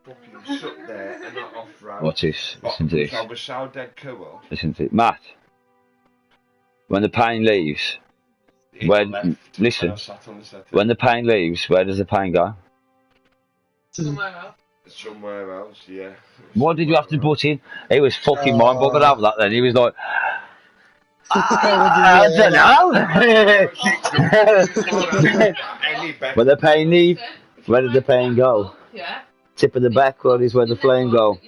was fucking shut there and not off-road. Watch this. Listen to this. I was so dead cool. Listen to it. Matt, when the pain leaves, listen, when the pain leaves, where does the pain go? Somewhere else, yeah. What did you have to put in? He was fucking mind buggered over that then. He was like, I don't know. When the pain leaves, where does the pain go? Yeah. Tip of the backward is where the flame go.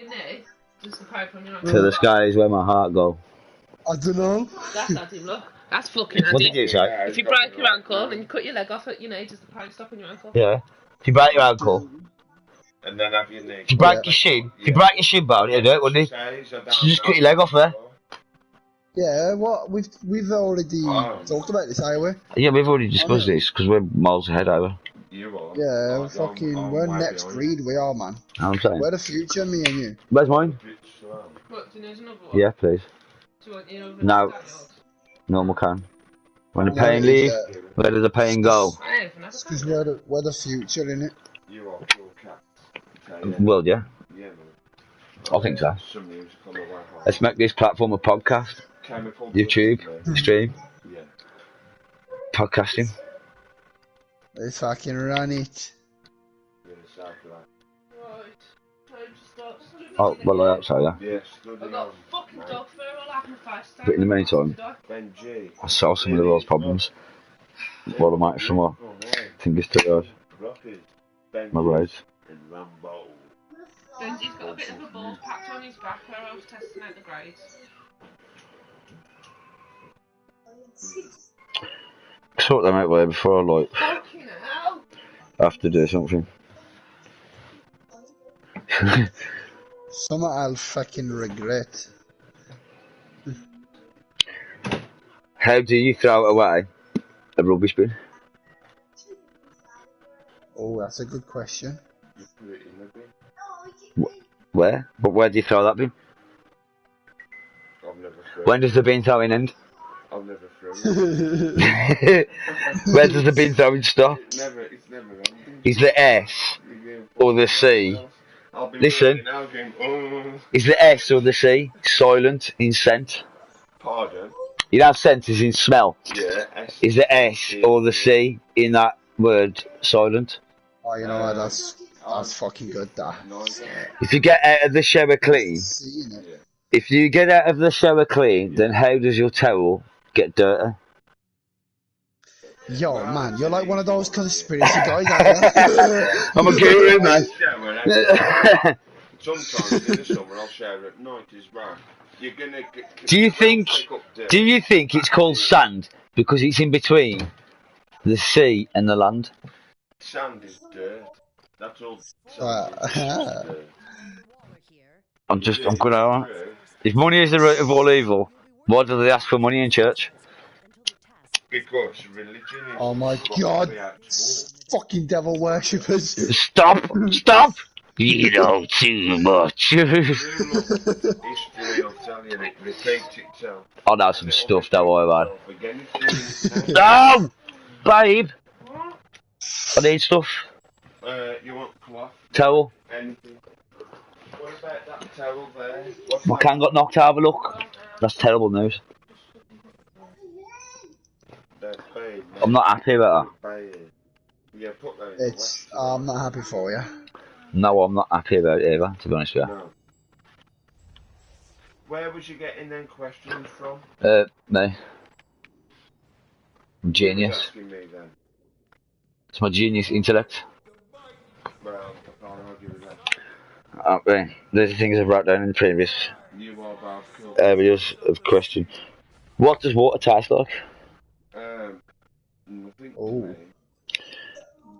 To the sky is where my heart go. I don't know. That's Addy, look. That's fucking Addy. What did you say? If you break your ankle and you cut your leg off, does the pain stop on your ankle? Yeah. If you break your ankle. And then have your knee. If you break your shin, if you break your shin bone, it'll do it, wouldn't it? So you just cut your leg off there. Yeah, what we've already talked about this, haven't we? Yeah, we've already discussed this because we're miles ahead over. You are. Yeah, we're next breed, we are, man. I'm saying. We're the future, me and you. Where's mine? What, do you need another one? Yeah, please. Do you want your other No. Normal can. When the pain leaves, where does the pain go? It's because we're the future, innit? You are cool cat. Well, yeah. Yeah, man. I think so. Some music on the way home. Let's make this platform a podcast. YouTube, stream, podcasting. Let's fucking run it. Oh, well, I hope so, yeah. Yes, I've got fucking dog fur all over my face. But in the meantime, I solve some of the world's problems. While I might some more fingers to yours. My roads. Benji's got a bit of a bald patch on his back where I was testing out the grades. Sort them out there before I like Fucking hell! have to do something. Something I'll fucking regret. How do you throw away a rubbish bin? Oh, that's a good question. Where? But where do you throw that bin? I've never thrown. When does the bin throwing end? I've never thrown. Where does the bin throwing stop? It's never ending. Is the S or the C? Listen. Is the S or the C silent in scent? Pardon? You have scent as in smell. Yeah. Is the S or the C in that word silent? Oh, you know what? That's fucking good. That. If you get out of the shower clean, if you get out of the shower clean, then how does your towel get dirty? Yo, man, you're like one of those conspiracy guys, aren't you? I'm a guru, man. Sometimes in the summer I'll shower at night as well. You're gonna get, Do you think it's called sand because it's in between the sea and the land? Sand is dirt. That's all. I'm good out. If money is the root of all evil, why do they ask for money in church? Because religion is. Oh my god! Fucking devil worshippers! Stop! You know too much. History will tell you it repeats itself. I know some stuff, don't worry about it. No! Babe! I need stuff. You want cloth? Towel. Anything. What about that towel there? My can got knocked over, look. That's terrible news. I'm not happy about that. Yeah, put that in I'm not happy for you. No, I'm not happy about it either, to be honest with you. No. Where was you getting them questions from? Me. I'm genius. Asking me then. It's my genius intellect. Well, I can't argue with that. There's the things I've wrote down in the previous You are both cool. areas of question. What does water taste like? Nothing. Oh.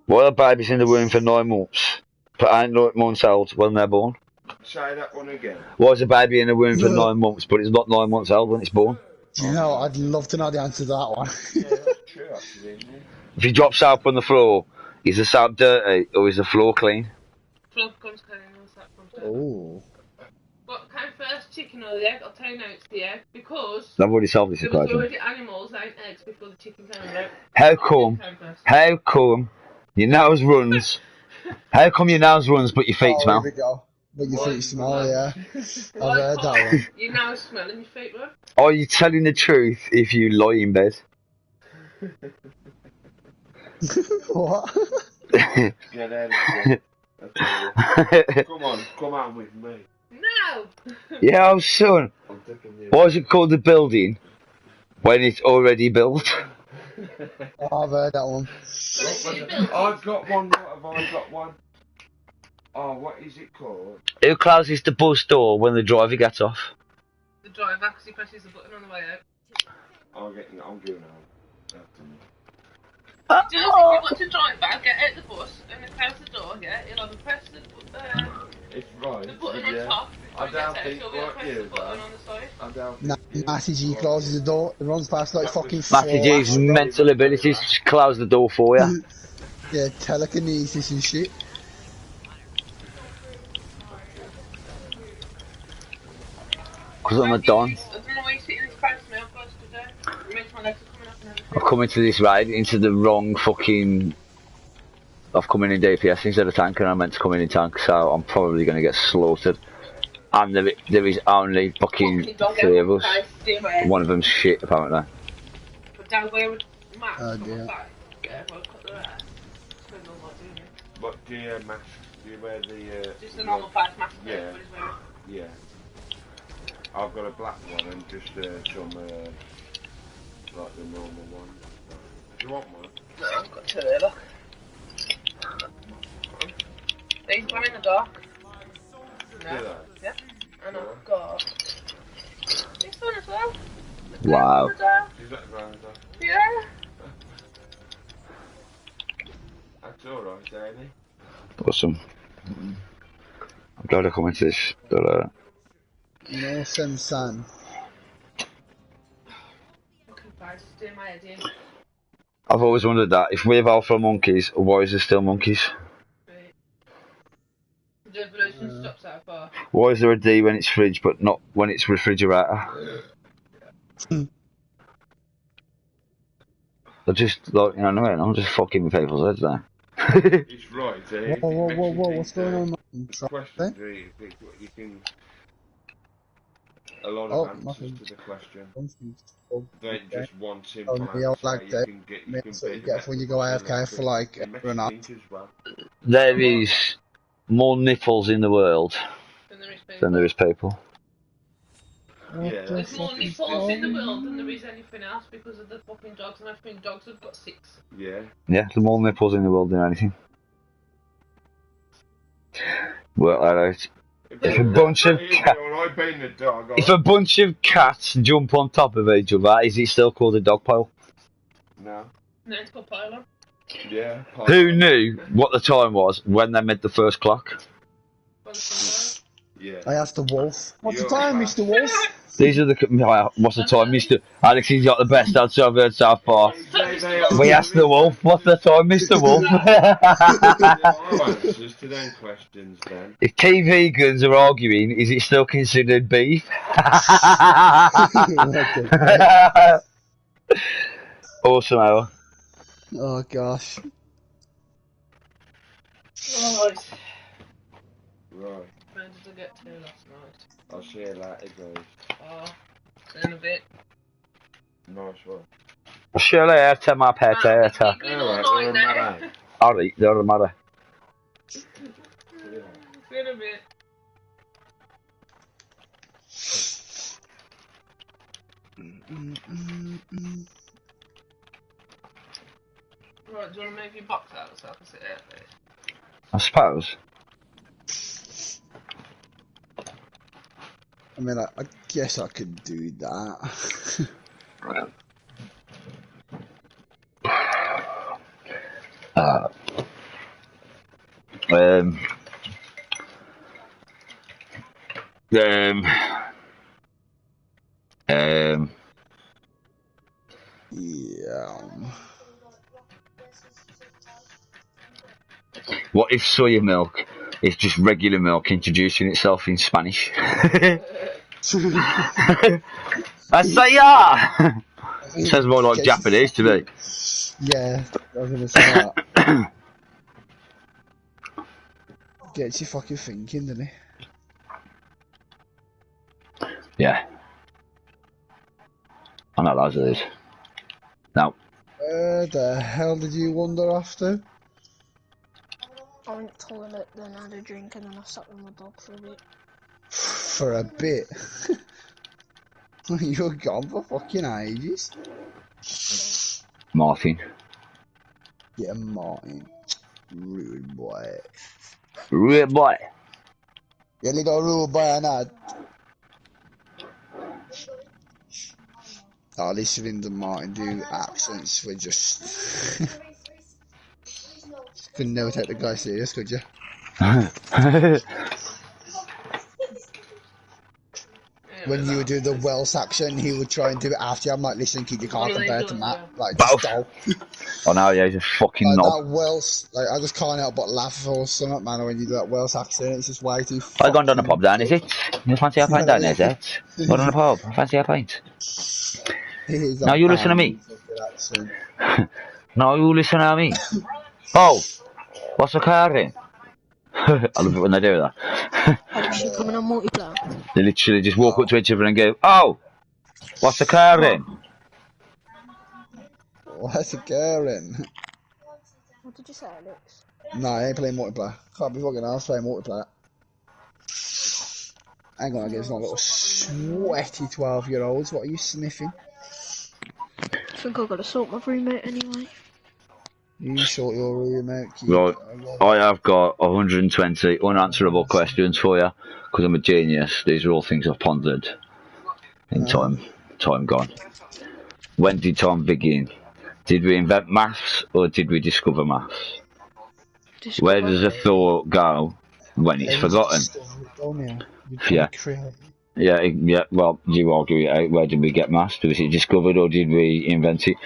Why are babies in the womb for 9 months, but ain't 9 months old when they're born? Say that one again. Why is a baby in the womb for 9 months, but it's not 9 months old when it's born? Do you know, I'd love to know the answer to that one. Yeah, that's true actually, isn't it? If you drop soap on the floor, is the soap dirty or is the floor clean? Floor comes clean and the sap comes dirty. Oh. What came first, chicken or the egg? I'll tell you now it's the egg, because I've already solved this there was equation. already animals laying eggs before the chicken came out. How come your nose runs How come your nose runs but your feet Oh, smell? here we go. But your feet smell, yeah. I've Why heard that can't one. you now smelling your feet, bro? Are you telling the truth if you lie in bed? What? Get out of here. Come on with me. No! Yeah, oh son. I'm taking you. Why is it called a building when it's already built? Oh, I've heard that one. I've got one. What have I got one? Oh, what is it called? Who closes the bus door when the driver gets off? The driver, because he presses the button on the way out. I'm going home. Just if you want to drive back, get out the bus and then close the door, yeah? He'll have to press It's right. the button on top. I doubt it. He'll press the button on the side. I doubt Nah, Matty G closes the door. It runs past like fucking Matty G's four. mental abilities to close the door for you. Yeah, telekinesis and shit. Because I'm a don. I don't know why you're sitting in this crowd smell for us today. It makes my legs are coming up and everything. I've come into this raid into the wrong fucking. I've come in DPS instead of tank, and I'm meant to come in tank, so I'm probably going to get slaughtered. And there is only fucking 3 of us. One of them's shit, apparently. But down where would Matt Oh, come dear. back? Yeah, if I cut the hair. It's not like doing it. But do you mask? Do you wear the? Just a normal face mask. Yeah. Everybody's wearing. Yeah. I've got a black one and just some like the normal one. Do you want one? No, I've got 2 here, look. These one in the dark. Do No. that? Yeah. And I've got this one as well. Wow. Is that the ground? Yeah. That's alright, Danny. Awesome. I'm glad I come into this. But, No, Sam San. Fucking price, doing my head in. I've always wondered that. If we're alpha monkeys, why is there still monkeys? The evolution stops how far. Why is there a D when it's fridge but not when it's refrigerator? I just, like, you know what I mean? I'm just fucking with people's heads there. It's right, eh? Whoa, what's going on, man? Questions, you can. A lot Oh, of answers nothing. to the question. Oh, Don't okay. just one Oh, simple the answer. old like You that. can get, That's what you beat get it when you up go with AFK it. for like It makes ever and you up. think as well. There is more nipples in the world Than there is people. than there is people. Yeah. There's more nipples in the world than there is anything else because of the fucking dogs, and I think dogs have got 6. Yeah. Yeah, there's more nipples in the world than anything. Well, I don't. If a bunch of I've been a dog. If a bunch of cats jump on top of each other, is it still called a dog pile? No. No, it's called pylon. Yeah. Who knew what the time was when they made the first clock? By the sunrise. Yeah. I asked the wolf. What's the You're time, fast. Mr. Wolf? These are the. What's the time, Mr. Alex? He's got the best answer I've heard so far. We asked the wolf, what's the time, Mr. Wolf? Answers to them questions then. If key vegans are arguing, is it still considered beef? Awesome, Al. Oh gosh. Right. Right. Where did I get to last night? I'll see you later, guys. Oh, in a bit. Nice one. Surely I have to my pet. Alright, Alright, all night now. Alright, doesn't matter. See you in a bit. Right, do you want to move your box out so I can sit there, please? I suppose. I mean, I guess I could do that. Um, Yeah. what if soya milk is just regular milk introducing itself in Spanish? Asaya! Sounds more like Japanese to me. Yeah, I was gonna say that. Gets you fucking thinking, doesn't it? Yeah. I'm not allowed to do this. No. Where the hell did you wander off to? I went to the toilet, then had a drink, and then I sat with my dog for a bit. For a bit. You were gone for fucking ages. Martin. Yeah, Martin. Rude boy. Rude boy. You little rude boy or not? Oh, listening to Martin do accents were just... Could never take the guy serious, could you? When you would do the Welsh accent, he would try and do it after you. I'm like, listen, kid, you can't compare to Matt. Like, just go. Oh no, yeah, he's a fucking Like, knob. that Welsh, like, I just can't help but laugh or something, man, when you do that Welsh accent. It's just way too I've gone down the pub down, is it? You fancy a pint down there, is it? Go down the pub, fancy a pint. Now you listen to me. Now you listen to me. Oh, what's occurring? I love it when they do that. Actually coming on multiplayer. They literally just walk up to each other and go, oh, what's occurring? What's occurring? What did you say, Alex? No, I ain't playing multiplayer. Can't be fucking ass playing multiplayer. Hang on, it's not little sweaty 12-year-olds. What are you sniffing? I think I've got to sort my roommate anyway. You sort your roommate. Right, I have got 120 unanswerable questions for you, because I'm a genius. These are all things I've pondered in time gone. When did time begin? Did we invent maths, or did we discover maths? Where does a thought go when it's forgotten? Yeah. Yeah, well, you argue it out. Where did we get maths? Was it discovered, or did we invent it?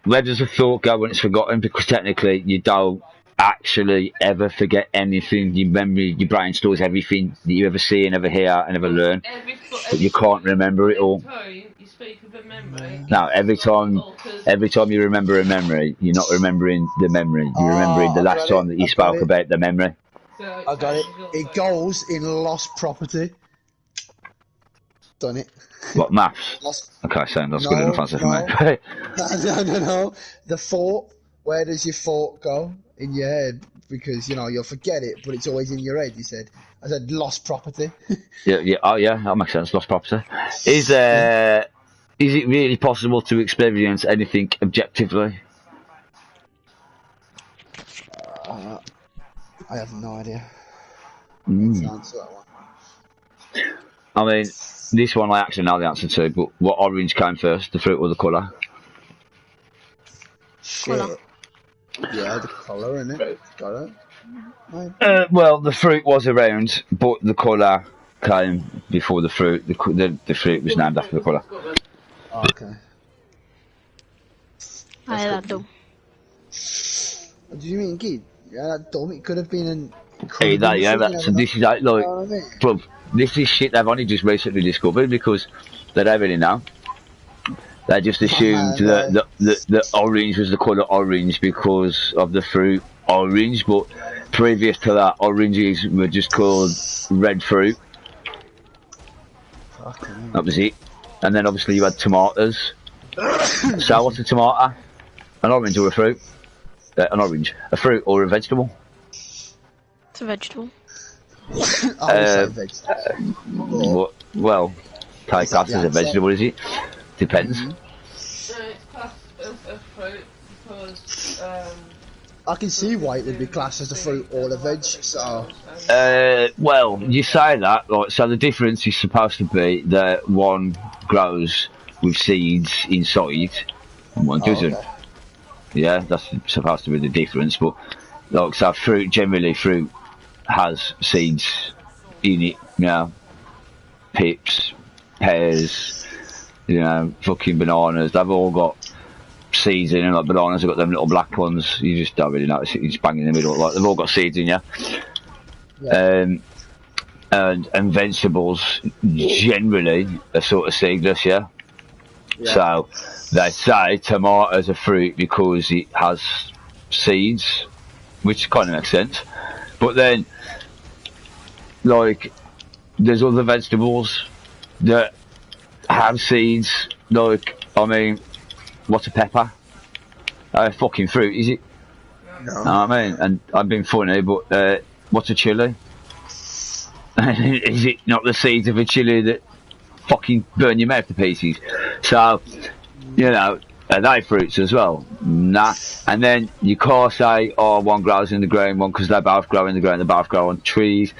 Where does a thought go when it's forgotten? Because technically you don't actually ever forget anything. Your memory, your brain stores everything that you ever see and ever hear and ever learn, but you can't remember it all. Now, every time you remember a memory, you're not remembering the memory. You're remembering the last time that you spoke about the memory. I got it. It goes in lost property. Done it. What, maths? Okay, so that's good enough answer for me. No. The thought, where does your thought go in your head? Because, you know, you'll forget it, but it's always in your head, you said. I said lost property. Oh yeah, that makes sense, lost property. Is it really possible to experience anything objectively? I have no idea. Answer that one. I mean, this one I actually know the answer to, but what orange came first, the fruit or the colour? Shit. Yeah, the colour, innit? Got it. Well, the fruit was around, but the colour came before the fruit. The fruit was named after the colour. Okay. I had that dumb. What do you mean, kid? Yeah, that dumb. It could have been an... Hey, so this is like, bro, this is shit they've only just recently discovered, because they don't really know. They just assumed that the orange was the colour orange because of the fruit orange, but previous to that, oranges were just called red fruit. That was it. And then obviously you had tomatoes. So what's a tomato? An orange or a fruit? An orange. A fruit or a vegetable? It's a vegetable. Well, take that as a vegetable, is it? Depends. It's classed as a fruit because I can see why it would be classed as a fruit or a veg, so... Well, you say that, like, so the difference is supposed to be that one grows with seeds inside and one doesn't. Okay. Yeah, that's supposed to be the difference, but, like, so fruit has seeds in it, you know, pips, pears, you know, fucking bananas, they've all got seeds in them. Like bananas have got them little black ones, you just don't really notice it, you just bang in the middle, like they've all got seeds in you. Yeah. And vegetables generally are sort of seedless, yeah? So they say tomatoes are fruit because it has seeds, which kind of makes sense. But then, like, there's other vegetables that have seeds. Like, I mean, what's a pepper? Fucking fruit, is it? No. Know what I mean? And I've been funny, but what's a chili? Is it not the seeds of a chili that fucking burn your mouth to pieces? So, you know, are they fruits as well? Nah. And then you can't say, oh, one grows in the ground, one, because they both grow in the ground, they both grow on trees.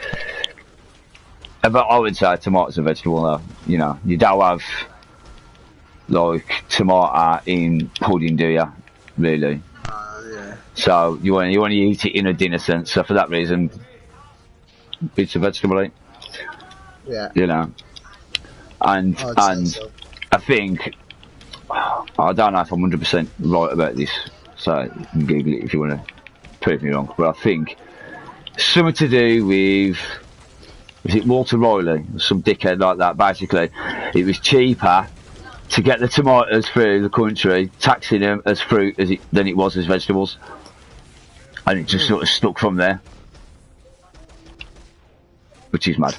But I would say tomatoes are vegetable though. You know, you don't have, like, tomato in pudding, do you? Really? Yeah. So you want to eat it in a dinner sense. So for that reason, it's a vegetable, eh? Yeah. You know. And So. I think, I don't know if I'm 100% right about this, so you can Google it if you want to prove me wrong, but I think something to do with, was it Walter Riley, some dickhead like that? Basically, it was cheaper to get the tomatoes through the country, taxing them as fruit than it was as vegetables, and it just sort of stuck from there, which is mad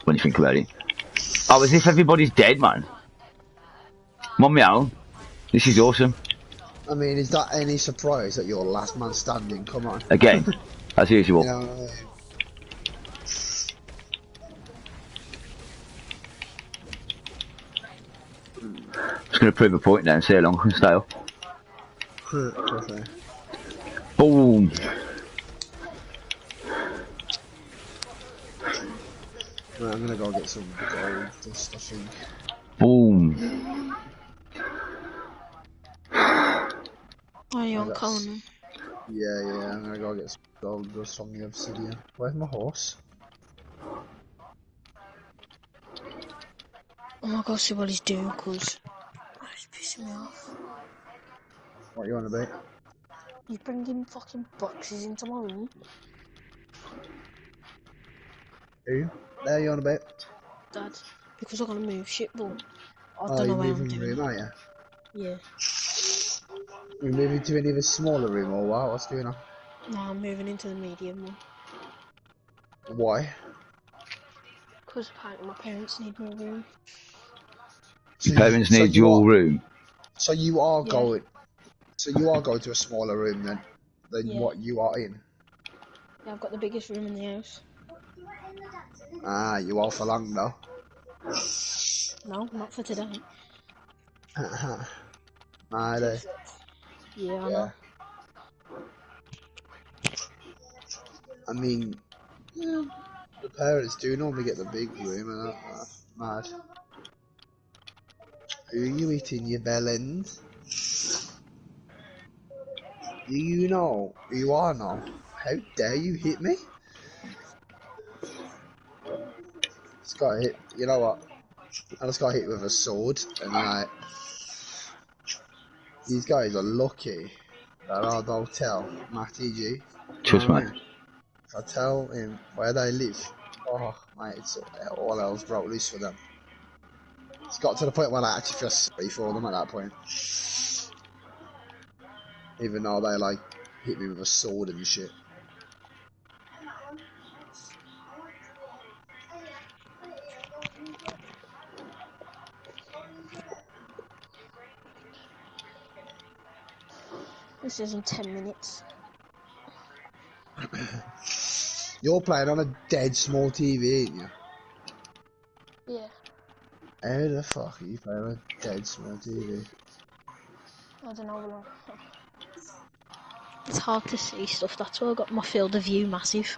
when you think about it. Oh, as if everybody's dead, man. I'm on my own. This is awesome. I mean, is that any surprise that you're last man standing? Come on. Again, as usual. You know, Just going to prove a point now and see how long I can stay up. okay. Boom. Right, I'm gonna go get some gold dust, I think. Boom. Are you on Conan? Yeah, I'm gonna go get some gold dust from the obsidian. Where's my horse? I'm gonna go see what he's doing, cause he's pissing me off. What you want to be? He's bringing fucking boxes into my room. Who? There you on a bit? Dad, because I'm gonna move shit, but I Oh, don't know you're where I'm moving doing room, it. are you? Yeah. You're moving to an even smaller room or what? What's going on? No, I'm moving into the medium one. Why? Because apparently my parents need more room. Your parents need your room. So you are Yeah. going. So you are going to a smaller room than Yeah. what you are in. Yeah, I've got the biggest room in the house. Ah, you are for long though. No, not for today. Nah, they. Yeah, I Yeah. know. I mean, yeah, the parents do normally get the big room, and that's mad. Who are you eating, your bellend? Do you know who you are now? How dare you hit me? Just got hit. You know what? I just got hit with a sword, and these guys are lucky that I don't tell Matty G. Trust me. If I tell him where they live, oh mate, it's all hell's broke loose for them. It's got to the point where I actually feel sorry for them at that point. Even though they like hit me with a sword and shit. This is in 10 minutes. You're playing on a dead small TV, ain't you? Yeah. How the fuck are you playing on a dead small TV? I don't know. It's hard to see stuff. That's why I got my field of view massive.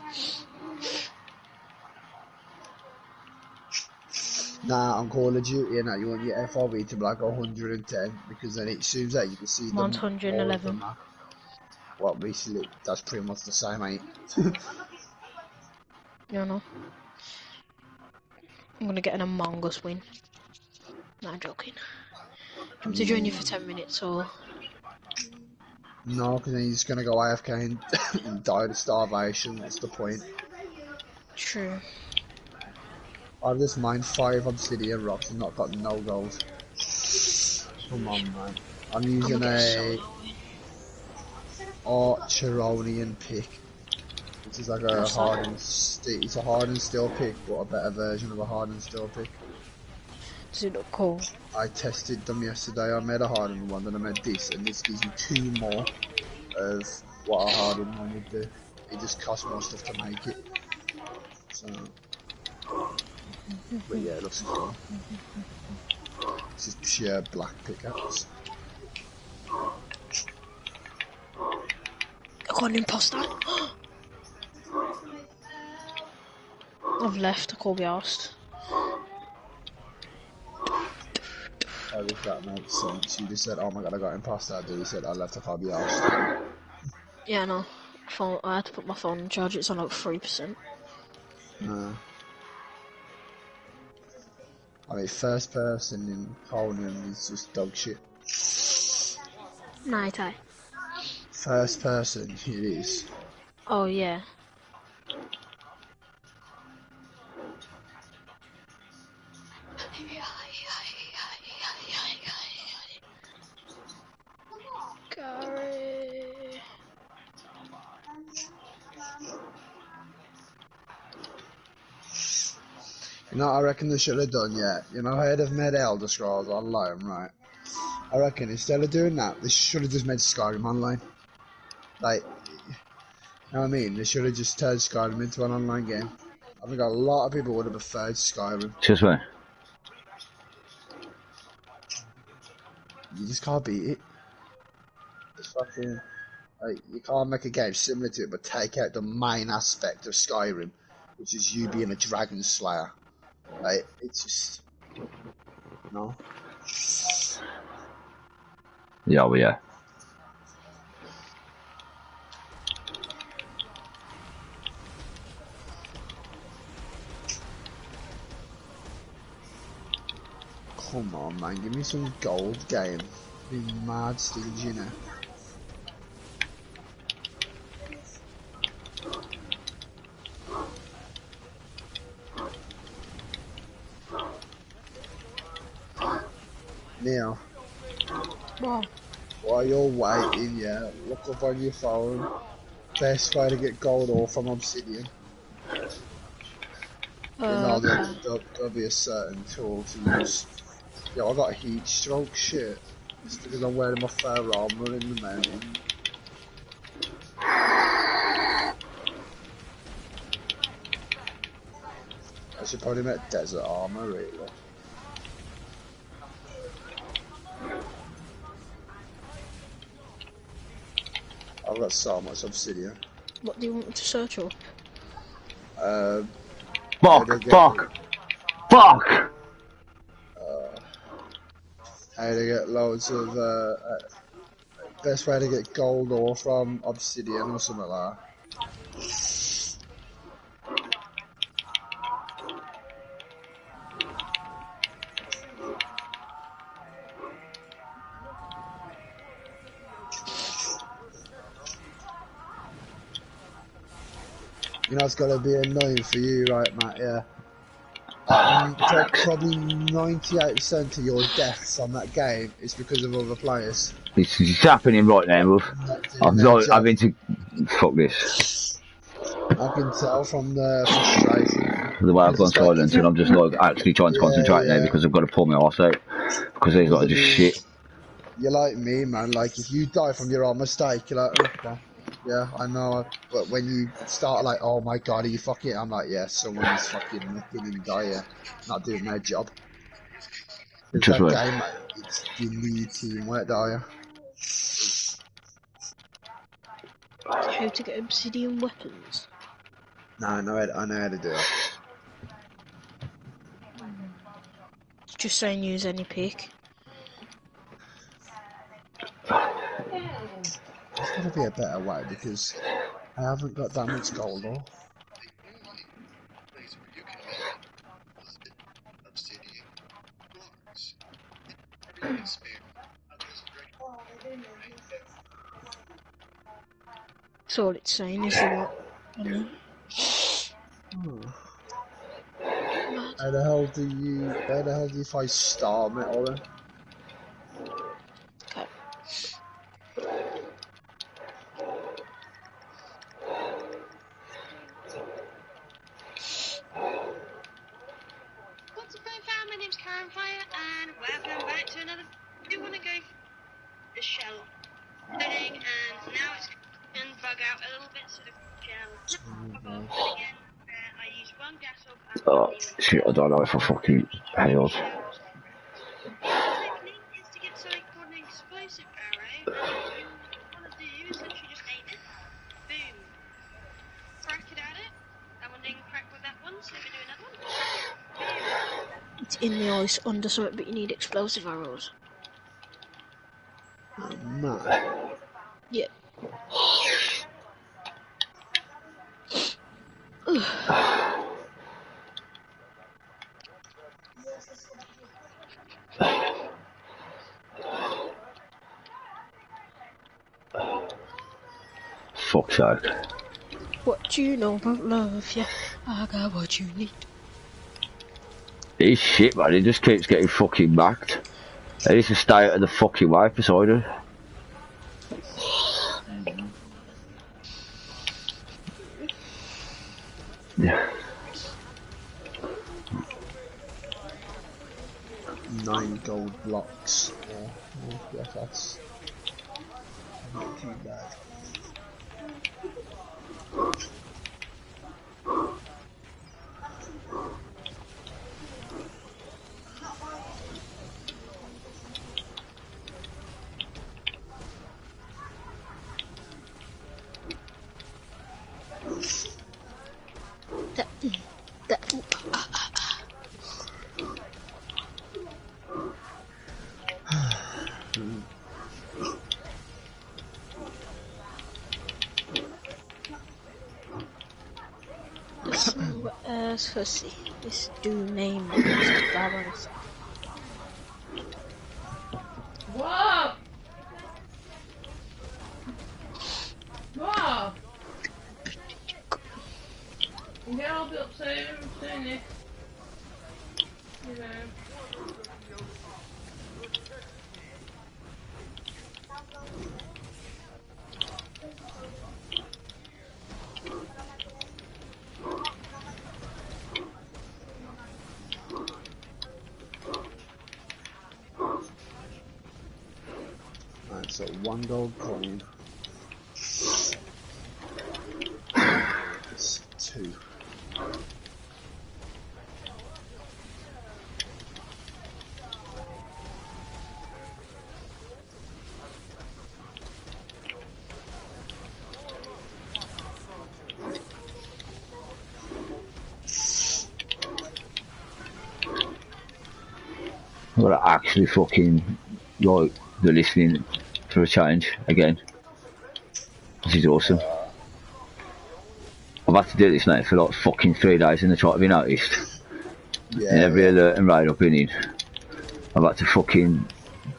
Nah, on Call of Duty and that, you want your FOV to be like 110 because then it zooms out, you can see Mine's more of the 111. map. Well, basically, that's pretty much the same, mate. You know. I'm gonna get an Among Us win. No, I'm joking. I'm to join you for 10 minutes or... No, because then you're just gonna go AFK and die of starvation, that's the point. True. I've just mined 5 obsidian rocks and not got no gold. Come on, man. I'm using a Archeronian pick. Which is like a it's a hard and steel pick, but a better version of a hard and steel pick. Does it look cool? I tested them yesterday. I made a hardened one, then I made this, and this gives you 2 more of what a hardened one would do. It just costs more stuff to make it. So, but yeah, it looks cool. This is pure black pickaxe. I got an imposter. I've left, I can't be arsed. If that makes sense. You just said, oh my god, I got imposter. You said, I left, I can't be arsed. Yeah, no. I had to put my phone on charge, it's on like 3%. No. I mean, first person in Conan is just dog shit. Night eye. First person, it is. Oh, yeah. Gary. You know what I reckon they should have done yet? You know how they've made Elder Scrolls Online, right? I reckon instead of doing that, they should have just made Skyrim Online. Like, you know what I mean? They should have just turned Skyrim into an online game. I think a lot of people would have preferred Skyrim. Just wait. You just can't beat it. It's fucking... Like, you can't make a game similar to it, but take out the main aspect of Skyrim, which is you being a dragon slayer. Like, it's just... No. Yeah, well, yeah. Come on, man, give me some gold game. Be mad stingy, you know. Neil, Wow. while you're waiting, yeah, look up on your phone. Best way to get gold ore from obsidian. No, there'll be a certain tool to use. Yeah, I got a heat stroke, shit. It's because I'm wearing my fur armor in the mountain. I should probably make desert armor, really. I've got so much obsidian. What do you want me to search up? Fuck! How to get loads of, best way to get gold ore from obsidian or something like that. You know it's gotta be annoying for you, right, Matt, yeah? Probably 98% of your deaths on that game is because of other players. It's happening right now, Wolf. I'm not having to... Fuck this. I can tell from the frustration. The way I've gone silent, and I'm just like actually trying to concentrate now because I've got to pull my arse out. Because these lot are just shit. You're like me, man. Like, if you die from your own mistake, you're like, okay. Yeah, I know, but when you start like, oh my god, are you fucking... I'm like, yeah, someone's fucking looking and dying, not doing their job. Just that game, mate, it's you need teamwork, don't you? How to get obsidian weapons? No, I know how to do it. Just saying use any pick. There's gotta be a better way because I haven't got that much gold ore. So all it's saying is that How the hell do you find star metal then? Okay. the shell filling, and now it's going to bug out a little bit, so the shell bug off. And again, I use one gas up and Oh, shit, I don't know if I fucking hailed. technique is to get something called an explosive arrow, and all you want to do is literally just aim it, boom, crack it at it. That one didn't crack with that one, so we do another one, crack it, boom. It's in the ice under something, but you need explosive arrows. No. Yeah. Fuck's sake. What you know about love, yeah. I got what you need. He's shit, man. He just keeps getting fucking backed. He needs to stay out of the fucking way beside her. Yeah. 9 gold blocks. Yeah, that's not too bad. Let's see. This dude name is Barbaros. Whoa! Whoa! Yeah, I'll be up soon, Nick. You know. Alright, so 1 gold coin. It's 2. I'm gonna actually fucking like the listening for a change again. This is awesome. I've had to do this now for like fucking 3 days and I try to be noticed. Yeah. And every alert and raid I've been in, I've had to fucking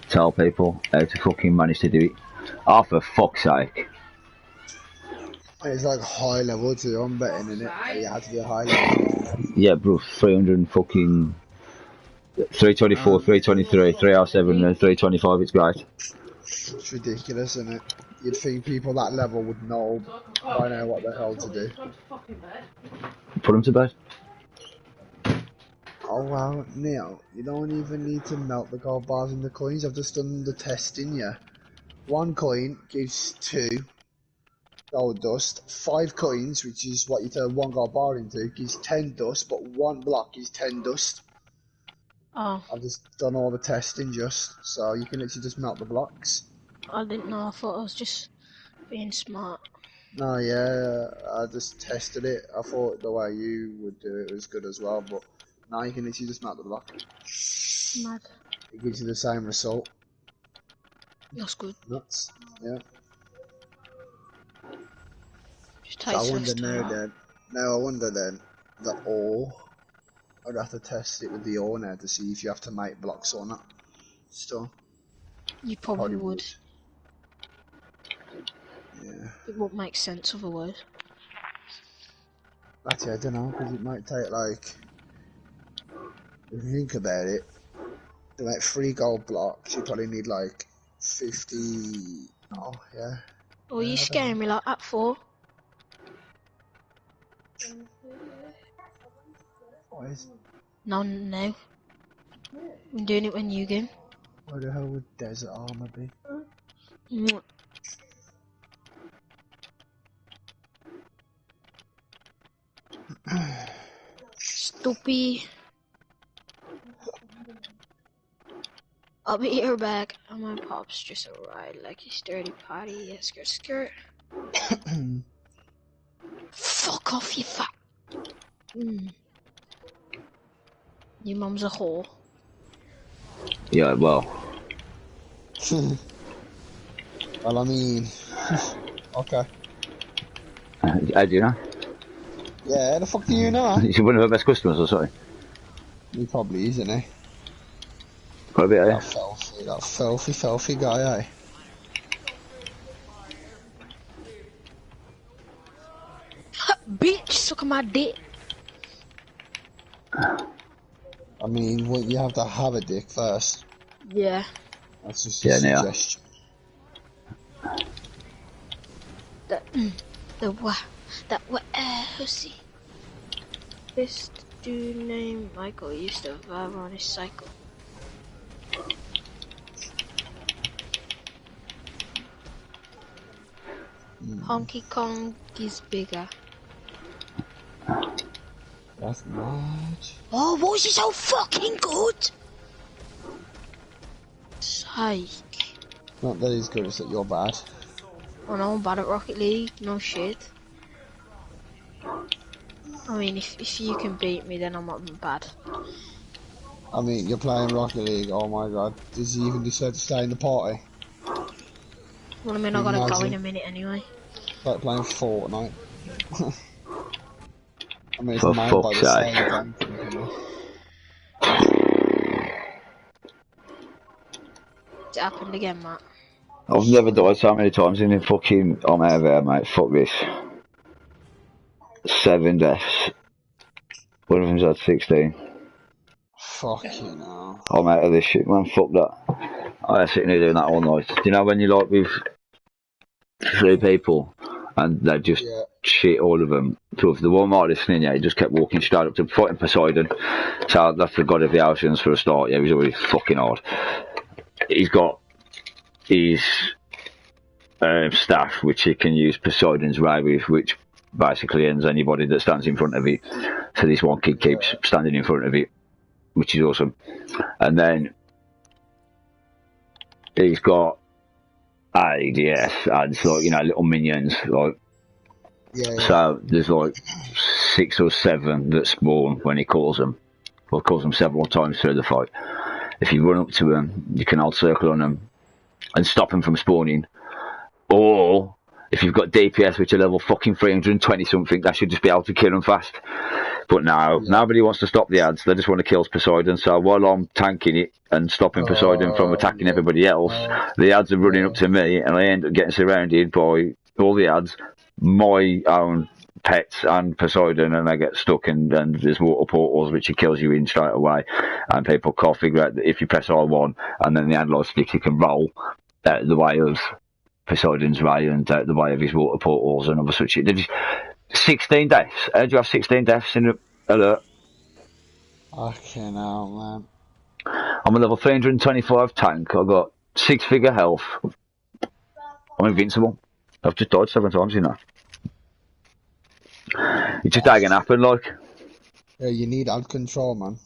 tell people how to fucking manage to do it. Oh, for fuck's sake. It's like high level too, I'm betting in it. You have to be a high level. Yeah, bro, 300 and fucking 324, 323, 307 and 325, it's great. It's ridiculous, isn't it? You'd think people that level would know by now what the hell to do. Put them to bed. Oh wow, Neil, you don't even need to melt the gold bars in the coins. I've just done the testing, yeah. 1 coin gives 2 gold dust. 5 coins, which is what you turn 1 gold bar into, gives 10 dust, but 1 block is 10 dust. Oh, I've just done all the testing so you can literally just melt the blocks. I didn't know. I thought I was just being smart. No, yeah, I just tested it. I thought the way you would do it was good as well, but now you can literally just melt the block. Mad. It gives you the same result. That's good. Nuts. Yeah. Just So I takes wonder less time. now then. Now I wonder then, the ore. I'd have to test it with the ore now to see if you have to make blocks or not. Still. You probably would. Yeah. It won't make sense otherwise. Actually, I don't know, because it might take like. If you think about it, to make 3 gold blocks, you probably need like 50. Oh, yeah. Oh, you scaring me like that for? What is. No. I'm doing it when you go. Where the hell would desert armor be? Mwah. Stupid. I'll be here back. And my pop's just arrived like his dirty potty. Yeah, skirt, skirt. Fuck off, you fat. Your mum's a whore. Yeah, well. Well, I mean, okay. How do you know? Yeah, the fuck do you know? He's one of our best customers or something. He probably is, isn't he? Quite a bit, eh? That filthy guy, eh? Bitch, suck my dick. I mean, well, you have to have a dick first. Yeah. That's just a suggestion. That pussy. This dude named Michael used to vibe on his cycle. Honky Kong is bigger. That's much. Oh, why is he so fucking good? Psych. Not that he's good, it's that you're bad. Oh no, I'm bad at Rocket League. No shit. I mean, if you can beat me, then I'm not bad. I mean, you're playing Rocket League, oh my god. Does he even decide to stay in the party? Well, I mean, I gotta go in a minute anyway. Like playing Fortnite. I mean, it's For made fuck's by the sake. same company. It's happened again, Matt. I've never died so many times in the fucking... I'm out of there, mate. Fuck this. 7 deaths. One of them's had 16. Fucking hell. I'm out of this shit, man. Fuck that. I was sitting here doing that all night. Do you know when you're like with 3 people and they just shit all of them? So if the one might listening, yeah, he just kept walking straight up to fighting Poseidon. So that's the god of the oceans for a start. Yeah, he was already fucking hard. He's got his staff, which he can use Poseidon's ray with, which basically ends anybody that stands in front of it. So this one kid keeps standing in front of it, which is awesome. And then he's got ADS, and it's like, you know, little minions, like. So there's like 6 or 7 that spawn when he calls them. Well, he calls them several times through the fight. If you run up to them, you can hold circle on them and stop them from spawning. Or if you've got DPS, which are level fucking 320 something, that should just be able to kill them fast. But no, nobody wants to stop the ads. They just want to kill Poseidon. So while I'm tanking it and stopping Poseidon from attacking everybody else, the ads are running up to me, and I end up getting surrounded by all the ads, my own pets and Poseidon, and I get stuck, and there's water portals which it kills you in straight away, and people can't figure out that if you press R1 and then the analog stick, you can roll out of the way of Poseidon's ray and out of the way of his water portals and other such shit. There's 16 deaths. How do you have 16 deaths in the alert? Fucking hell, man. I'm a level 325 tank. I've got 6-figure health. I'm invincible. I've just died 7 times, you know. It's just ain't gonna happen, like. Yeah, you need ad control, man.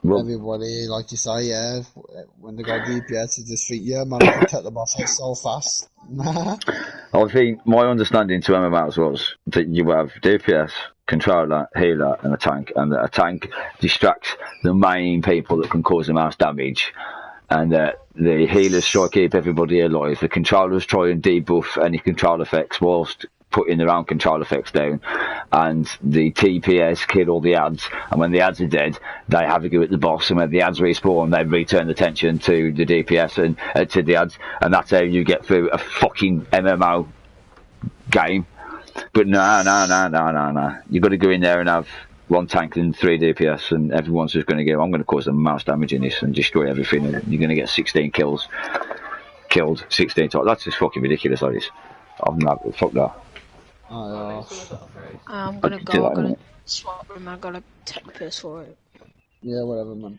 Well, everybody, like you say, yeah, when they got DPS, you just think, yeah, man, I can take the boss out so fast. I think my understanding to MMOs was that you have DPS, controller, healer, and a tank, and that a tank distracts the main people that can cause the most damage, and that the healers try to keep everybody alive, the controllers try and debuff any control effects whilst putting their own control effects down, and the TPS kill all the ads, and when the ads are dead, they have a go at the boss, and when the ads respawn, they return the attention to the DPS and to the ads, and that's how you get through a fucking MMO game. But no. You've got to go in there and have 1 tank and 3 DPS, and everyone's just going to go, I'm going to cause the most damage in this and destroy everything, and you're going to get 16 kills. Killed 16 times. That's just fucking ridiculous, like this. Fuck that. I'm gonna go, I'm gonna swap room, I gotta take the PS4 out. Yeah, whatever, man.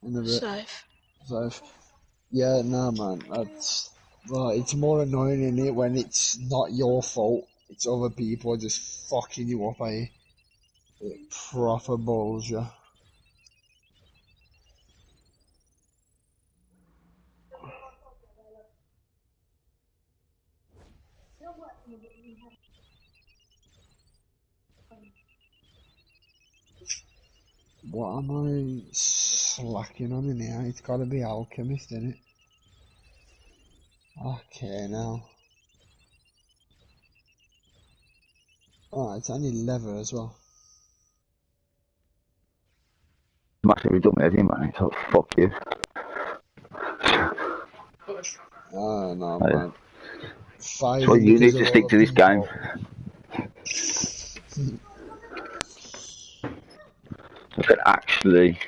In a bit. Safe. Safe. Yeah, no, man. That's well, it's more annoying in it when it's not your fault. It's other people just fucking you up, eh? It proper balls you. What am I slacking on in here? It's gotta be Alchemist, innit? Okay, now. Oh, it's only leather as well. Massively done me, man. It's like, fuck you. Oh, no, Yeah. man. So Fighting you because need of to stick other to this game. people. I can actually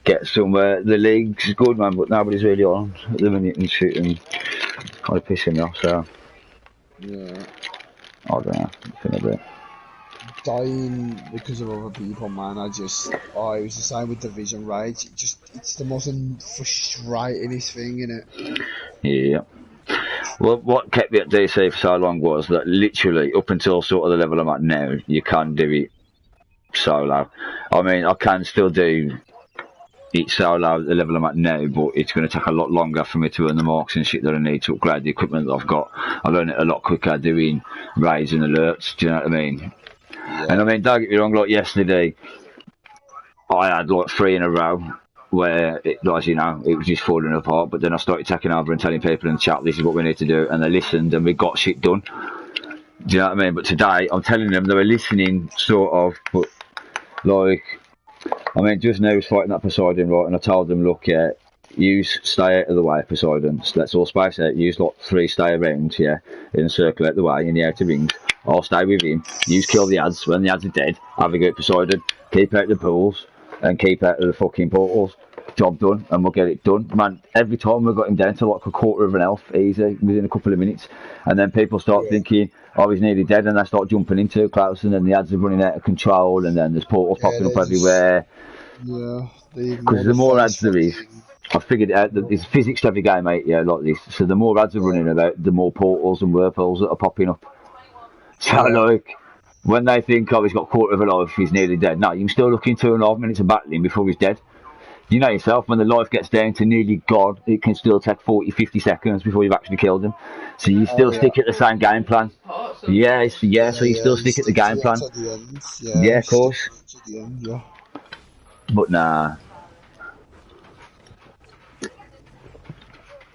get somewhere. The league's good, man, but nobody's really on at the minute and shit, and kind of pissing me off. So Yeah. I don't know. Nothing a bit. Dying because of other people, man. It was the same with Division Rage. It's the most frustratingest thing, innit? Yeah. Well, what kept me at DC for so long was that literally up until sort of the level I'm at now, you can do it solo. I mean, I can still do it solo at the level I'm at now, but it's going to take a lot longer for me to earn the marks and shit that I need to upgrade the equipment that I've got. I learn it a lot quicker doing raids and alerts, do you know what I mean? Yeah. And I mean, don't get me wrong, like yesterday, I had like 3 in a row where, as you know, it was just falling apart, but then I started taking over and telling people in the chat, this is what we need to do, and they listened and we got shit done. Do you know what I mean? But today, I'm telling them they were listening, sort of, but like, I mean, just now I was fighting that Poseidon, right, and I told them, look, yeah, use stay out of the way, Poseidon. So let's all space out. Use lot 3, stay around, yeah, in a circle out the way, in the outer rings. I'll stay with him. Use kill the ads. When the ads are dead, have a go at Poseidon. Keep out the pools and keep out of the fucking portals. Job done, and we'll get it done. Man, every time we got him down to like a quarter of an elf, easy, within a couple of minutes. And then people start thinking, oh, he's nearly dead, and they start jumping into it, Klaus, and then the ads are running out of control, and then there's portals popping up everywhere. They Because ignore the the more first ads there is, fucking. I figured out that it's physics to every game, mate, yeah, like this. So the more ads are running about, the more portals and whirlpools that are popping up. So, Yeah. like, when they think, oh, he's got a quarter of a life, he's nearly dead. No, you can still look in 2.5 minutes of battling before he's dead. You know yourself, when the life gets down to nearly God, it can still take 40, 50 seconds before you've actually killed him. So you still stick at the same game plan. Yeah, so you still stick at the game plan. To the end. Yeah, of Stick course. to the end, yeah. But nah.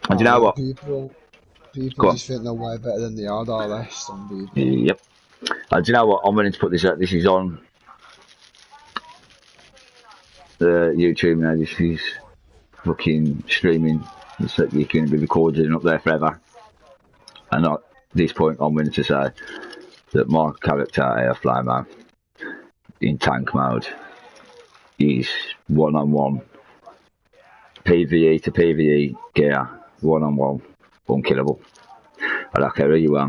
And Oh, you know man, what? people Go on. just think they're way better than they are, don't they? Some people. Yep. Do you know what? I'm willing to put this out. This is on YouTube now. This is fucking streaming. So you can be recorded and up there forever. And at this point, I'm willing to say that my character, Airflyman, in tank mode, is 1-on-1 PvE to PvE gear, 1-on-1, unkillable. I don't care who you are,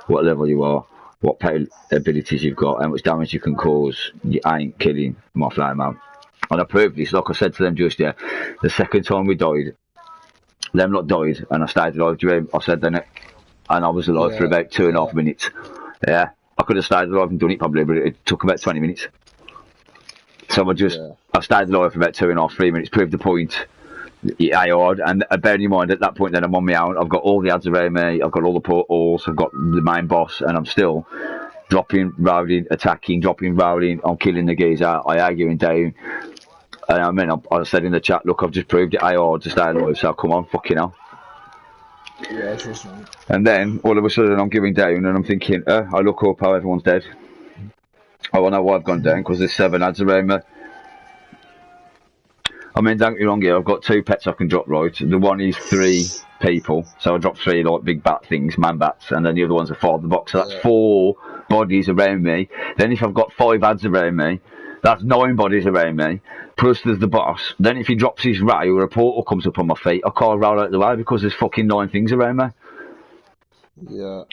what level you are, what abilities you've got, how much damage you can cause, you ain't killing my Flyman. And I proved this, like I said to them just there, the second time we died, them lot died, and I stayed alive. I said then, and I was alive for about 2.5 minutes. Yeah, I could have stayed alive and done it probably, but it took about 20 minutes. So I stayed alive for about 2.5, 3 minutes, proved the point. AI'd, and bearing in mind at that point then I'm on my own, I've got all the ads around me, I've got all the portals, I've got the main boss, and I'm still dropping, rolling, attacking, dropping, rolling, I'm killing the geezer, I arguing down. And I mean, I said in the chat, look, I've just proved it AI'd to stay alive, so come on, fucking hell. Yeah, trust me. And then all of a sudden I'm giving down and I'm thinking, I look up how everyone's dead. Oh, I know why I've gone down, because there's 7 ads around me. I mean, don't get me wrong here, I've got 2 pets I can drop, right? The one is 3 people, so I drop 3 like big bat things, man bats, and then the other one's a father box, so that's 4 bodies around me. Then if I've got 5 ads around me, that's 9 bodies around me, plus there's the boss. Then if he drops his ray or a portal comes up on my feet, I can't roll out the way because there's fucking 9 things around me. Yeah.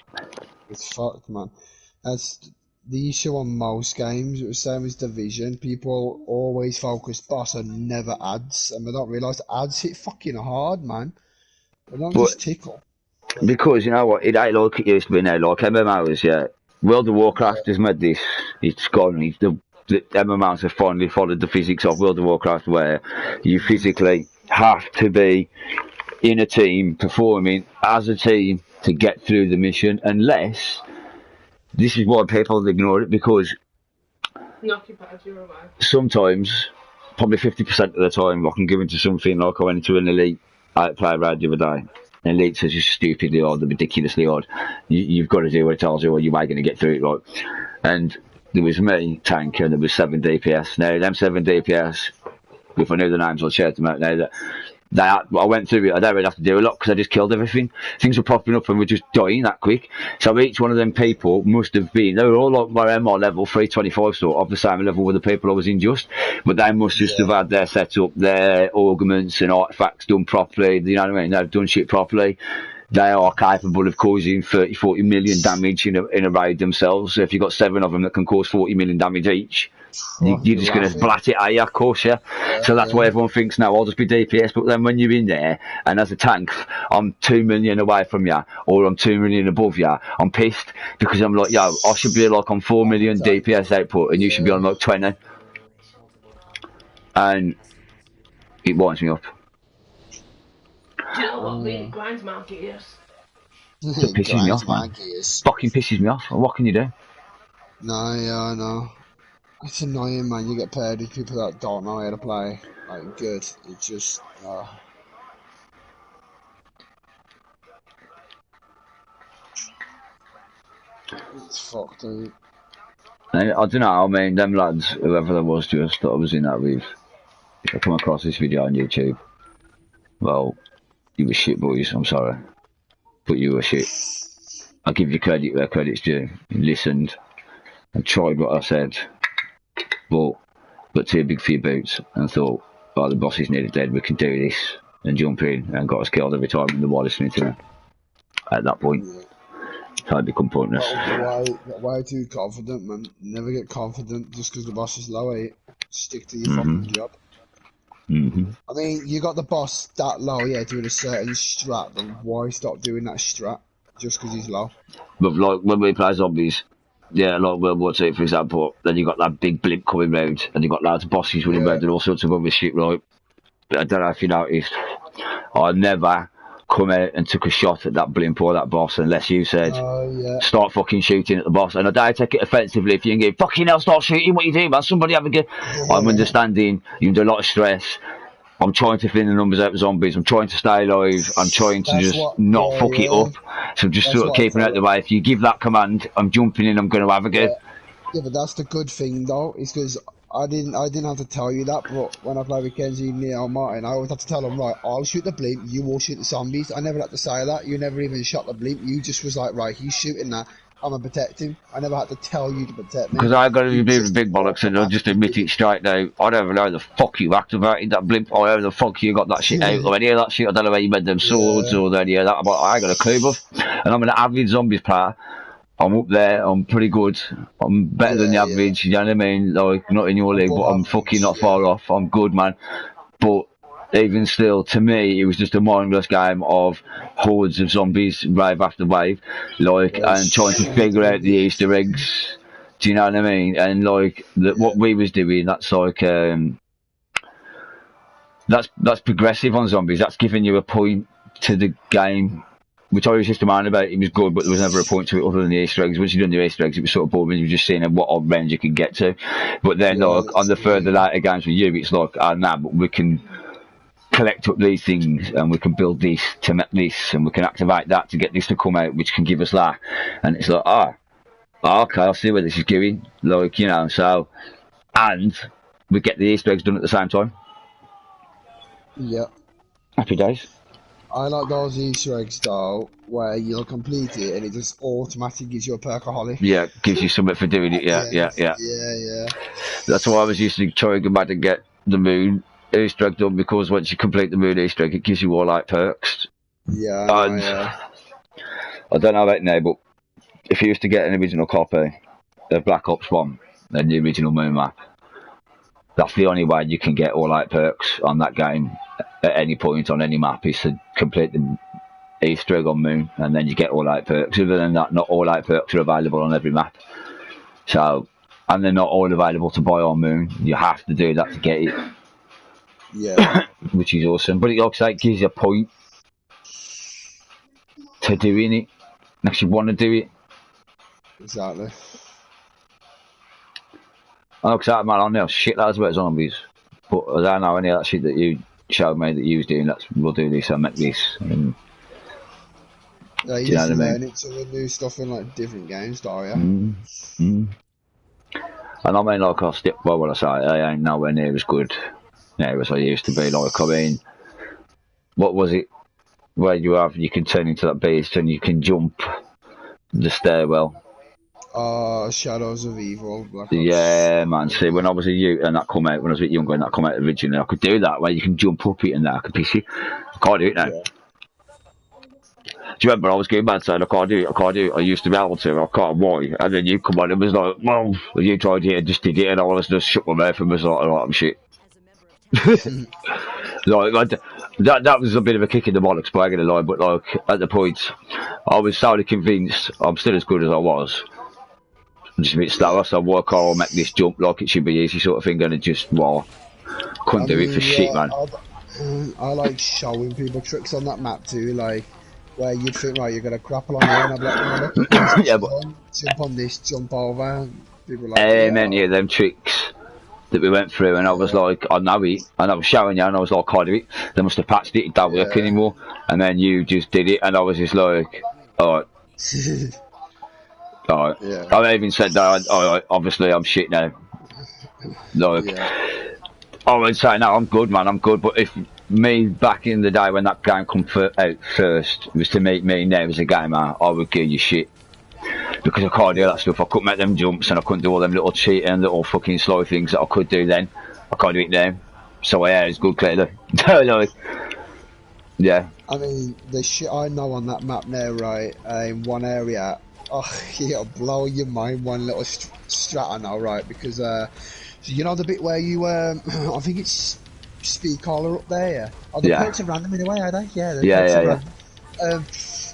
It's fucked, man. the issue on most games, it was same as Division, people always focus boss and never ads, and they don't realise ads hit fucking hard, man. They don't But- just tickle. Because you know what, it ain't like it used to be now. Like MMOs, yeah. World of Warcraft has made this. It's gone. The MMOs have finally followed the physics of World of Warcraft, where you physically have to be in a team, performing as a team to get through the mission. Unless, this is why people ignore it, because Knock your pads, you're away. sometimes, probably 50% of the time, I can go into something like I went into an elite outplay raid the other day. An elite says just stupidly hard, ridiculously hard. You've got to do what it tells you, or you ain't going to get through it, right? And there was me, tank, and there was 7 DPS. Now, them 7 DPS, if I knew the names, I'd shout them out now. I went through it, I don't really have to do a lot because I just killed everything. Things were popping up and were just dying that quick. So each one of them people must have been, they were all like my MR level, 325 sort of the same level with the people I was in just. But they must just have had their setup, their augments and artifacts done properly. You know what I mean? They've done shit properly. They are capable of causing 30, 40 million damage in a raid themselves. So if you've got 7 of them that can cause 40 million damage each, you're just going to blat it at you, of course, yeah. So that's why everyone thinks, no, I'll just be DPS. But then when you're in there, and as a tank, I'm 2 million away from you, or I'm 2 million above you, I'm pissed, because I'm like, yo, I should be like on 4 million DPS output, and you should be on like 20. And it winds me up. Do you know what really grinds my gears? It pisses me off, man. Fucking pisses me off. What can you do? No, yeah, I know. It's annoying, man. You get paired with people that don't know how to play like good. It just, it's fucked, dude. I don't know, I mean, them lads, whoever there was just that I was in that with, if I come across this video on YouTube, well, you were shit, boys, I'm sorry. But you were shit. I'll give you credit where credit's due. You listened and tried what I said, but too big for your boots and thought, oh, the boss is nearly dead, we can do this, and jump in and got us killed every time in the wire listening to him. At that point, it become pointless. Why too confident, man? Never get confident just because the boss is low, eh? Stick to your fucking job. I mean, you got the boss that low, yeah, doing a certain strat, but why stop doing that strat just because he's low? But like when we play zombies, yeah, like World War II, for example, then you got that big blimp coming round, and you got loads of bosses running round and all sorts of other shit, right? But I don't know if you noticed, I never come out and took a shot at that blimp or that boss unless you said, start fucking shooting at the boss. And I don't take it offensively if you can go, fucking hell, start shooting, what you doing, man? Somebody have a go. I'm understanding, you're under a lot of stress. I'm trying to thin the numbers out of zombies. I'm trying to stay alive. I'm trying to not fuck it up. So I'm just sort of keeping out the way. If you give that command, I'm jumping in. I'm going to have a go. Yeah, but that's the good thing though. Is because I didn't have to tell you that. But when I play with Kenzie, Neil, Martin, I always have to tell them, right, I'll shoot the blimp. You will shoot the zombies. I never had to say that. You never even shot the blimp. You just was like, right, he's shooting that. I'm gonna protect him. I never had to tell you to protect me. Because I got to be the big bollocks and I'll just admit it straight now. I don't even know how the fuck you activated that blimp or how the fuck you got that shit out or any of that shit. I don't know where you made them swords or any of that, but I ain't got a clue, buff. And I'm an avid zombies player. I'm up there, I'm pretty good. I'm better than the average, you know what I mean? Like, not in your league, but I'm fucking not far off. I'm good, man. But even still, to me, it was just a mindless game of hordes of zombies, wave after wave, like, and trying to figure out the Easter eggs. Do you know what I mean? And like, what we was doing, that's like, that's progressive on zombies. That's giving you a point to the game, which I was just a man about. It was good, but there was never a point to it other than the Easter eggs. Once you done the Easter eggs, it was sort of boring. You were just seeing what odd range you could get to. But then, like, on the further later games with you, it's like, nah, but we can collect up these things and we can build this to make this and we can activate that to get this to come out, which can give us that. And it's like, okay, I'll see where this is going. Like, you know, so, and we get the Easter eggs done at the same time. Yeah. Happy days. I like those Easter eggs though, where you'll complete it and it just automatically gives you a perkaholic. Yeah, gives you something for doing it. Yeah. That's why I was used to try and go back and get the moon Easter egg done, because once you complete the moon Easter egg, it gives you all like perks. Yeah, I don't know about now, but if you used to get an original copy the Black Ops 1, the original Moon map, that's the only way you can get all 8 perks on that game at any point on any map, is to complete the Easter egg on Moon, and then you get all 8 perks. Other than that, not all 8 perks are available on every map. So, and they're not all available to buy on Moon. You have to do that to get it. Yeah. Which is awesome. But it, like I say, it gives you a point to doing it. And actually want to do it. Exactly. I'm excited, man. I know shit loads about zombies. But I don't know any of that shit that you showed me that you was doing. We'll do this and make this. And, Yeah, you do you know just what I learn mean? it to the new stuff in like different games, don't you? And I mean, like, what I say, I ain't nowhere near as good now as I used to be. Like, I mean, what was it where you can turn into that beast and you can jump the stairwell? Shadows of Evil. Black Ops. Yeah, man. See, when I was a youth and that come out, when I was a bit younger and that come out originally, I could do that where you can jump up it and that. I could piss you. I can't do it now. Yeah. Do you remember I was going mad saying I can't do it? I used to be able to, I can't, why? And then you come on and was like, well, you tried it and just did it, and I was just shut my mouth and was like, alright, I'm shit. Like, that was a bit of a kick in the bollocks, but I ain't gonna lie, but like, at the point, I was solely convinced I'm still as good as I was. I'm just a bit slower, so I work hard, I'll make this jump like it should be easy sort of thing, and it just, well, couldn't do it for shit, man. I like showing people tricks on that map too, like where you'd think, right, you're gonna grapple on here, and I'm like, look, Yeah, but jump on this, jump over. People like, many of them tricks that we went through, and I was like, I know it, and I was showing you, and I was like, I can't do it. They must have patched it, it don't work anymore. And then you just did it, and I was just like, alright. Alright. Yeah. I even said that, alright, obviously I'm shit now. Like, I would say, no, I'm good, man, I'm good, but if me back in the day when that game come out first was to meet me now as a gamer, I would give you shit. Because I can't do that stuff. I couldn't make them jumps and I couldn't do all them little cheating and little fucking slow things that I could do then. I can't do it now. So yeah, it's good clearly. Like, yeah. I mean, the shit I know on that map now, right, in one area, it'll blow your mind, one little strat I know, right, because, so you know the bit where you, I think it's speed caller up there, oh, the perks are random anyway, are they? Yeah, the perks are random.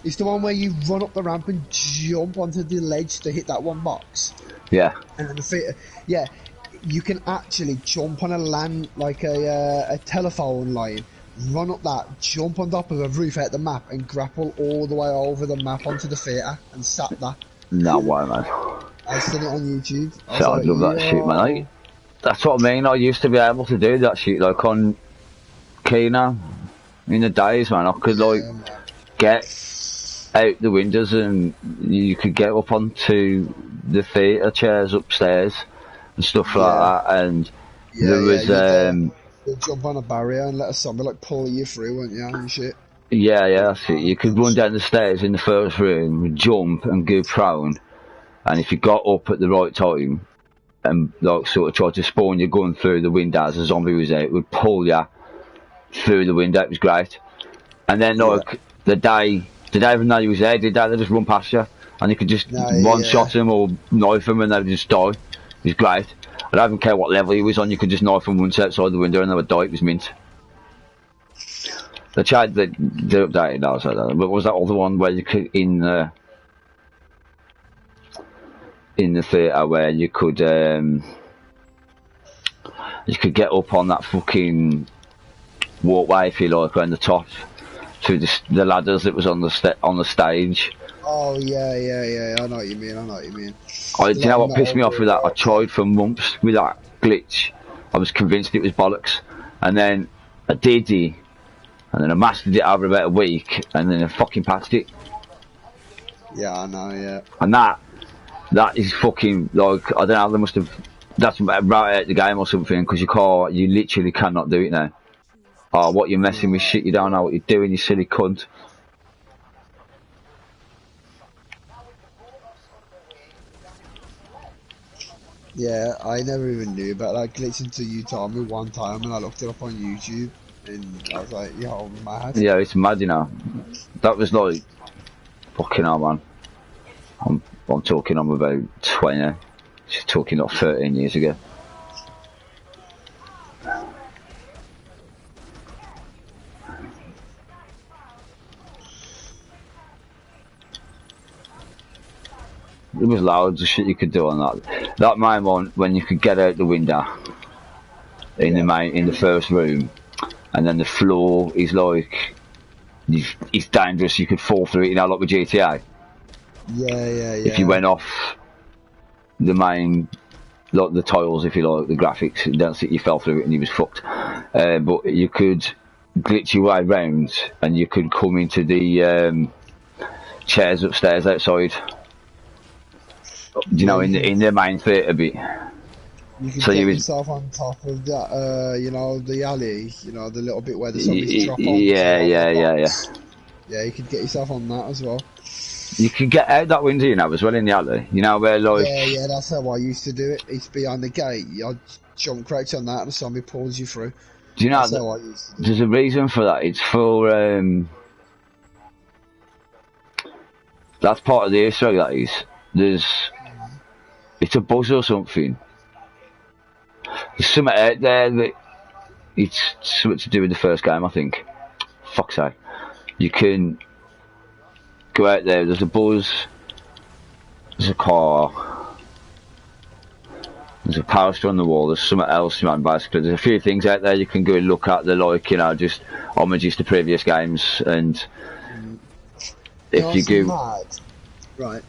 It's the one where you run up the ramp and jump onto the ledge to hit that one box. Yeah. And then you can actually jump on a land, like a telephone line, run up that, jump on top of a roof out the map, and grapple all the way over the map onto the theatre and sat that. No way, man. I seen it on YouTube. So I'd love that shit, man. That's what I mean. I used to be able to do that shit, like on Kena in the days, man. I could get out the windows and you could get up onto the theatre chairs upstairs and stuff like that. And there was you'd jump on a barrier and let a zombie like pull you through, wouldn't you, and shit. Yeah, that's it. You could run down the stairs in the first room, jump and go prone, and if you got up at the right time and like sort of tried to spawn your gun through the window as a zombie was there, it would pull you through the window. It was great. And then like the day, did they even know you was there? Did they just run past you and you could just one-shot them or knife them and they would just die? It was great. I don't even care what level he was on, you could just knife them once outside the window and they would die. It was mint. They updated that, so but was that all the one where you could in the theatre where you could get up on that fucking walkway, if you like, around the top through the ladders that was on the stage. Oh yeah. I know what you mean. Do you know what pissed me off with that? I tried for months with that glitch. I was convinced it was bollocks, and then I did it. And then I mastered it over about a week, and then I fucking patched it. Yeah, I know, yeah. And that is fucking, like, I don't know, they must have, that's right out the game or something, because you literally cannot do it now. Oh, what, you're messing with shit, you don't know what you're doing, you silly cunt. Yeah, I never even knew about that glitch until you told me one time, and I looked it up on YouTube. And I was like, yo, mad. Yeah, it's mad, you know. That was like, fucking hell, man. I'm talking, I'm about 20. She's talking like 13 years ago. There was loads of shit you could do on that. That main one, when you could get out the window in the first room, and then the floor is like it's dangerous. You could fall through it, you know, like with GTA. Yeah. If you went off the main, like the tiles, if you like, the graphics, that's it. You fell through it and you was fucked. But you could glitch your way around, and you could come into the chairs upstairs outside. You know, in the main theatre bit. You can So get you was, yourself on top of that, you know, the alley, you know, the little bit where the zombies drop on. yeah. Yeah, you could get yourself on that as well. You can get out that window, you know, as well in the alley. You know, where like... Yeah, that's how I used to do it. It's behind the gate. I'd jump crouch on that and the zombie pulls you through. Do you know, that's how I used to do there's a reason for that. It's for, that's part of the Easter egg, that is. It's a buzz or something. There's something out there that it's something to do with the first game, I think. Fuck's sake. You can go out there, there's a buzz, there's a car, there's a poster on the wall, there's something else, man, basically. There's a few things out there you can go and look at, they're like, you know, just homages to previous games, and if you go... Mad. Right,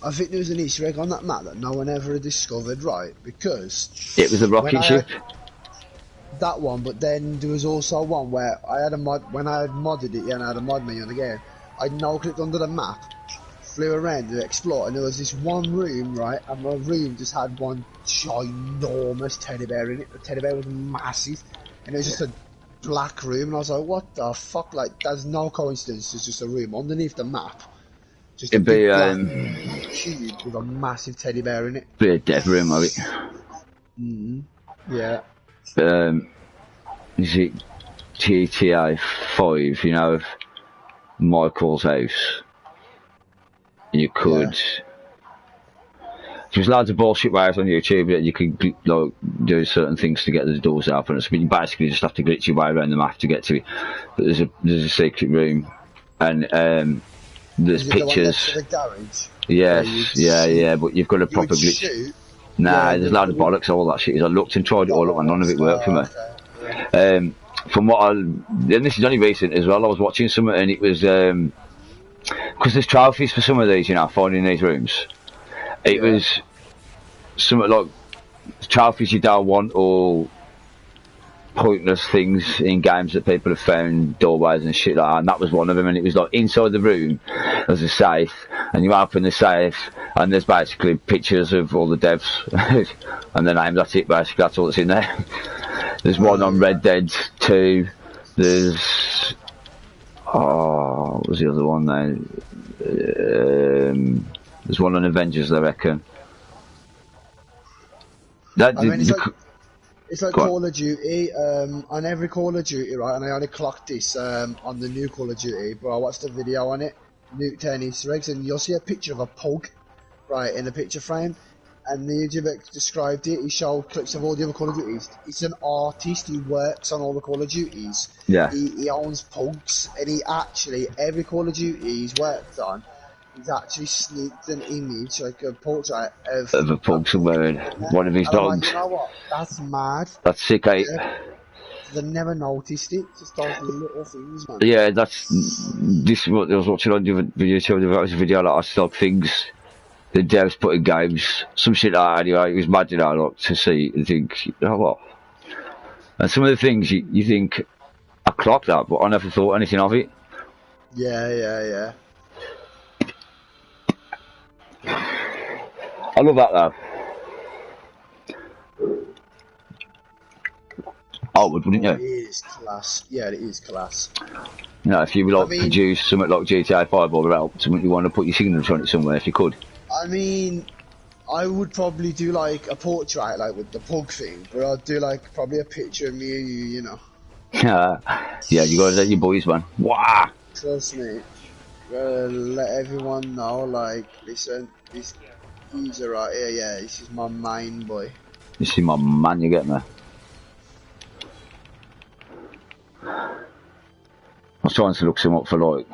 I think there was an Easter egg on that map that no one ever discovered, right? Because it was a rocket ship. That one, but then there was also one where I had a mod, when I had modded it, and I had a mod menu on the game, I no-clicked under the map, flew around to explore, and there was this one room, right, and my room just had one ginormous teddy bear in it. The teddy bear was massive, and it was just a black room, and I was like, what the fuck, like, there's no coincidence, it's just a room underneath the map. Just it'd be cube with a massive teddy bear in it. Be a dead room, of it. Yeah. Is it GTA 5? You know, of Michael's house. You could. There's loads of bullshit ways on YouTube that you can like do certain things to get the doors open. So you basically just have to glitch your way around the map to get to it. But there's a secret room, and there's pictures. The garage? Yes, yeah, but you've got a proper glitch. Shoot. Nah, there's a load of bollocks, all that shit. I looked and tried it all up and none of it worked for me. Okay. From what and this is only recent as well, I was watching something and it was, because there's trophies for some of these, you know, finding these rooms. It was something like trophies you don't want or pointless things in games that people have found, doorways and shit like that, and that was one of them. And it was like inside the room there's a safe, and you open the safe and there's basically pictures of all the devs and their names. That's it, basically. That's all that's in there. There's one on Red Dead 2. There's what was the other one there? There's one on Avengers, I reckon. It's like Call of Duty, on every Call of Duty, right, and I only clocked this on the new Call of Duty, but I watched a video on it, Nuke 10 Easter eggs, and you'll see a picture of a pug, right, in the picture frame, and the YouTuber described it, he showed clips of all the other Call of Duties. It's an artist, he works on all the Call of Duties. Yeah. He owns pugs, and he actually, every Call of Duty he's worked on, he's actually sneaked an image, like a portrait of a pug somewhere in one of his dogs. Like, you know what? That's mad. That's sick, eh? They never noticed it. Just those little things, man. Yeah, that's this. What I was watching on the video. There was a video like I saw things the devs put in games, some shit like that. Anyway, it was mad, you know, like, to see and think, you know what? And some of the things you think I clocked that, but I never thought anything of it. Yeah. I love that though. I would, wouldn't you? It is class. Yeah, it is class. You know, if you would like produce something like GTA 5 or else, something you want to put your signature on it somewhere, if you could. I mean, I would probably do like a portrait, like with the pug thing, but I'd do like probably a picture of me and you know. Yeah, you gotta let your boys, man. Wow. Trust me. Let everyone know, like, listen, He's alright, yeah, this is my main boy. You see my man, you get me? I was trying to look some up for like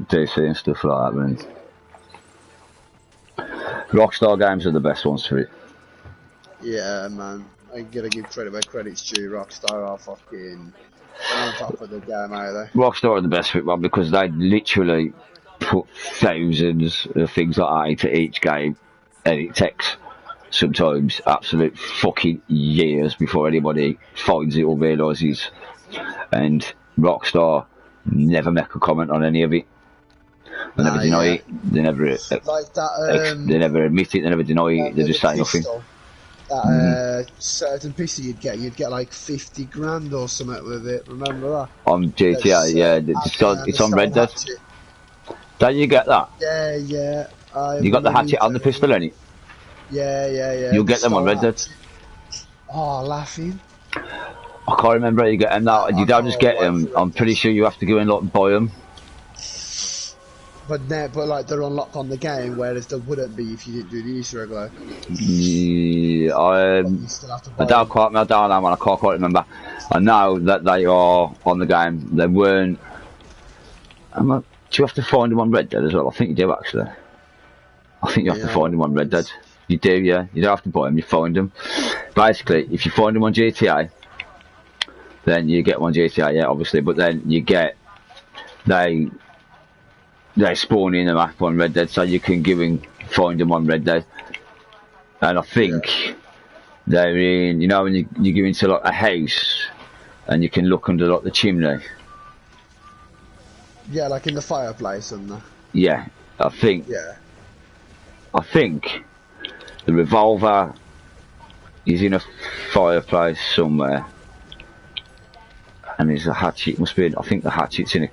DC and stuff like that, but Rockstar games are the best ones for it. Yeah, man. I gotta give credit where credit's due. Rockstar are fucking on top of the game, are they? Rockstar are the best for it, man, because they literally put thousands of things like that into each game, and it takes sometimes absolute fucking years before anybody finds it or realises. And Rockstar never make a comment on any of it. They never deny it. They never like that, they never admit it. They never deny it. They just say nothing. That certain pistol you'd get like 50 grand or something with it. Remember that? On GTA, yeah, it's on Red Dead. Don't you get that? Yeah. You got the hatchet and the pistol, ain't it? Yeah. You'll get them on Red Dead. Oh, laughing. I can't remember how you get them now. You don't just get them. I'm pretty sure you have to go and like buy them. But like they're unlocked on the game, whereas they wouldn't be if you didn't do the Easter egg. Like. Yeah, I don't quite remember. I know that they are on the game. They weren't. Do you have to find them on Red Dead as well? I think you do actually. I think you have to find them on Red Dead. You do, yeah. You don't have to buy them. You find them. Basically, if you find them on GTA, then you get them on GTA, yeah, obviously. But then you get they spawn in the map on Red Dead, so you can go and find them on Red Dead. And I think they're in, you know, when you go into like a house and you can look under like the chimney. Yeah, like in the fireplace and the... Yeah, I think. Yeah. I think the revolver is in a fireplace somewhere, and there's a hatchet. Must be. I think the hatchet's in a.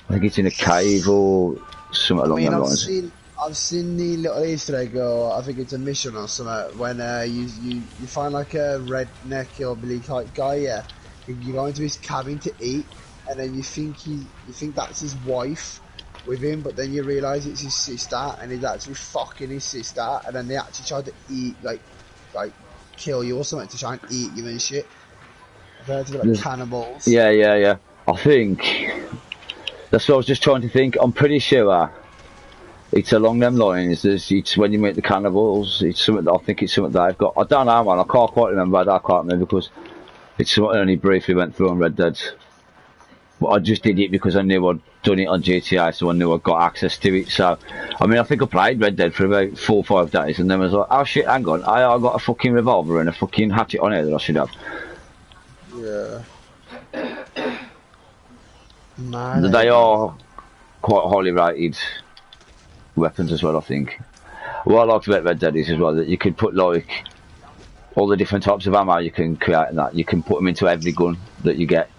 I think it's in a cave or something along those lines. I've seen the little Easter egg, or I think it's a mission or something, when you find like a redneck hillbilly type guy, yeah. You go into his cabin to eat, and then you think that's his wife with him, but then you realise it's his sister, and he's actually fucking his sister, and then they actually tried to eat, like kill you or something to try and eat you and shit. I've heard of like cannibals. Yeah. I think that's what I was just trying to think. I'm pretty sure it's along them lines. It's when you meet the cannibals. It's something. I think it's something that I've got. I don't know, man. I can't quite remember. I can't remember because it's something I only briefly went through on Red Dead. But I just did it because I knew I'd done it on GTA, so I knew I'd got access to it. So, I mean, I think I played Red Dead for about 4 or 5 days, and then I was like, oh shit, hang on, I got a fucking revolver and a fucking hatchet on here that I should have. Yeah. Man, they are quite highly rated weapons as well, I think. What I liked about Red Dead is as well that you can put like all the different types of ammo you can create, and that you can put them into every gun that you get.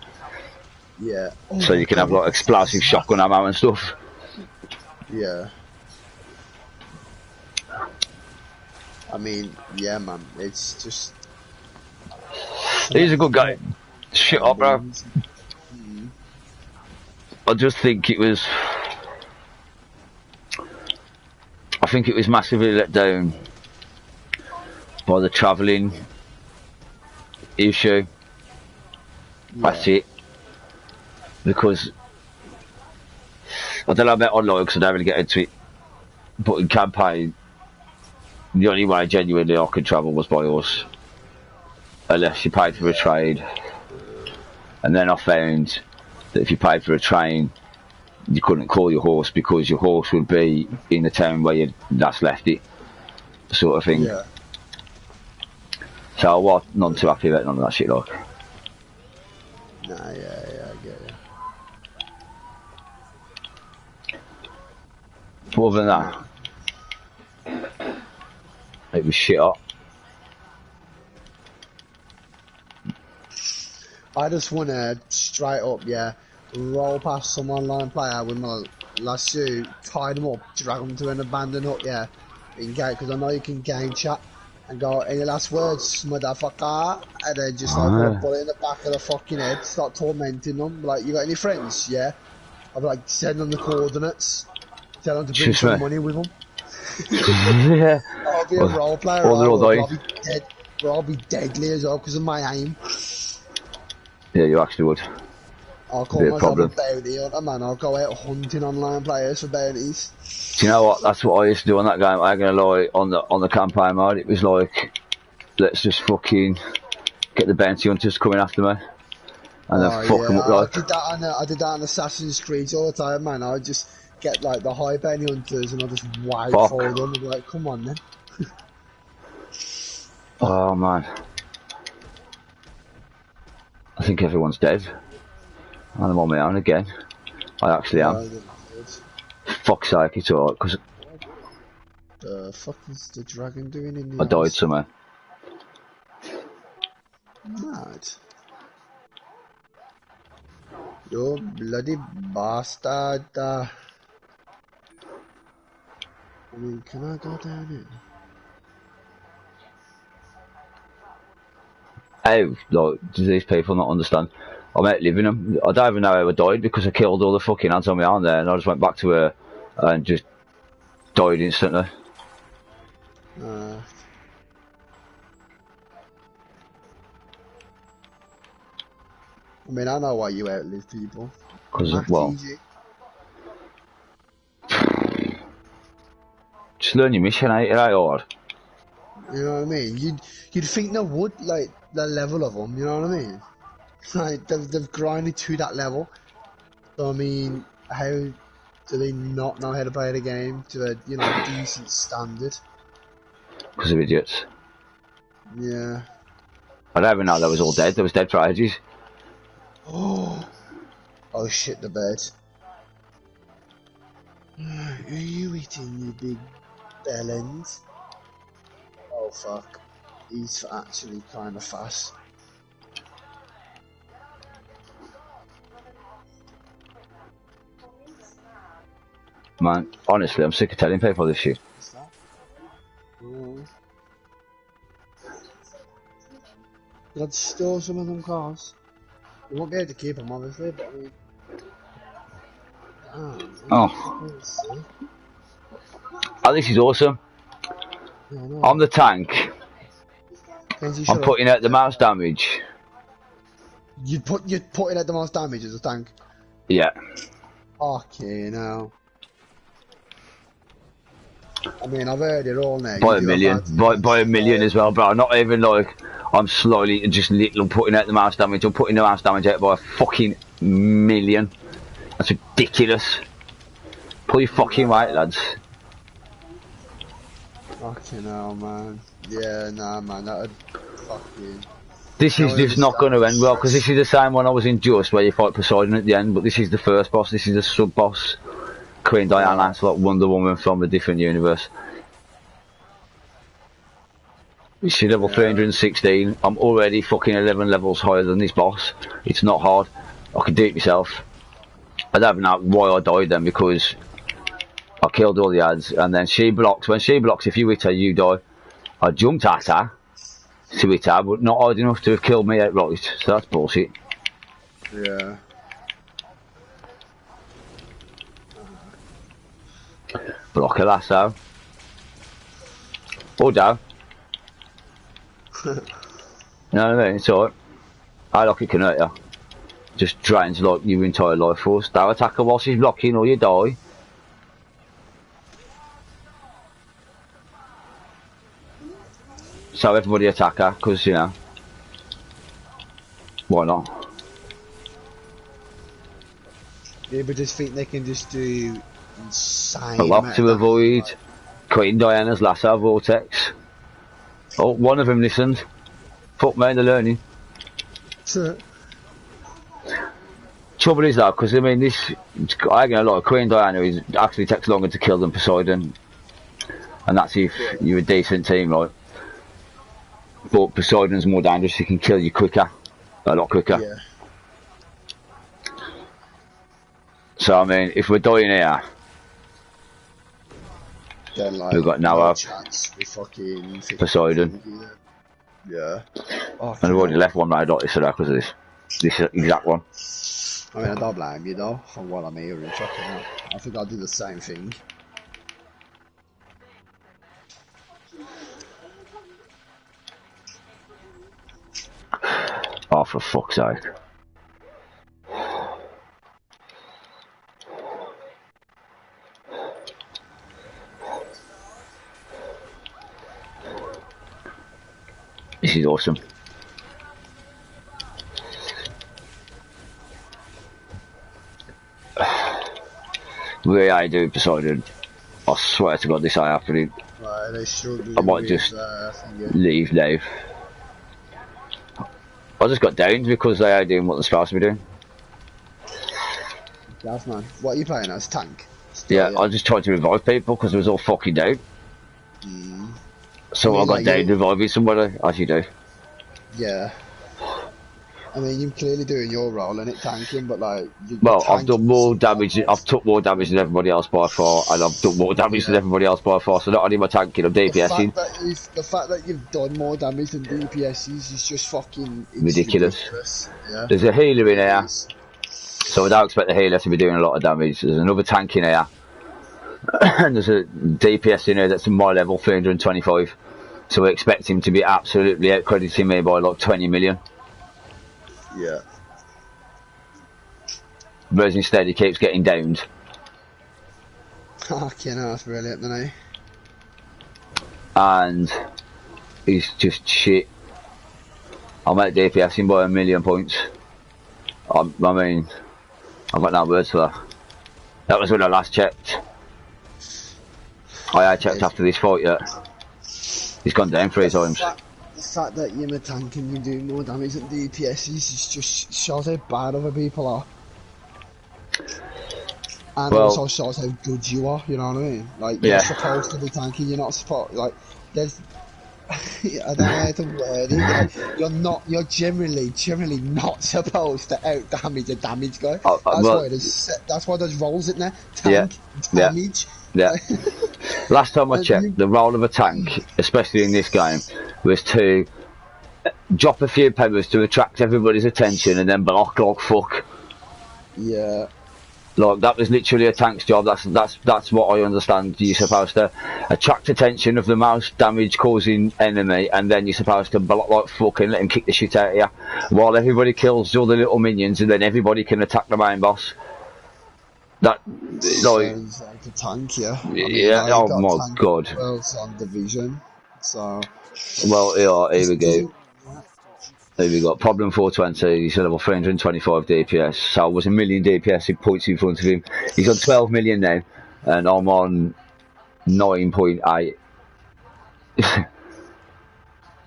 Yeah. So you can have like explosive shotgun ammo and stuff. Yeah. I mean, yeah, man. It's just. He's a good guy. Shit up, bro. I just think it was. I think it was massively let down by the travelling issue. That's it. Because I don't know about online because I don't really get into it, but in campaign the only way genuinely I could travel was by horse, unless you paid for a trade. And then I found that if you paid for a train you couldn't call your horse because your horse would be in the town where you'd last left it, sort of thing. Yeah. So I was not too happy about none of that shit, like. Nah, yeah, I get it. But other than that, it was shit up. I just wanna straight up, roll past some online player with my lasso, tie them up, drag them to an abandoned hut, in game, because I know you can game chat and go, any last words, motherfucker, and then just like put a bullet in the back of the fucking head, start tormenting them, like, you got any friends, I'd like, send them the coordinates, tell them to bring some money with them. Yeah. I'll be a role player. Or they're all dying. I'll be dead. I'll be deadly as well because of my aim. Yeah, you actually would. I'll call Be a myself problem. a bounty hunter, man. I'll go out hunting online players for bounties. Do you know what? That's what I used to do on that game. I ain't gonna lie. On the campaign mode, it was like, let's just fucking get the bounty hunters coming after me, and then fuck them up I like. did that on Assassin's Creed all the time, man. I would just get like the high bounty hunters and I'll just wait Fuck. for them and be like, come on then. Oh man. I think everyone's dead. And I'm on my own again. I actually am. Fuck's sake, it's alright, because The fuck is the dragon doing in the I died house? somewhere. Mad. You bloody bastard. I mean, can I go down here? How, like, do these people not understand? I'm outliving them. I don't even know how I died because I killed all the fucking ants on my arm there and I just went back to her and just died instantly. I mean, I know why you outlive people. Because, Max well, easy. just learn your mission, ain't it? Ain't hard. You know what I mean? You'd think they would, like, the level of them, you know what I mean? Like, they've grinded to that level. So, I mean, how do they not know how to play the game to a, you know, decent standard? Because of idiots. Yeah. I don't even know they was all dead. They was dead for ages. Oh shit, the bed. Who are you eating, you big bellends? Oh fuck. He's actually kind of fast. Man, honestly, I'm sick of telling people this shit. What's that? Oh. I'd steal some of them cars. You won't be able to keep them, obviously, but I mean... Oh. Oh, this is awesome. Yeah, I know. I'm the tank. Kenzie, I'm shut up. putting out the mouse damage. You'd put it at the most damage as a tank. Yeah. Okay, now. I mean, I've heard it all now. By You a do million. have By a million as well, bro. Not even like I'm slowly just little putting out the mouse damage. I'm putting the mouse damage out by a fucking million. That's ridiculous. Pull your fucking weight, lads. Fucking hell, man. Yeah, nah, man, that'd fucking... This is just not going to end well, because this is the same one I was in Just, where you fight Poseidon at the end, but this is the first boss, this is the sub-boss. Queen Diana, it's like Wonder Woman from a different universe. She's level 316, I'm already fucking 11 levels higher than this boss. It's not hard, I can do it myself. I don't even know why I died then, because I killed all the ads, and then she blocks. When she blocks, if you hit her, you die. I jumped at her to hit her, but not hard enough to have killed me outright, so that's bullshit. Yeah. Block her lasso. Or down. You know what I mean? It's alright. I like it can hurt you. Just drains like your entire life force. Don't attack her while she's blocking or you die. So everybody attack her, because, you know, why not? People just think they can just do insane... A lot to avoid. Queen Diana's lasso vortex. Oh, one of them listened. Fuck me, they're learning. Trouble is though, because I mean, this, I ain't gonna lie, Queen Diana actually takes longer to kill than Poseidon. And that's if you're a decent team, right? But Poseidon's more dangerous, he can kill you quicker. A lot quicker. Yeah. So I mean, if we're dying here, Then, like, we've got no hope. chance with fucking... Poseidon. Yeah. Oh, And we've already left one right like this because of this exact one. I mean, I don't blame you though, from what I'm hearing. Fucking hell. I think I'll do the same thing. Oh, for fuck's sake. This is awesome. Really, I do decided, I swear to God, this I have to do. Right, they struggling I might with, just thingy. leave now. I just got downed because they are doing what they're supposed to be doing. Gav, man. What are you playing as? Tank? Yeah, I just tried to revive people because it was all fucking down. So I, mean, got like, down reviving somebody, as you do. Yeah. I mean, you're clearly doing your role in it, tanking, but like... Well, I've done more damage, I've took more damage than everybody else by far, and I've done more damage than everybody else by far, so not only am I tanking, I'm DPSing. The fact that you've done more damage than DPSs is just fucking... Ridiculous. Yeah. There's a healer in here, so I don't expect the healer to be doing a lot of damage. There's another tank in here, and there's a DPS in here that's my level, 325, so we expect him to be absolutely out-crediting me by like 20 million. Yeah. Whereas instead he keeps getting downed. Fucking hell, that's brilliant, isn't he? And he's just shit. I'm out DPSing by 1,000,000 points. I mean, I've got no words for that. That was when I last checked. I checked after this fight yet. He's gone down 3 times. The fact that you're a tank and you do more damage than DPSs is just shows how bad other people are. And also shows how good you are, you know what I mean? Like, you're supposed to be tanking, you're not supposed, like, there's, I don't know how to word it, like, you're generally not supposed to out-damage a damage guy. That's why there's roles in there, tank, damage. Yeah. Last time I checked, the role of a tank, especially in this game, was to drop a few pebbles to attract everybody's attention and then block like fuck. Yeah. Like, that was literally a tank's job. That's what I understand. You're supposed to attract attention of the most damage causing enemy, and then you're supposed to block like fuck and let him kick the shit out of you while everybody kills all the little minions, and then everybody can attack the main boss. That sounds like a tank, yeah. I mean, yeah. Oh my god. Well, it's on division, so. Well, yeah. Here we go. Here we got problem 420. He's level 325 DPS. So I was 1,000,000 DPS in points in front of him. He's on 12 million now, and I'm on 9.8.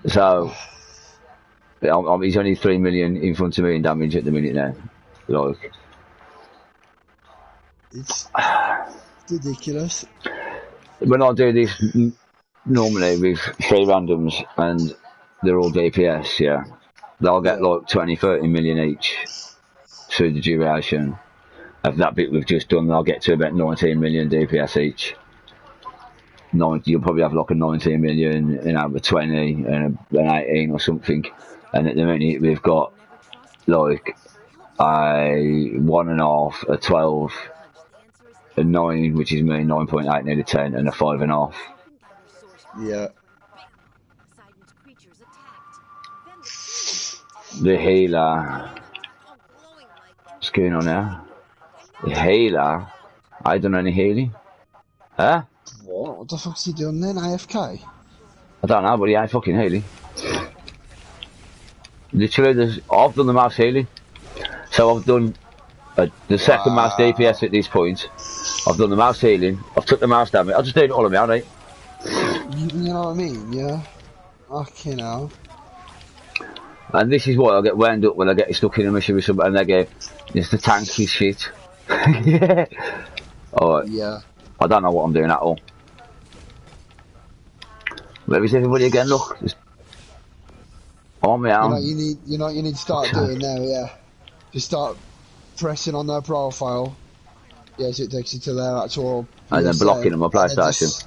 So he's only 3 million in front of me in damage at the minute now. Like. It's ridiculous. When I do this normally with 3 randoms and they're all DPS, yeah, they'll get like 20-30 million each through the duration of that bit we've just done. They'll get to about 19 million DPS each. You'll probably have like a 19 million and over 20 and an 18 or something. And at the minute we've got like a 1.5, a 12. A 9, which is me, 9.8 nearly 10, and a 5.5. Yeah. The healer. What's going on there? The healer? I don't know any healing. Huh? What the fuck's he doing then? AFK? I don't know, but he ain't fucking healing. Literally, I've done the most healing. So I've done the second most DPS at this point. I've done the most healing. I've took the most damage. I just did it all of me, alright? You know what I mean? Yeah. Fucking hell. And this is why I get wound up when I get stuck in a mission with somebody and they go, it's the tank is shit. Yeah. Alright. Yeah. I don't know what I'm doing at all. Where is everybody again? Look. Just on me out. You know what you need to start doing now, yeah. Just start pressing on their profile. Yes, it takes you to their actual... And then blocking them on PlayStation.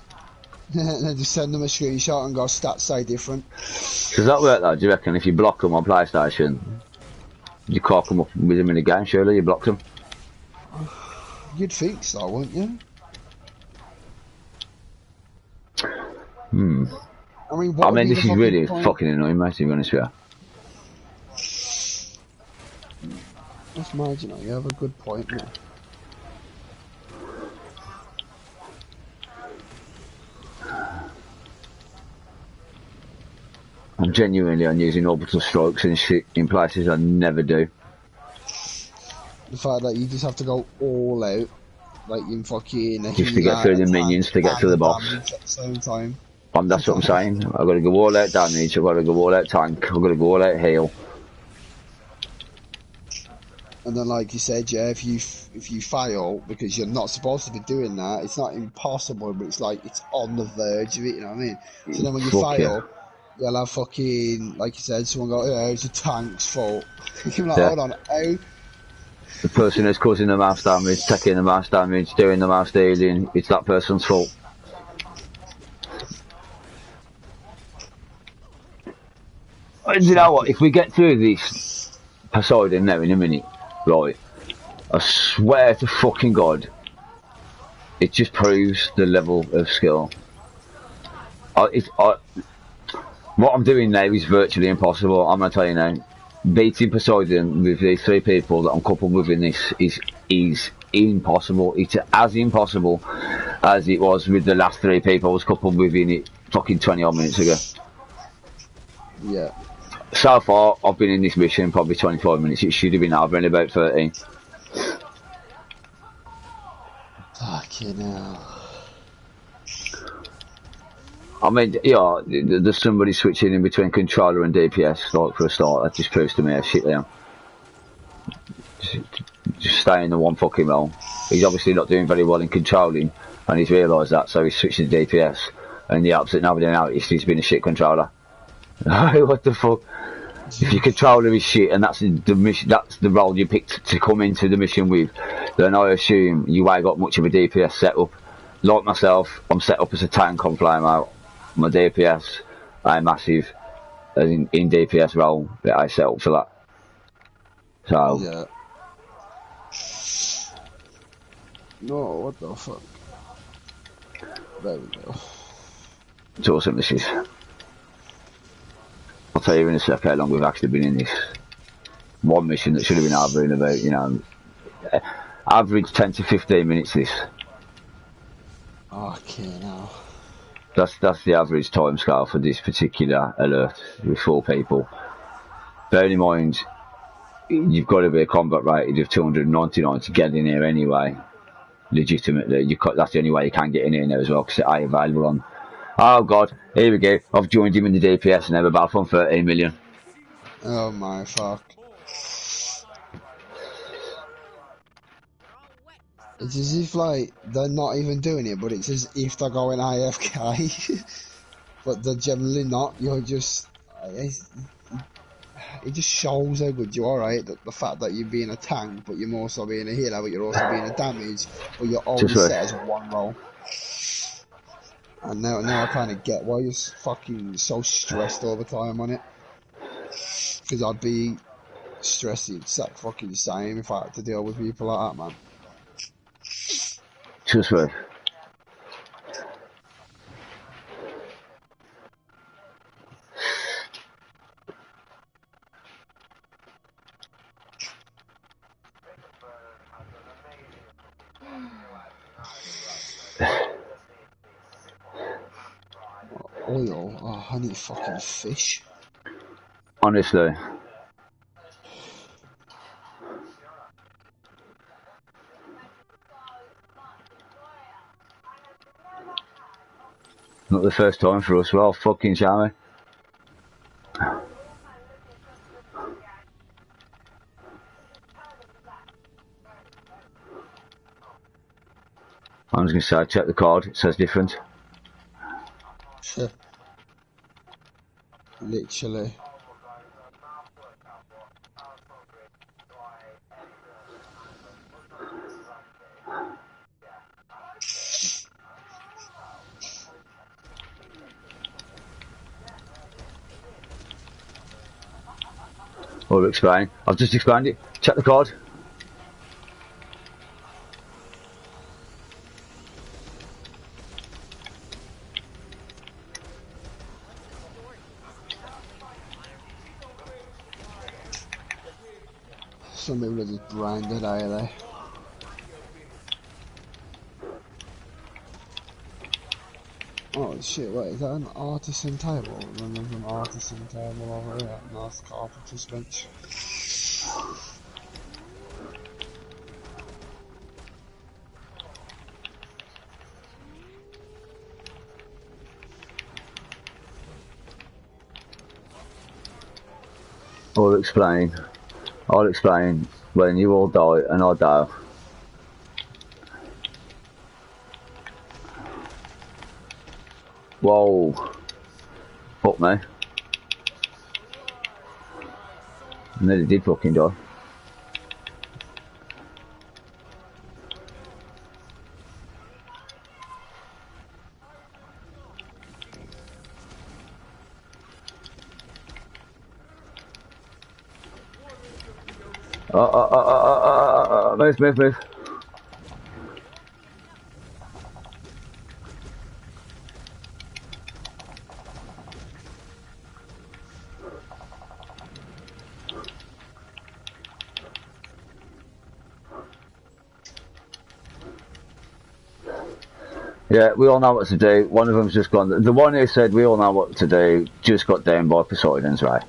And then just send them a screenshot and go, stats say different. Does that work though? Do you reckon if you block them on PlayStation, you can't come up with them in the game, surely? You blocked them? You'd think so, wouldn't you? I mean, this is really fucking annoying, mate, to be honest with you. That's mad, you know. You have a good point, man. I'm genuinely on using orbital strikes and shit in places I never do. The fact that you just have to go all out, like in fucking a Just to healer, get through a the tank, minions to get to and the a boss. damage at the same time. That's what I'm saying. I've got to go all out damage, I've got to go all out tank, I've got to go all out heal. And then, like you said, yeah, if you fail because you're not supposed to be doing that, it's not impossible, but it's like it's on the verge of it. You know what I mean? So then when you Fuck fail, yeah. you'll have fucking, like you said, someone go, "Yeah, it's a tank's fault." You're like, Yeah. hold on, how? The person who's causing the most damage, taking the most damage, doing the most healing, it's that person's fault. And you know what? If we get through this Poseidon now in a minute, right, I swear to fucking God, it just proves the level of skill. What I'm doing now is virtually impossible. I'm gonna tell you now. Beating Poseidon with these 3 people that I'm coupled with in this is impossible. It's as impossible as it was with the last 3 people I was coupled with in it fucking 20 odd minutes ago. Yeah. So far, I've been in this mission probably 25 minutes. It should have been over in about 13. Fucking hell. I mean, yeah, there's somebody switching in between controller and DPS, like for a start. That just proves to me how shit they are. Just stay in the one fucking role. He's obviously not doing very well in controlling, and he's realised that, so he's switching to DPS. And the opposite, nobody noticed he's been a shit controller. What the fuck? If your controller is shit and that's the mission, that's the role you picked to come into the mission with, then I assume you ain't got much of a DPS setup. Like myself, I'm set up as a tank on flame out. My DPS, I'm massive, as in DPS role that I set up for that. So, Yeah. No, what the fuck? There we go. it's awesome, this is. I'll tell you in a sec how long we've actually been in this. One mission that should have been over in about, you know, average 10 to 15 minutes this. Okay, now. That's the average time scale for this particular alert with 4 people. Bearing in mind, you've got to be a combat rated of 299 to get in here anyway. Legitimately, that's the only way you can get in here now as well, because it ain't available on. Oh God, here we go. I've joined him in the DPS and have a battle on 13 million. Oh my fuck. It's as if like they're not even doing it, but it's as if they're going AFK. But they're generally not. You're just. It just shows how good you are, right? The fact that you're being a tank, but you're also being a healer, but you're also being a damage, but you're only Just right. set as one role. And now I kind of get why you're fucking so stressed all the time on it. Because I'd be stressed the exact fucking same if I had to deal with people like that, man. Just right. Oil? Oh, I need fucking fish. Honestly. Not the first time for us, well, fucking shall we? I was going to say, check the card, it says different. Literally. Or explain. I've just explained it. Check the card. Some people are just branded, are they? Oh shit, wait, is that an artisan table? Then there's an artisan table over here. Nice carpenter's bench. I'll explain when you all die and I die. Whoa. Fuck me. And then it did fucking die. Move. Yeah, we all know what to do. One of them's just gone. The one who said we all know what to do just got down by Poseidon's Ray.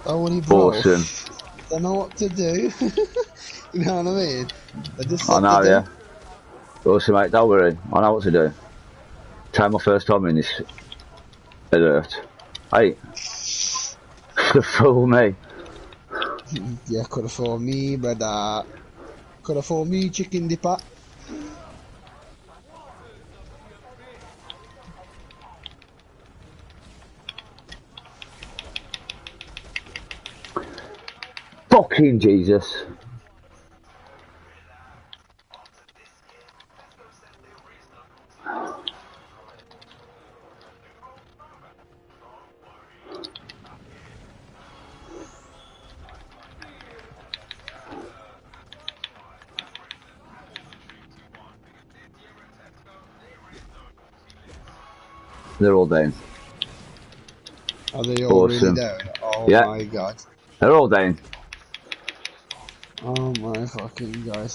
Oh, when he broke. Awesome. They know what to do. You know what I mean? They just I know, yeah. Awesome, mate. Don't worry. I know what to do. Take my first time in this alert. Hey. Could fool me. Yeah, could have fooled me, brother. Could have fooled me, chicken dipper. Fucking Jesus. They're all down. Are they all Awesome. really down? Oh Yeah. my god. They're all down. Oh my fucking god.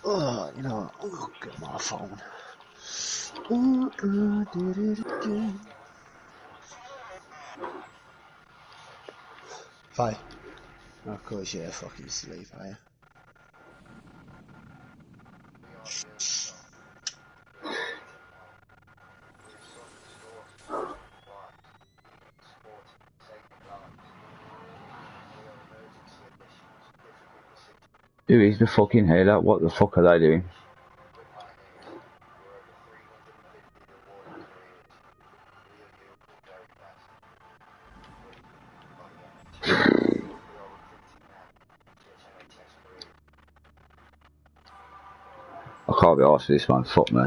Oh, you know what? I'll get my phone. Oh, I did it again. Hi. Of course, you're fucking asleep, are you? Who is the fucking healer? What the fuck are they doing? I can't be arsed for this one, fuck me.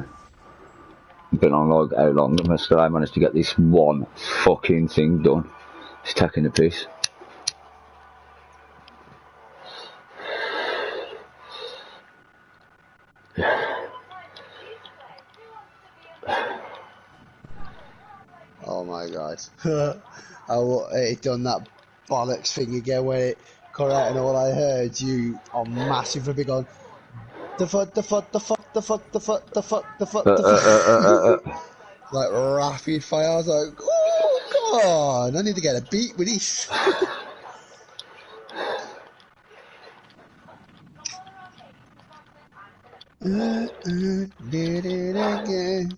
I've been on like how long, and still I managed to get this one fucking thing done. It's taking the piss. Oh my god. It done that bollocks thing again where it cut out and all I heard you on massive big on the fuck like rapid fire. I was like, oh god, I need to get a beat with this. Did it again.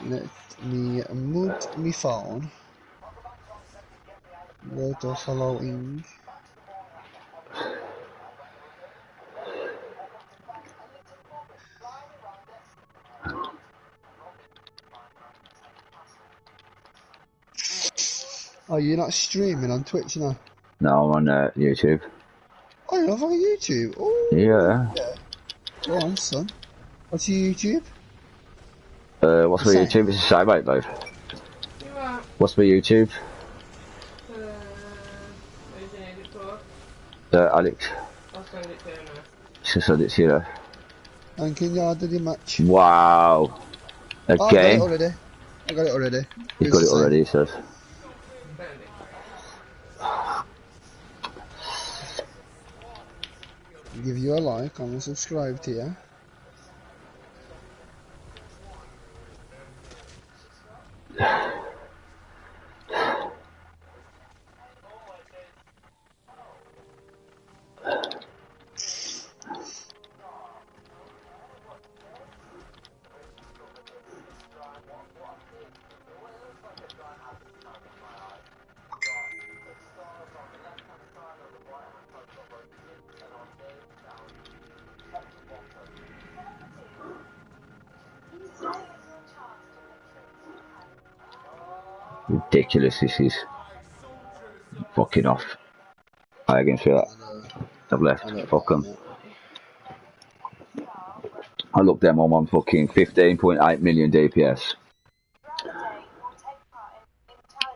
Let me mute my phone. Let us following. Oh, you're not streaming on Twitch now? No, I'm on YouTube. Oh, you're on YouTube? Oh, Yeah. Go on, son. What's your YouTube? What's my YouTube? It's a side mate, babe. What's my YouTube? Alex. I'll send it to you now. She said it's here. Ranking yard of the match. Wow. Oh, I got it Again? already. I got it already. He's got it already, he says. Send it. Give you a like, I'm subscribe to you. Ridiculous, this is. Fucking off. I can see that. I've left. Fuck them. I looked them on fucking 15.8 million DPS.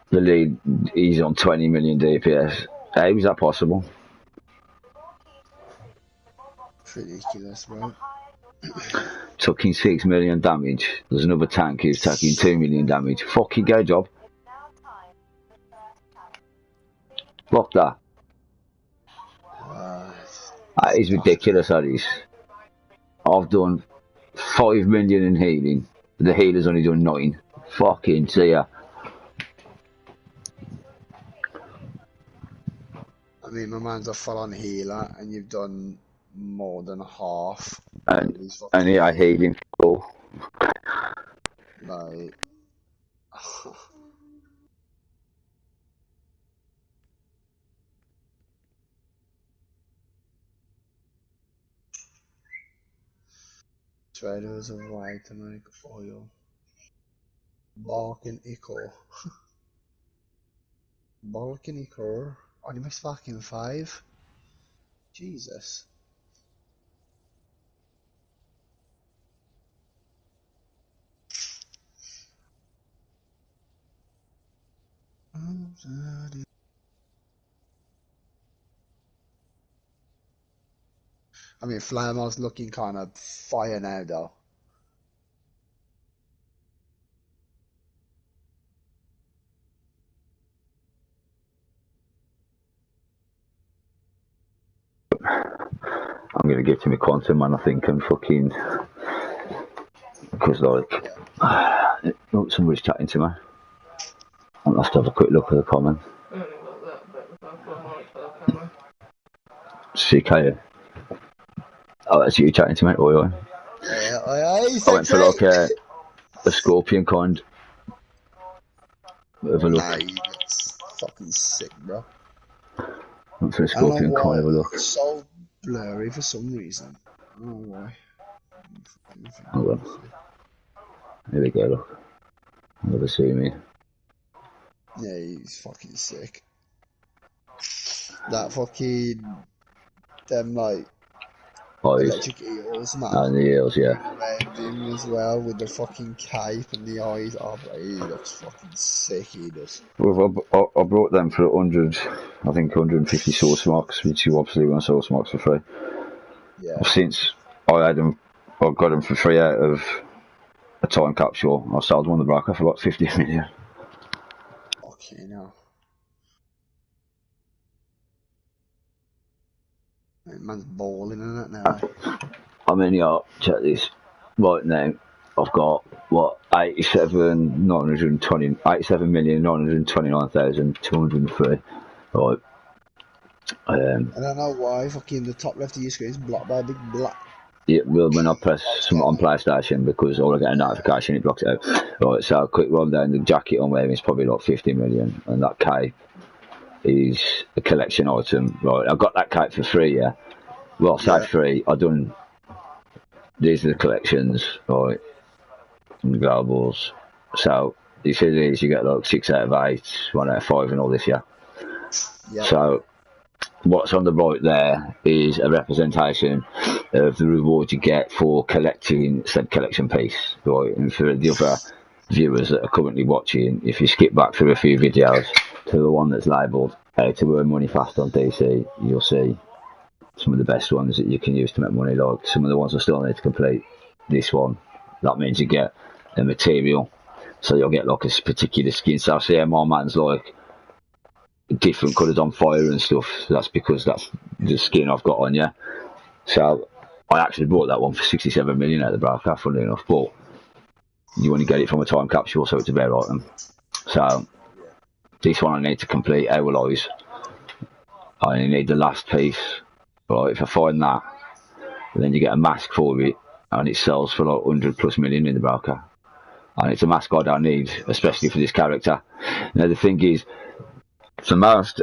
The lead, he's on 20 million DPS. How is that possible? It's ridiculous, bro. Taking 6 million damage. There's another tank who's taking 2 million damage. Fucking go job. Fuck that. That is ridiculous, that is. I've done 5 million in healing. The healer's only done 9. Fucking see ya. I mean, my man's a full-on healer, and you've done more than half. And yeah, healing full. Like... Traders of white to make oil. Balkan Ichor. Balkan Ichor. Only missed fucking 5. Jesus. I mean, Flamer's looking kind of fire now, though. I'm gonna get to my content, man, I think, and fucking... Because, like... Oh, somebody's chatting to me. I'll have to have a quick look at the comment. I only got that bit if I put more for the camera. CK. Oh, that's you chatting to me? Oi. I went for like a scorpion kind. Have a look. Nah, that's fucking sick, bro. Went for a scorpion kind, have a look. It's so blurry for some reason. I don't know why. Hold on. Here we go, look. Never see me. Yeah, he's fucking sick. That fucking... Them, like... Eyes. Electric eels, man. And the eels, yeah. Around him as well, with the fucking cape and the eyes. Oh, bro, he looks fucking sick, he does. Well, I brought them for 100, I think 150 source marks, which you obviously want source marks for free. Yeah. Since I had them, I got them for free out of a time capsule. I sold one on the broker for like 50 million. Okay, now. Man's balling in it now. I mean, yeah, check this. Right now, I've got, what, 87,929,203. Right. I don't know why fucking the top left of your screen is blocked by a big black. Yeah, well, when I press something on PlayStation, because all I get a notification, it blocks it out. Right, so a quick run down. The jacket I'm wearing is probably like 50 million, and that cape is a collection item. Right, I got that cape for free, yeah. Well, I say free. I done. These are the collections, right? And the globals. So you see these, you get like 6 out of 8, 1 out of 5, and all this, yeah. Yeah. So what's on the right there is a representation of the reward you get for collecting said collection piece, right? And for the other viewers that are currently watching, if you skip back through a few videos to the one that's labelled "How to Earn Money Fast on DC," you'll see some of the best ones that you can use to make money. Like some of the ones I still need to complete. This one, that means you get a material, so you'll get like a particular skin. So I see my man's like different colours on fire and stuff. That's because that's the skin I've got on, yeah. So I actually bought that one for 67 million at the broadcast, funnily enough, but you want to get it from a time capsule, so it's a rare item. So this one I need to complete Our-Wise. I only need the last piece. Right, if I find that, then you get a mask for it, and it sells for like 100 plus million in the broker. And it's a mask I don't need, especially for this character. Now the thing is, for most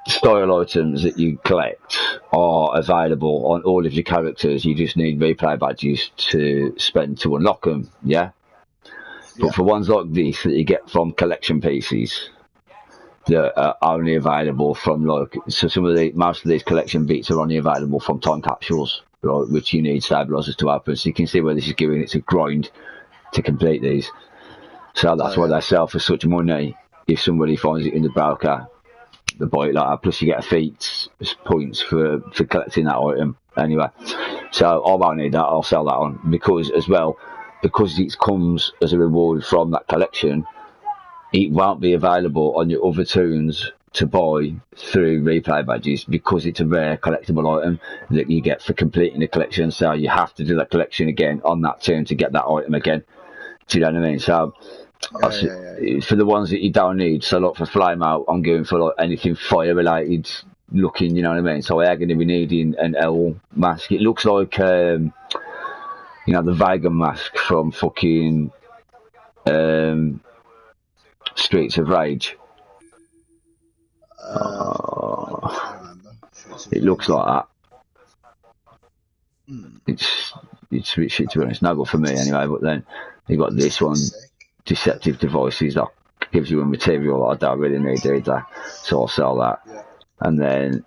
style items that you collect are available on all of your characters. You just need replay badges to spend to unlock them, yeah? But for ones like this that you get from collection pieces that are only available from like, so most of these collection bits are only available from time capsules, right, which you need stabilizers to open. So you can see where this is giving it's a grind to complete these. So that's why they sell for such money. If somebody finds it in the broker, they buy it like that. Plus you get a feat points for collecting that item anyway. So I won't need that, I'll sell that on, because as well, because it comes as a reward from that collection, it won't be available on your other tunes to buy through replay badges, because it's a rare collectible item that you get for completing the collection. So you have to do that collection again on that tune to get that item again. Do you know what I mean? So for the ones that you don't need, so like for flame out, I'm going for like anything fire related looking, you know what I mean? So I am going to be needing an L mask. It looks like the Vegan mask from fucking Streets of Rage. It looks like that. It's a bit shit to be honest. No good for me anyway. But then you got this one, deceptive devices, that gives you a material that I don't really need either. So I'll sell that. And then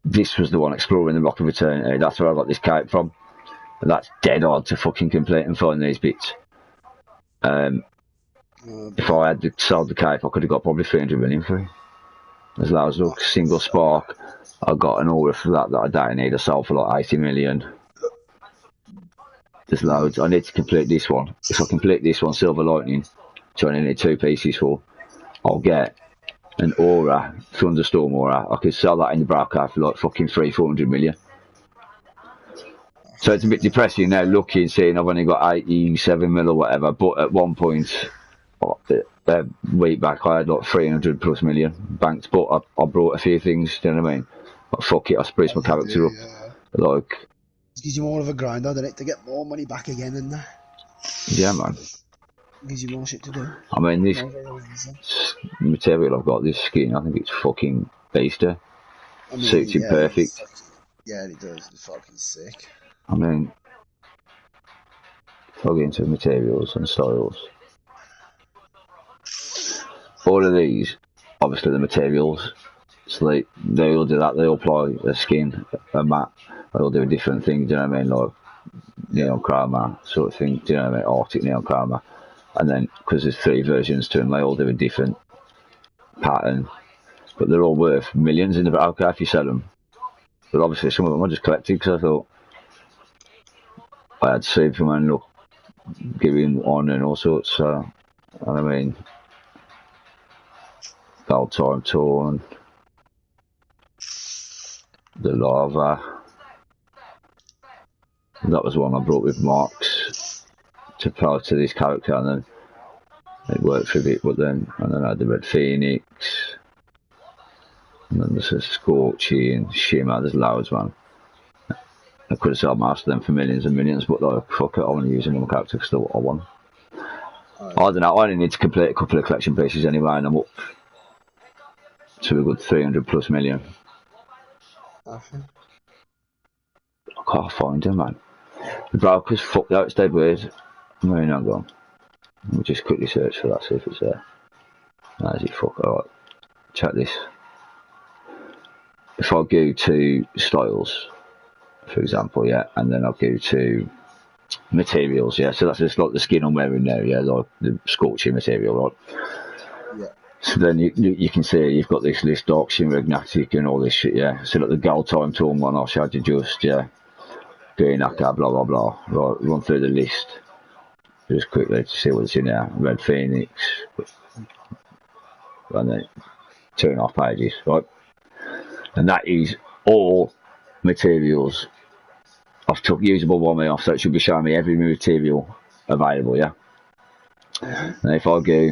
this was the one, Exploring the Rock of Eternity. That's where I got this cape from. And that's dead hard to fucking complete and find these bits. If I had sold the cape, I could have got probably 300 million for it. As low as look, single spark. I got an order for that I don't need. I sold for like 80 million. There's loads. I need to complete this one. If I complete this one, Silver Lightning, which I only need 2 pieces for, I'll get an aura, Thunderstorm aura. I could sell that in the broadcast for like fucking 300-400 million. So it's a bit depressing now looking, seeing I've only got 87 mil or whatever, but at one point, a week back, I had like 300 plus million banked, but I brought a few things, do you know what I mean? But fuck it, I spruced my character up. Like, it gives you more of a grind, doesn't it, to get more money back again, and yeah, man. Gives you more shit to do. I mean, this material I've got, this skin, I think it's fucking beaster. I mean, suits you perfect. Yeah, it does. It's fucking sick. I mean, if I get into materials and styles, all of these, obviously the materials, so they all do that. They all apply a skin, a matte. They all do a different thing. Do you know what I mean? Like neon chroma sort of thing. Do you know what I mean? Arctic neon chroma. And then because there's 3 versions to them, they all do a different pattern. But they're all worth millions in the broker if you sell them. But obviously some of them I just collected because I thought I had Superman look giving on and all sorts. So I mean, Gold Time Torn, the Lava. That was one I brought with Marks to apply to this character, and then it worked for a bit. But then I had the Red Phoenix, and then there's a Scorching, Shimmer. There's loads, man. I could have sold most of them for millions and millions, but like, fuck it, I want to use them on my character because that's what I want. I don't know, I only need to complete a couple of collection pieces anyway, and I'm up to a good 300 plus million. I can't find them, man. The broker's fucked out, it's dead weird. Where are you gone? Let me just quickly search for that, see if it's there. Is it fuck? Alright, check this. If I go to styles, for example, yeah, and then I'll go to materials, yeah, so that's just like the skin I'm wearing now, yeah, like the Scorching material, right? Yeah. So then you can see you've got this list, Dark Shimmer, Agnatic and all this shit, yeah. So like the gold time torn one, I showed you just, yeah. Green Akka, blah blah blah. Right, run through the list just quickly to see what's in there. Red Phoenix, and then 2.5 pages, right? And that is all materials. I've took usable one off, so it should be showing me every material available, yeah. And if I go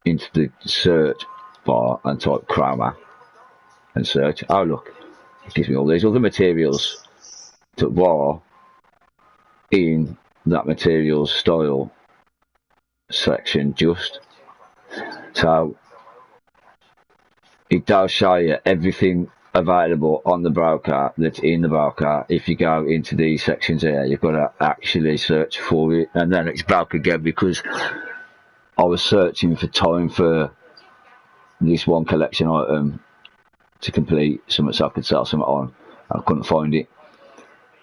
into the search bar and type chroma and search, oh look, it gives me all these other materials that were in that materials style section just. So it does show you everything available on the broker that's in the broker. If you go into these sections here, you've got to actually search for it, and then it's broke again because I was searching for time for this one collection item to complete something so I could sell something on. I couldn't find it,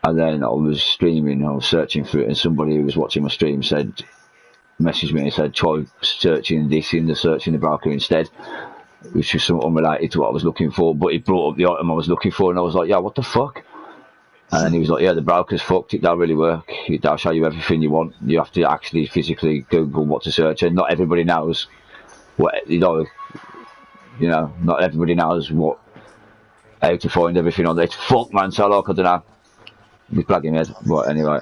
and then I was streaming, I was searching for it, and somebody who was watching my stream messaged me and said try searching this in the broker instead, which was something unrelated to what I was looking for, but it brought up the item I was looking for, and I was like, yeah, what the fuck? And then he was like, yeah, the broker's fucked, it don't really work, it'll show you everything you want, you have to actually physically Google what to search, and not everybody knows what, not everybody knows how to find everything on there. It's fuck, man, so like, I don't know, it's blagging head. But anyway,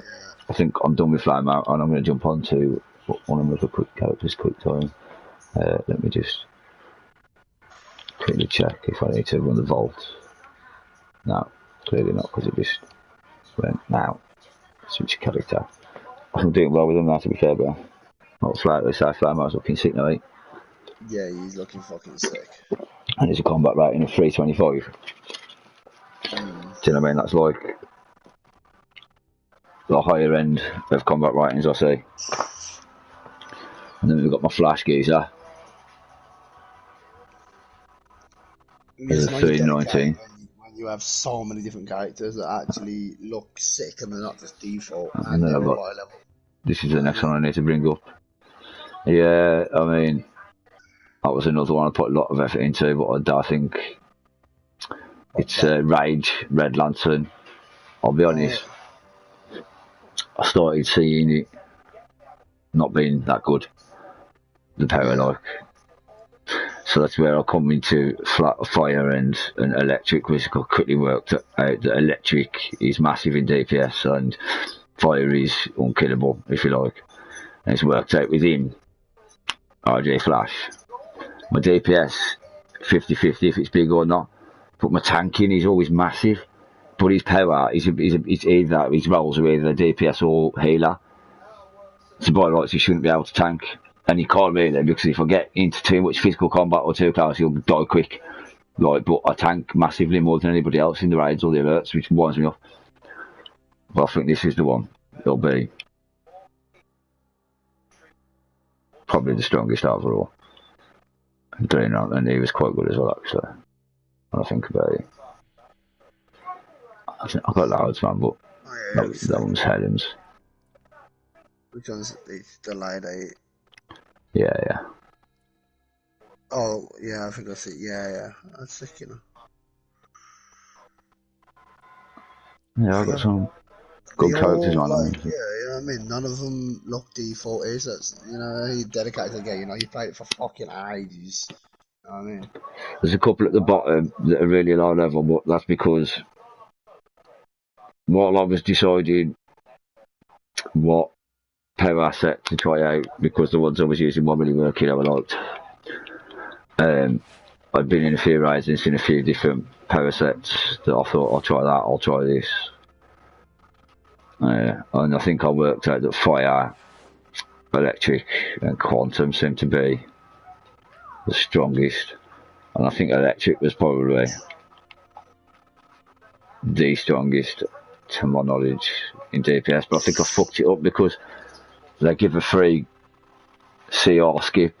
I think I'm done with Flame Out, and I'm going to jump on to one of the quick characters, quick time. Let me just quickly check if I need to run the vault. No, clearly not, because it just went now. Switch character. I'm doing well with them now, to be fair, bro. Not slightly, so Flame Out's looking sick now, right? Yeah, he's looking fucking sick. And there's a combat rating of 325. Do you know what I mean? That's like the higher end of combat ratings, I see. And then we've got my Flash geezer. There's a 319. When you have so many different characters that actually look sick and they're not just default, And then they're I've all got, high level. this is the next one I need to bring up. Yeah, I mean, that was another one I put a lot of effort into, but I think it's Rage, Red Lantern. I'll be honest, I started seeing it not being that good, the power like. So that's where I come into fire and electric, which I quickly worked out that electric is massive in DPS and fire is unkillable, if you like. And it's worked out with him, RJ Flash. My DPS 50-50 if it's big or not, but my tanking is always massive. But his power is either his roles are either DPS or healer. So by rights he shouldn't be able to tank, and he can't really, because if I get into too much physical combat or too close, he'll die quick. Like, but I tank massively more than anybody else in the raids or the alerts, which winds me off. But I think this is the one. It'll be probably the strongest overall. And he was quite good as well, actually, when I think about it. I've got loads, man, but that one's Helen's. Which one's the light 8? Yeah. Oh, yeah, I think I see. Yeah. That's sick, you know. Yeah, I've got some good characters on them. Yeah, you know what I mean? None of them look default is. That's, you know, you dedicated to the game, you know, you played it for fucking ages. You know what I mean? There's a couple at the bottom that are really low level, but that's because while I was deciding what power asset to try out, because the ones I was using weren't really working how I liked. I'd been in a few raids and seen a few different power sets that I thought, I'll try that, I'll try this. And I think I worked out that fire, electric and quantum seemed to be the strongest. And I think electric was probably the strongest to my knowledge in DPS, but I think I fucked it up because they give a free CR skip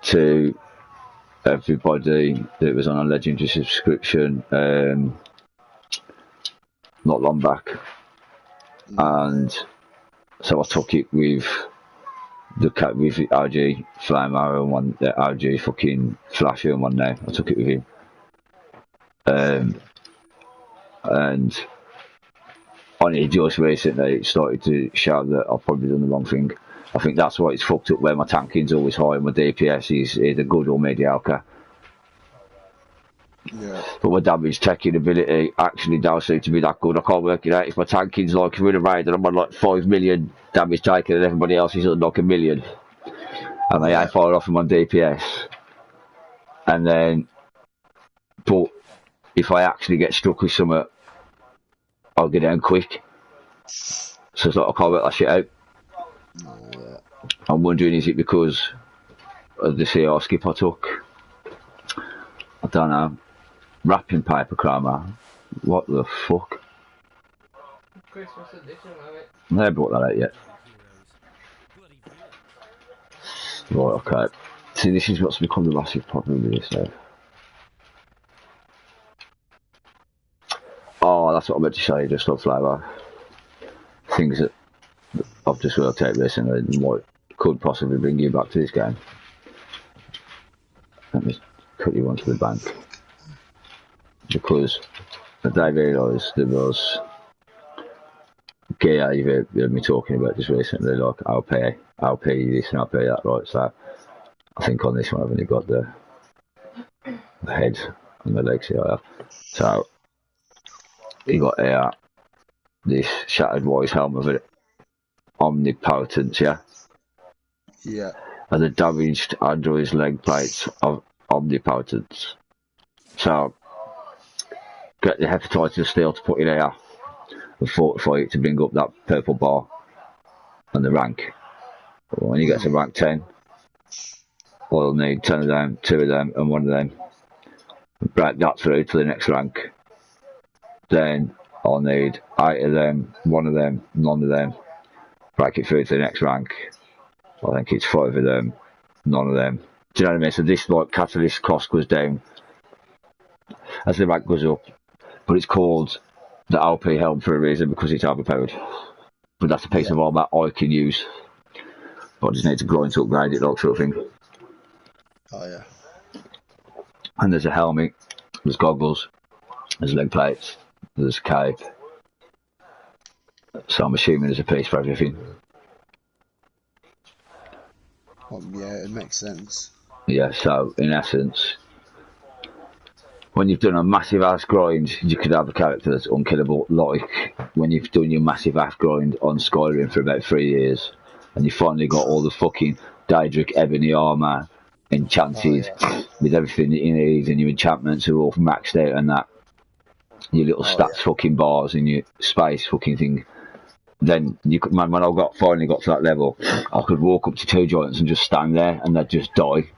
to everybody that was on a legendary subscription not long back, and so I took it with The cat with the RG flame arrow and one, the RG fucking flasher and one now. I took it with him. And only just recently started to show that I've probably done the wrong thing. I think that's why it's fucked up where my tanking's always high and my DPS is either good or mediocre. Yeah. But my damage taking ability actually does seem to be that good. I can't work it out. If my tanking's like in a raid and I'm on like 5 million damage taken and everybody else is on like 1 million. And they ain't far off from on DPS. And then, but if I actually get struck with something, I'll get down quick. So it's like I can't work that shit out. Yeah. I'm wondering, is it because of the CR skip I took? I don't know. Wrapping paper crammer. What the fuck? Christmas edition of it. They haven't brought that out yet. Right, okay. See, this is what's become the massive problem with this now. Oh, that's what I meant to say, just on flavour. Things that I've just worked out recently and what could possibly bring you back to this game. Let me cut you onto the bank. Because the day I realised there was gear you've heard me talking about just recently, like LP this and LP that, right? So I think on this one I've only got the head and the legs here. So you got here this shattered wise helm of it, omnipotence, yeah? Yeah. And the damaged android's leg plates of omnipotence. So get the hepatitis steel to put in here and fortify it to bring up that purple bar and the rank. When you get to rank 10, I'll need 10 of them, 2 of them and 1 of them. Break that through to the next rank. Then I'll need 8 of them, 1 of them, none of them. Break it through to the next rank. I think it's 5 of them, none of them. Do you know what I mean? So this like catalyst cost goes down as the rank goes up. But it's called the LP helm for a reason because it's overpowered. But that's a piece of armour I can use. But I just need to grind to upgrade it, like sort of thing. Oh yeah. And there's a helmet, there's goggles, there's leg plates, there's a cape. So I'm assuming there's a piece for everything. Yeah, it makes sense. Yeah, so in essence, when you've done a massive ass grind, you could have a character that's unkillable, like when you've done your massive ass grind on Skyrim for about 3 years, and you finally got all the fucking Daedric ebony armour enchanted with everything that you need, and your enchantments are all maxed out and that. Your little stats fucking bars and your space fucking thing. Then you could, man, when finally got to that level, I could walk up to 2 giants and just stand there and they'd just die.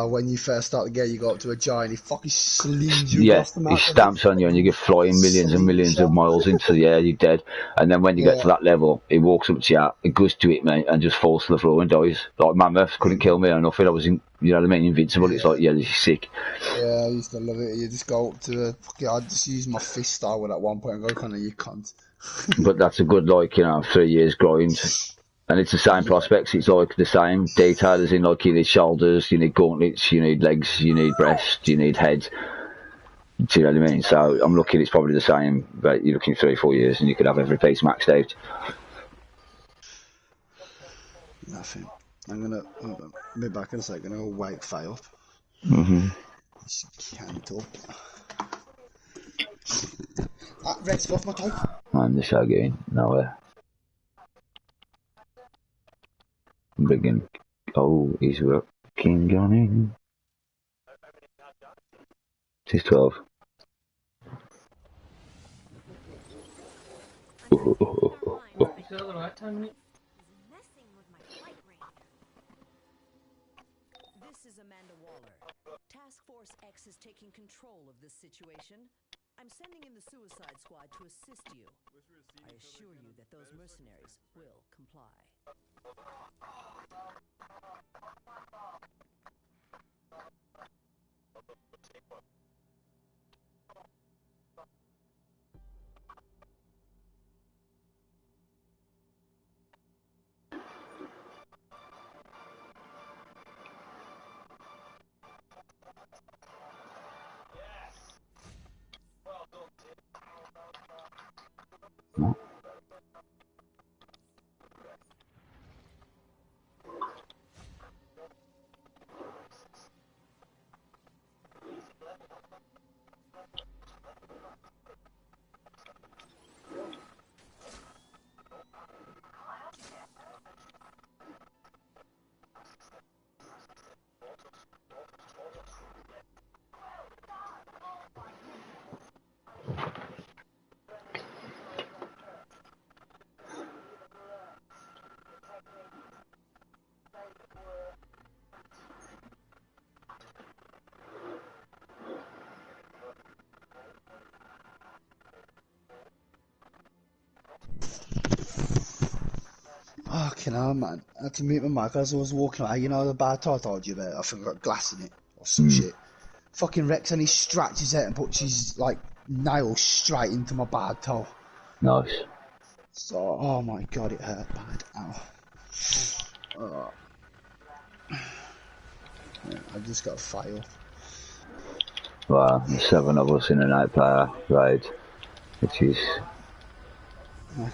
When you first start the game, you go up to a giant, he fucking slings you across the map. He stamps on you and you get flying millions and millions of miles into the air, you're dead. And then when you get to that level, he walks up to you, he goes to it, mate, and just falls to the floor and dies. Like, Mammoth couldn't kill me or nothing, I was, you know what I mean, invincible. It's like, this is sick. Yeah, I used to love it. You just go up to I'd just use my fist style with at one point and go, kind of, you cunt. But that's a good, 3 years grind. And it's the same prospects, it's like the same detail as in, like, you need shoulders, you need gauntlets, you need legs, you need breast, you need head. Do you know what I mean? So I'm looking, it's probably the same, but you're looking 3 or 4 years and you could have every piece maxed out. Nothing. I'll be back in a second, I'll wake Faye up. She can't up. Rex, go off my tape. And the show going nowhere. Bringing. Oh, he's working on him. He's 12. You still the right time, mate? This is Amanda Waller. Task Force X is taking control of this situation. I'm sending in the Suicide Squad to assist you. I assure you that those mercenaries will comply. Fucking hell, man. I had to mute my mic as I was walking away. You know the bad toe I told you about? I think I got glass in it or some shit. Fucking Rex and he stretches out and puts his like nail straight into my bad toe. Nice. So, oh my god, it hurt bad. Ow. Oh. Yeah, I just got to fail. Well, there's 7 of us in an 8-player raid, which is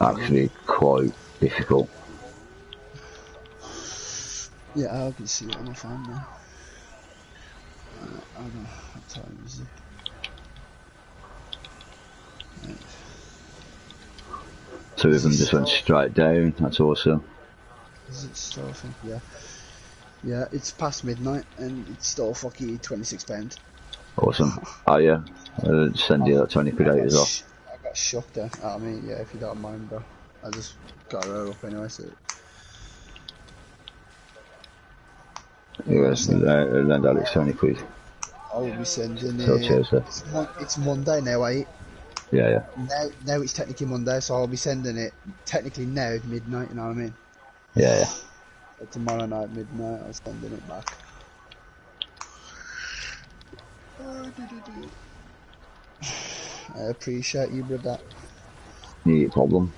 actually quite difficult. Yeah, I can see it on my phone now. I don't know what time is it. Right. 2 of them just went straight down. That's awesome. Is it still? I think, yeah. Yeah, it's past midnight and it's still fucking £26. Awesome. Oh yeah, I'll send you that 20 quid out as well. I got shocked there. I mean, yeah, if you don't mind, bro. I just got her up anyway, so. Yeah, lend Alex 20 quid. I will be sending So cheers, sir. it's Monday now, right? Yeah. Now it's technically Monday, so I'll be sending it technically now at midnight, you know what I mean? Yeah. So tomorrow night, midnight, I'll sending it back. I appreciate you, brother. No problem.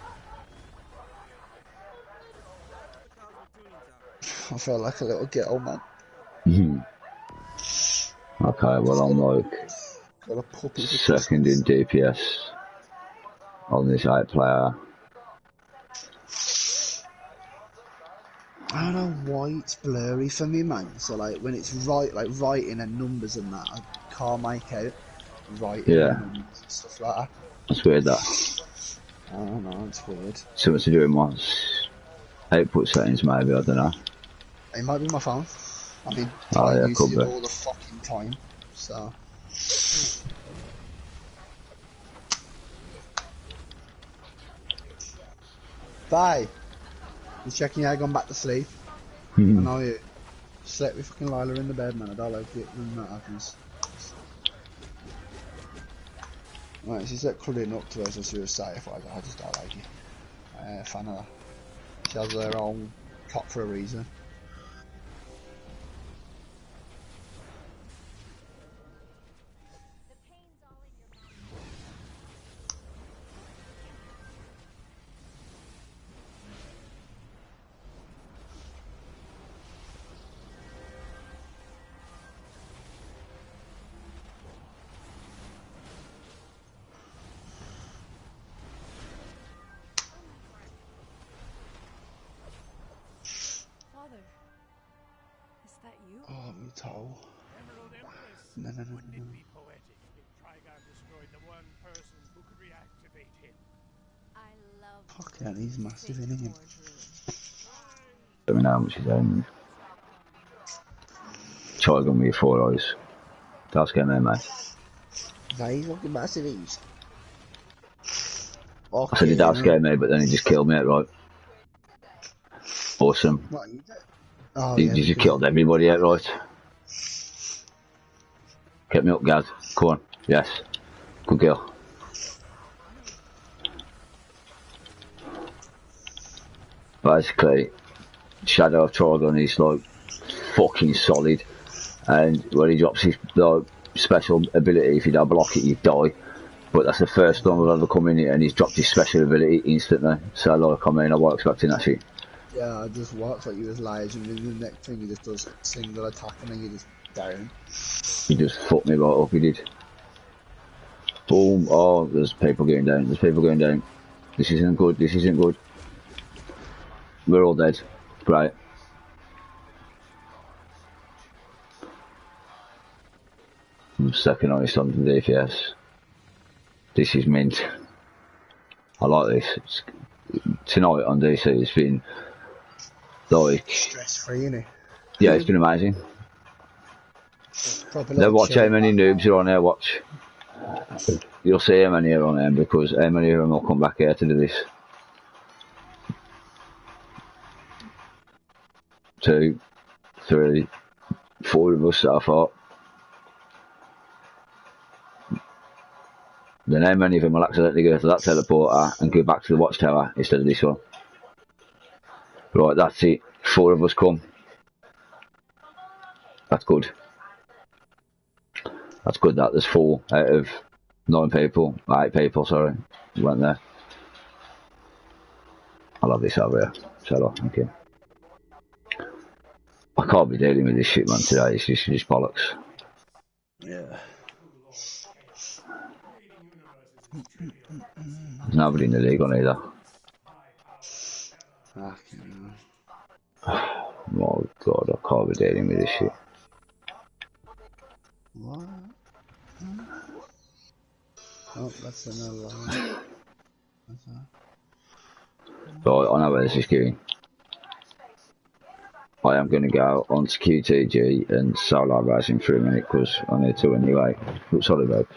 I feel like a little ghetto man. Okay, well I'm like Got a puppy for second in DPS on this 8-player. I don't know why it's blurry for me, man. So like when it's writing and numbers and that, I can't make out writing and numbers and stuff like that. That's weird, that. I don't know, it's weird. Something to do with my output settings, maybe, I don't know. It might be my phone. I mean, Oh yeah, use could it be. all the fucking time, so. Bye. You checking out, gone back to sleep? I know you slept with fucking Lila in the bed, man. I don't like it when that happens. Right, she's like cuddling up to her, so she was satisfied. I just don't like it. Fan of her. She has her own cock for a reason. Oh, me toe. No. Wouldn't it be poetic if Trigon destroyed the one person who could reactivate him? I love Fuck yeah, he's massive, isn't he? Let me know how much he's earning. Try gun with your 4 eyes. That's getting there, mate. That he's fucking massive, he's. I said he does scare me, but then he just killed me outright. Awesome. What, you did? Oh, He yeah, just killed everybody outright. Get me up, Gaz. Come on. Yes. Good girl. Basically, Shadow of Trigon is like fucking solid, and when he drops his like special ability, if you don't block it, you die. But that's the first time I've ever come in here and he's dropped his special ability instantly. So like, I mean, I wasn't expecting that shit. Yeah, it just works like you was liars, and then the next thing he just does single attack and then you just down. He just fucked me right up, he did. Boom. Oh, there's people going down. This isn't good. This isn't good. We're all dead. Right. I'm second honest on the DPS. This is mint. I like this. Tonight on DC it's been like Stress free, innit? yeah, it's been amazing. Proper Now like watch how chilling. many noobs are on there, watch. You'll see how many are on there because how many of them will come back here to do this. 2, 3, 4 of us so far. Then how many of them will accidentally go to that teleporter and go back to the watchtower instead of this one? Right, that's it. 4 of us come. That's good. That's good that there's 4 out of 9 people. 8 people, sorry. Went there. I love this over here. So thank you. I can't be dealing with this shit man today, it's just bollocks. Yeah. There's nobody in the league on either. Fucking Oh god, I can't be dealing with this shit. what? Oh, that's another one. Right, I know where this is going. I am going to go on to QTG and solo racing for a minute because I need to anyway. But sorry, babe.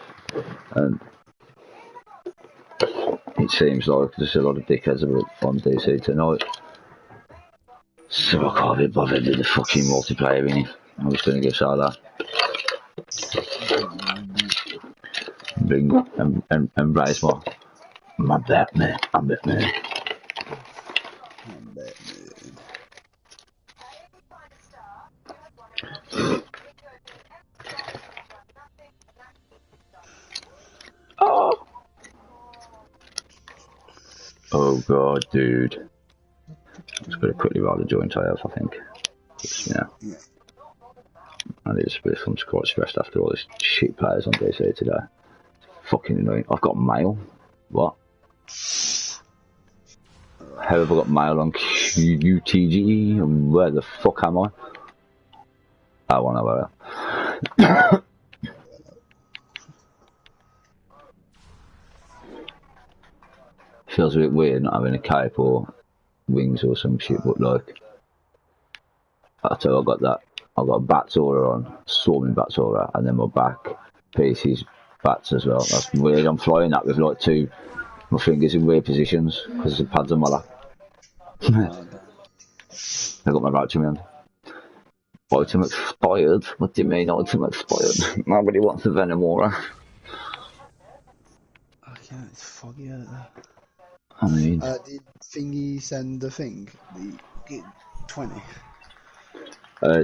And it seems like there's a lot of dickheads on DC tonight. So I can't be bothered with the fucking multiplayer in it. I'm just going to go solo. Bring and raise my Batman. I'm Batman. Oh god, dude. I'm just going to quickly roll the joint I have, I think. Just, yeah. I need to split. I'm quite stressed after all this shit players on DC today. Fucking annoying. I've got mail. What? How have I got mail on QUTG? Where the fuck am I? I want to know. Feels a bit weird not having a cape or wings or some shit, but like, I tell you, I got that. I got a bats aura on, swarming bats aura, and then my back pieces bats as well. That's weird. I'm flying that with like my fingers in weird positions because the pads on my lap. I got my voucher in my hand. Item expired? What do you mean item expired? Nobody wants the Venom aura. I can't, it's foggy out there. I mean... did Thingy send the thing? The 20?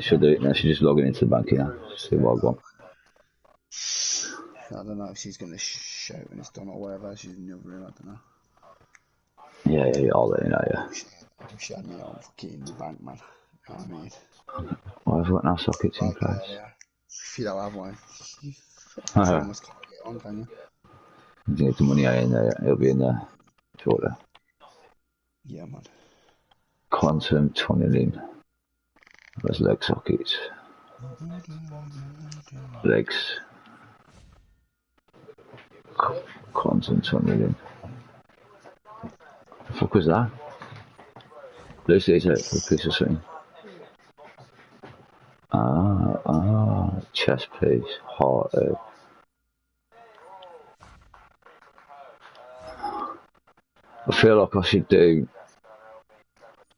She'll do it now. She's just logging into the bank now. See what I want. I don't know if she's going to shout when it's done or whatever. She's in the other room, I don't know. Yeah, I'll let you know, yeah. She had me on fucking the bank, man. You know what I mean? Well, I've got no sockets in place. Yeah. If you don't have one, you almost can't get on, can you? You need the money in there, it'll be in there shortly. Yeah, man. Quantum tunneling. There's leg sockets. Legs. Quantum tunneling. The fuck was that? Lucy's out for a piece of swing. Chest piece, heart egg. I feel like I should do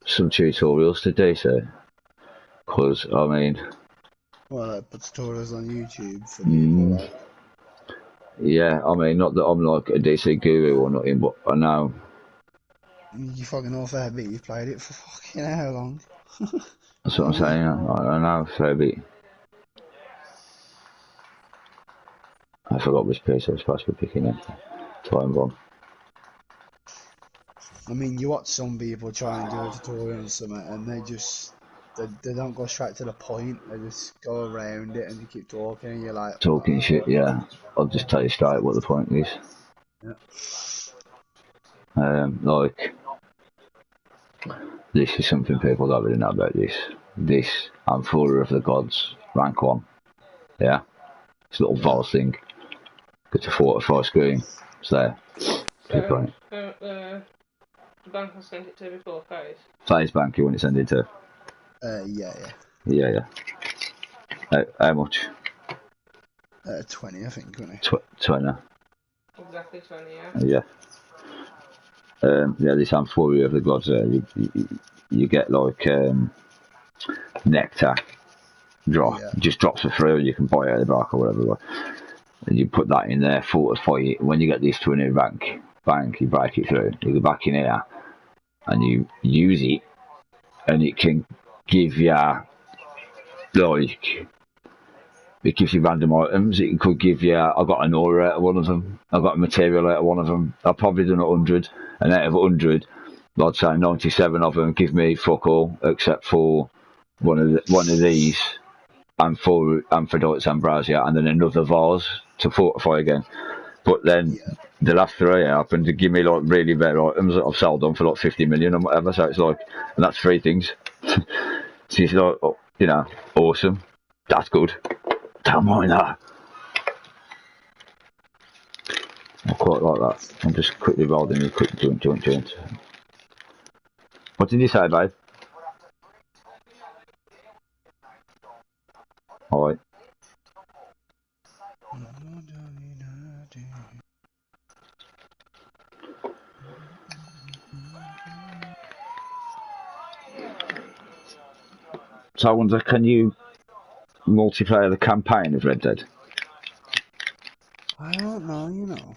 some tutorials to do so. Because, I mean... Well, I put tutorials on YouTube for people, like. Yeah, I mean, not that I'm like a DC guru or nothing, but I know. You fucking know fair bit, you've played it for fucking how long? That's what I'm saying, I know a fair bit. I forgot which piece I was supposed to be picking in. Time bomb. I mean, you watch some people try and do a tutorial and something, and they don't go straight to the point. They just go around it and you keep talking, and you're like... Talking shit, yeah. I'll just tell you straight what the point is. Yeah. Like, this is something people don't really know about this. This, and Fury of the Gods, rank 1. Yeah? It's a little vase thing. It's a 45 screen. It's there. Click on it. The bank I sent it to before, Phase. Phase bank you want to send it to? Yeah. Yeah. How much? 20, I think, wasn't it? 20. Exactly 20, yeah. Yeah, this Fury of the Gods there, you get like nectar drop. Yeah. It just drops for free, or you can buy it at the back or whatever. And you put that in there, fortify it. When you get this to a new bank, you break it through. You go back in here and you use it, and it can give you like. It gives you random items. It could give you, I got an aura out of one of them. I got a material out of one of them. I've probably done 100. And out of 100, I'd say 97 of them give me fuck all, except for one of these, and for Amphidotes Ambrosia, and then another vase to fortify again. But then the last 3 happened to give me like really rare items that I've sold on for like 50 million or whatever. So it's like, and that's 3 things. So it's like, you know, awesome. That's good. Don't mind that. I quite like that. I'm just quickly rolling a quick joint. What did you say, babe? Alright. So I wonder, can you multiplayer the campaign of Red Dead? I don't know, you know.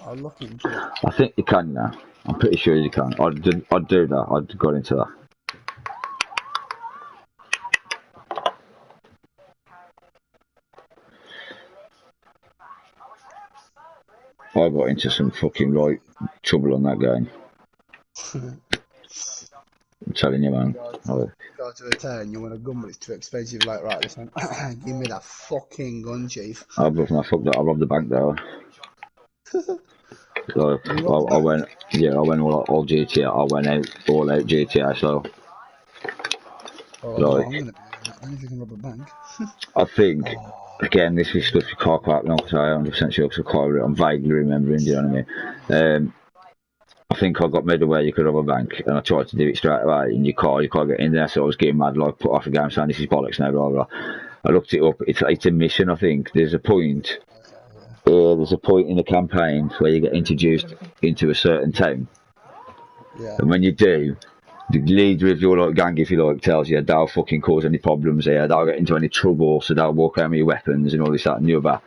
I'll look into it. I think you can now. I'm pretty sure you can. I'd do that. I'd go into that. I got into some fucking right trouble on that game. I'm telling you, man. Go to a town, you want a gun, but it's too expensive. Like, right, listen, give me that fucking gun, chief. I robbed the bank there. So I went all GTA. I went all out GTA. So I'm gonna be if you can rob a bank. I think again, this is stuff you can't quite know because I'm 100% sure because I'm vaguely remembering. Do you know what I mean? I think I got made aware you could rob a bank, and I tried to do it straight away. And you can't get in there. So I was getting mad, like put off the game, saying this is bollocks now. Blah blah. I looked it up. It's a mission. I think there's a point. There's a point in the campaign where you get introduced into a certain town. Yeah. And when you do, the leader of your like gang, if you like, tells you they'll fucking cause any problems here, they'll get into any trouble, so they'll walk out with your weapons and all this, that and the other.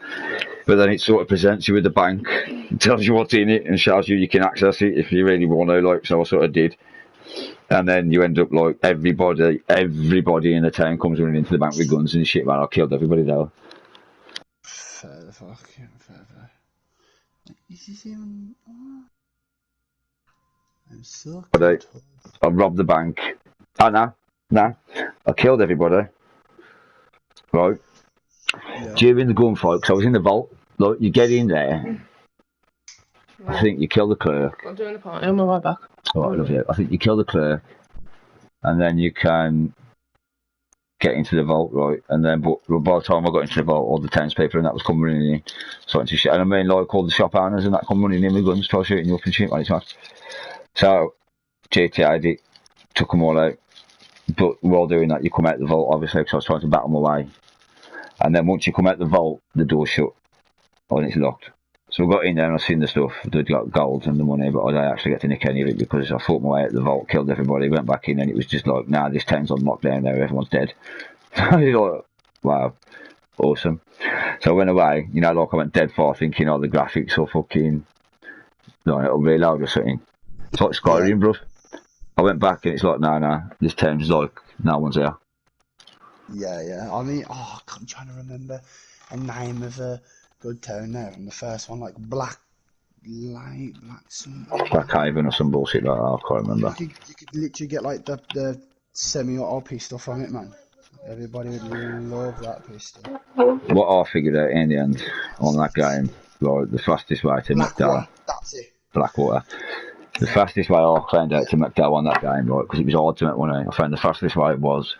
But then it sort of presents you with the bank, tells you what's in it and shows you can access it if you really want to, like, so I sort of did. And then you end up like everybody in the town comes running into the bank with guns and shit, man. I killed everybody there. Fair the fuck, fair. Is this even... I'm so I robbed the bank. Oh, no. I killed everybody. Right. Yeah. During the gunfight, because I was in the vault, like, you get in there. I think you kill the clerk. I'm doing the party, I'm right back. Alright, love you. I think you kill the clerk, and then you can get into the vault, right? And then, but by the time I got into the vault, all the townspeople and that was coming running in, starting to shit. And I mean, like, all the shop owners and that come running in with guns, try shooting you up and shit, like that. So, GTA'd it, took them all out. But while doing that, you come out the vault, obviously, because I was trying to battle my way. And then once you come out the vault, the door's shut, and it's locked. So I got in there and I seen the stuff, they got gold and the money, but I didn't actually get to nick any of it because I fought my way out the vault, killed everybody, went back in, and it was just like, nah, this town's on lockdown now, everyone's dead. I was like, wow, awesome. So I went away, you know, like I went dead far thinking, the graphics are fucking, like, it'll reload or something. It's like Skyrim, bro. I went back and it's like, nah, this town's like, no one's here. Yeah. I mean, I'm trying to remember a name of a good town there from the first one, like Black Haven or some bullshit like that, I can't remember. You could literally get like the semi-auto pistol from it, man. Everybody would love that pistol. What I figured out in the end on that game, like the fastest way to knock down that's it. Blackwater. The fastest way I found out to make dough on that game, right, because it was hard to make money, I found the fastest way was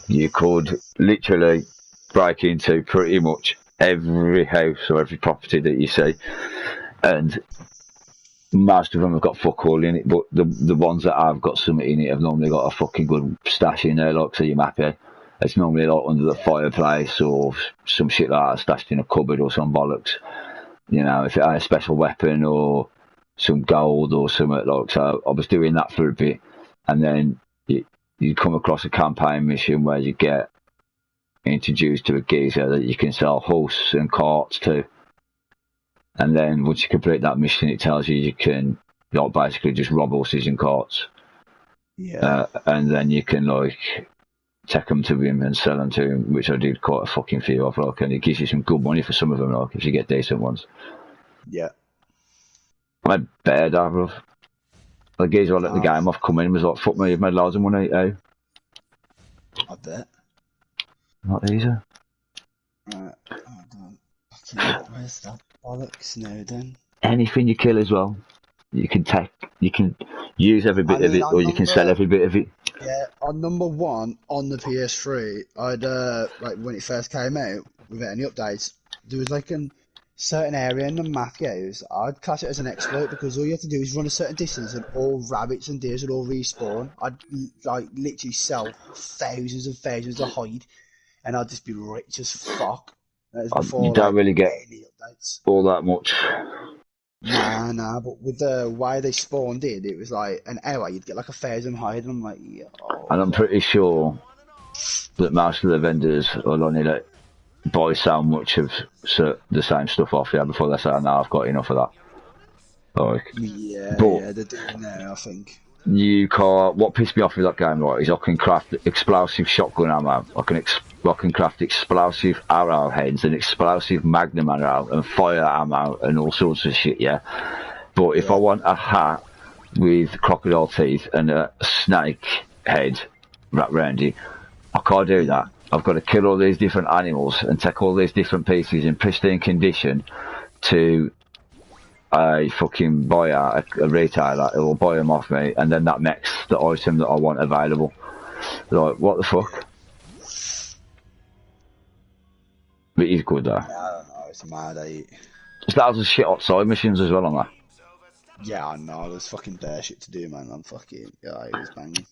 you could literally break into pretty much every house or every property that you see, and most of them have got fuck all in it, but the ones that have got something in it have normally got a fucking good stash in there, like, so you're happy. It's normally like under the fireplace or some shit like that stashed in a cupboard or some bollocks. You know, if it had a special weapon or some gold or something like. So I was doing that for a bit, and then you come across a campaign mission where you get introduced to a geezer that you can sell horses and carts to, and then once you complete that mission, it tells you can like basically just rob horses and carts. Yeah. And then you can like take them to him and sell them to him, which I did quite a fucking few of, like, and it gives you some good money for some of them, like, if you get decent ones. Yeah. I made better that, bruv. The geezer I let the game off come in and was like, fuck me, you've made loads of money, eh? I bet. Not easy. Right, hold on. Where's that bollocks now then? Anything you kill as well, you can use every bit of it, or you can sell every bit of it. Yeah, on number 1 on the PS3, I'd like when it first came out, without any updates, there was like a certain area in the map, I'd class it as an exploit because all you have to do is run a certain distance and all rabbits and deers would all respawn. I'd like literally sell thousands and thousands of hide, and I'd just be rich as fuck. That was before, you don't really get any updates. all that much. Nah, but with the way they spawned it was like an hour, you'd get like 1,000 hide, and I'm like, yo. And I'm pretty sure that most of the vendors will only let buy so much of the same stuff off you before they say, no, I've got enough of that. Like, yeah, they're doing now, I think. You can't. What pissed me off with that game, right, is I can craft explosive shotgun ammo. I can craft explosive arrowheads and explosive magnum ammo and fire ammo and all sorts of shit, yeah. But if I want a hat with crocodile teeth and a snake head wrapped around it, I can't do that. I've got to kill all these different animals and take all these different pieces in pristine condition to a fucking buyer, a retailer, it will buy them off me, and then that makes the item that I want available. Like, what the fuck? But he's good though. Yeah, I don't know, it's mad, There's loads of shit outside missions as well on that. Yeah, I know, there's fucking bear shit to do, man. I'm fucking, it was banging.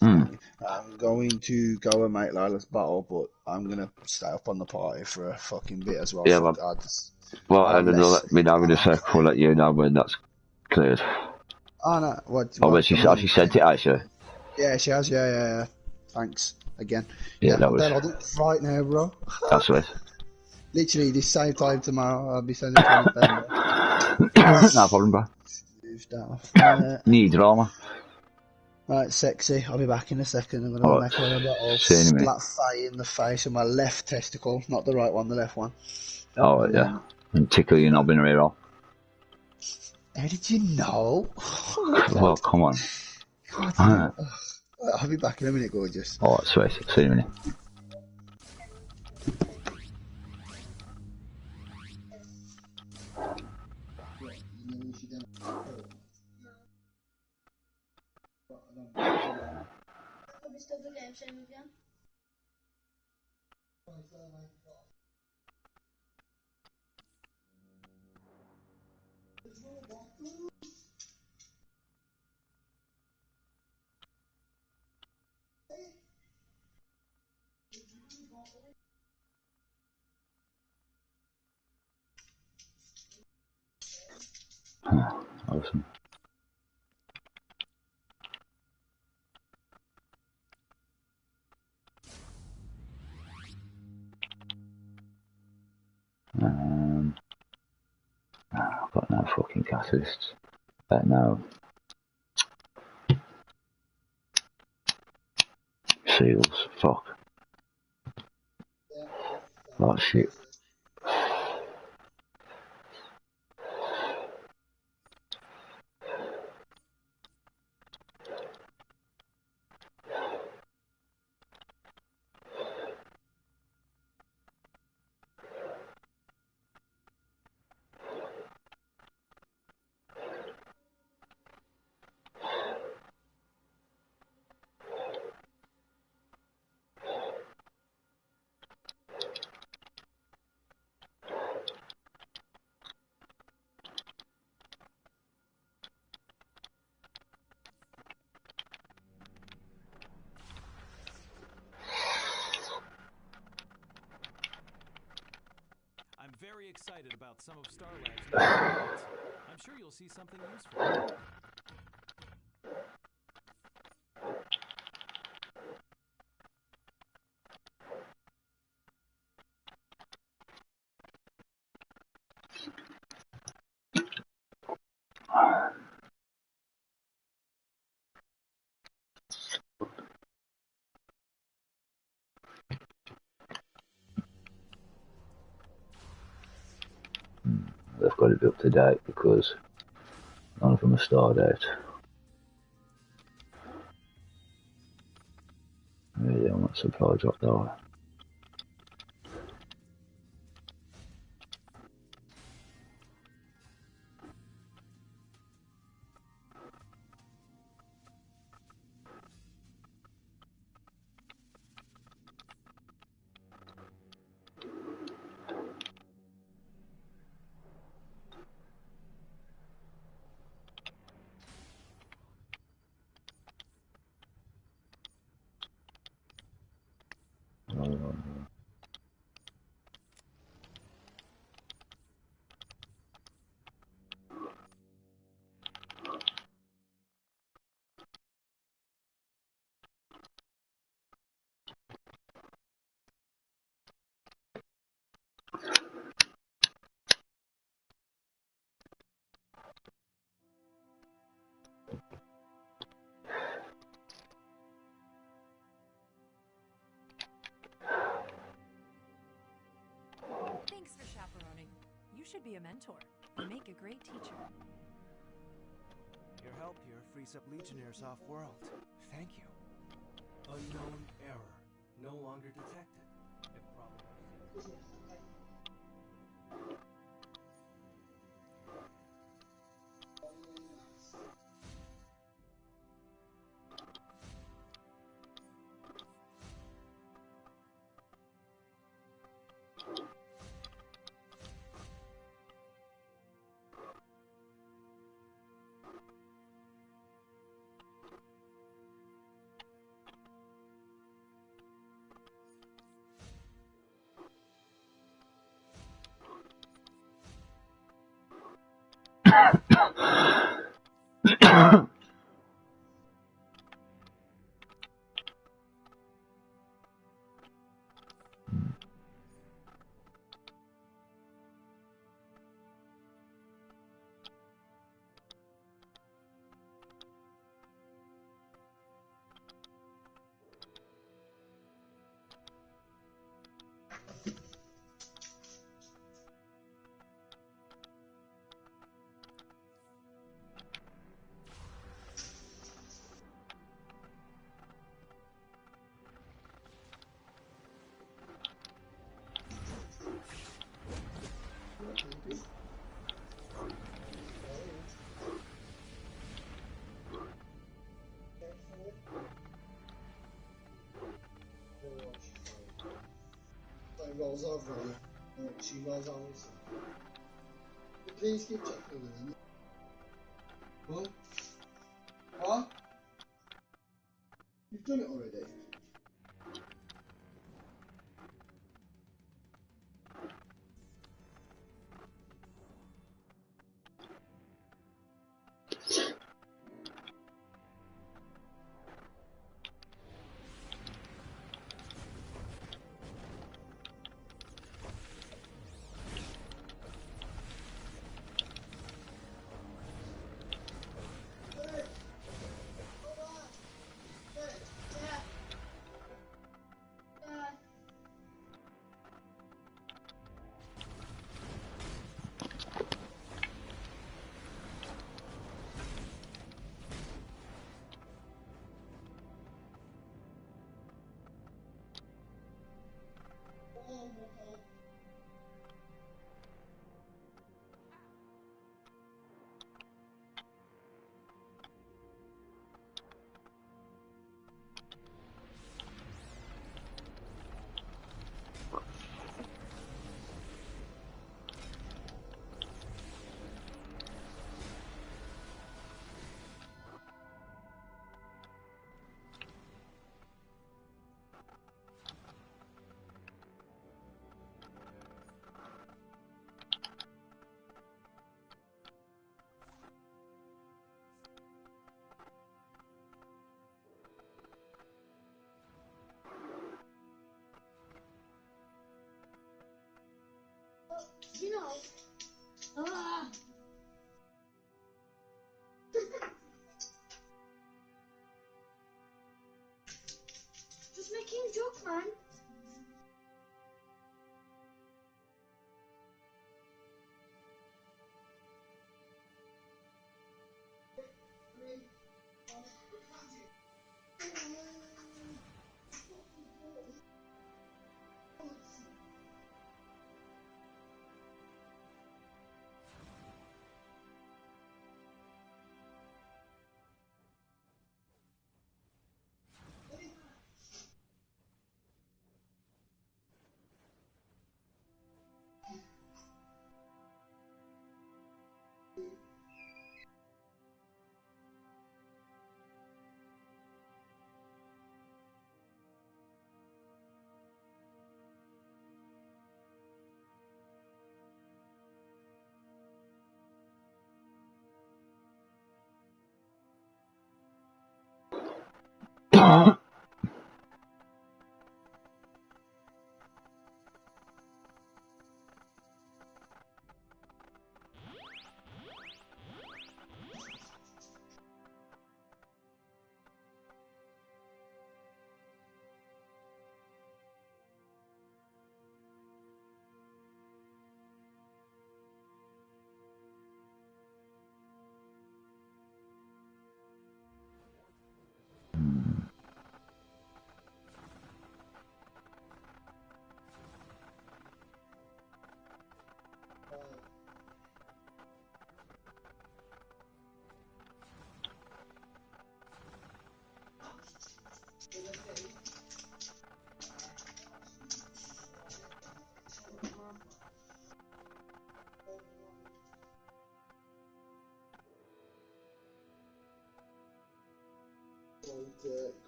I'm going to go and make Lila's battle, but I'm going to stay up on the party for a fucking bit as well. Yeah, well, let me know in a sec, we'll let you know when that's cleared. Oh, no, what? But she sent it, actually. Yeah, she has, yeah. Thanks, again. Yeah, that I'm was... downloading it right now, bro. That's it. Literally, this same time tomorrow, I'll be sending it. No problem, bro. Need drama. Right, sexy. I'll be back in a second. I'm going to make one of that splat fire in the face with my left testicle. Not the right one, the left one. Oh, yeah. And tickle your knob in her ear hole. How did you know? Well, come on. God, I'll be back in a minute, gorgeous. Alright, sweet. See you in a minute. Awesome. I've got no fucking catalysts. No. Seals. Fuck. Oh shit. very excited about some of Starlab's new products. I'm sure you'll see something useful. They've got to be up to date because none of them are starred out. Really, I'm not surprised what they are. Thanks for chaperoning. You should be a mentor. You make a great teacher. Your help here frees up Legionnaires off-world. Thank you. Unknown error. No longer detected. It probably... It rolls over on her. She rolls on her. Please keep checking on her. What? What? You've done it already. you know. Ah. Just making a joke, man.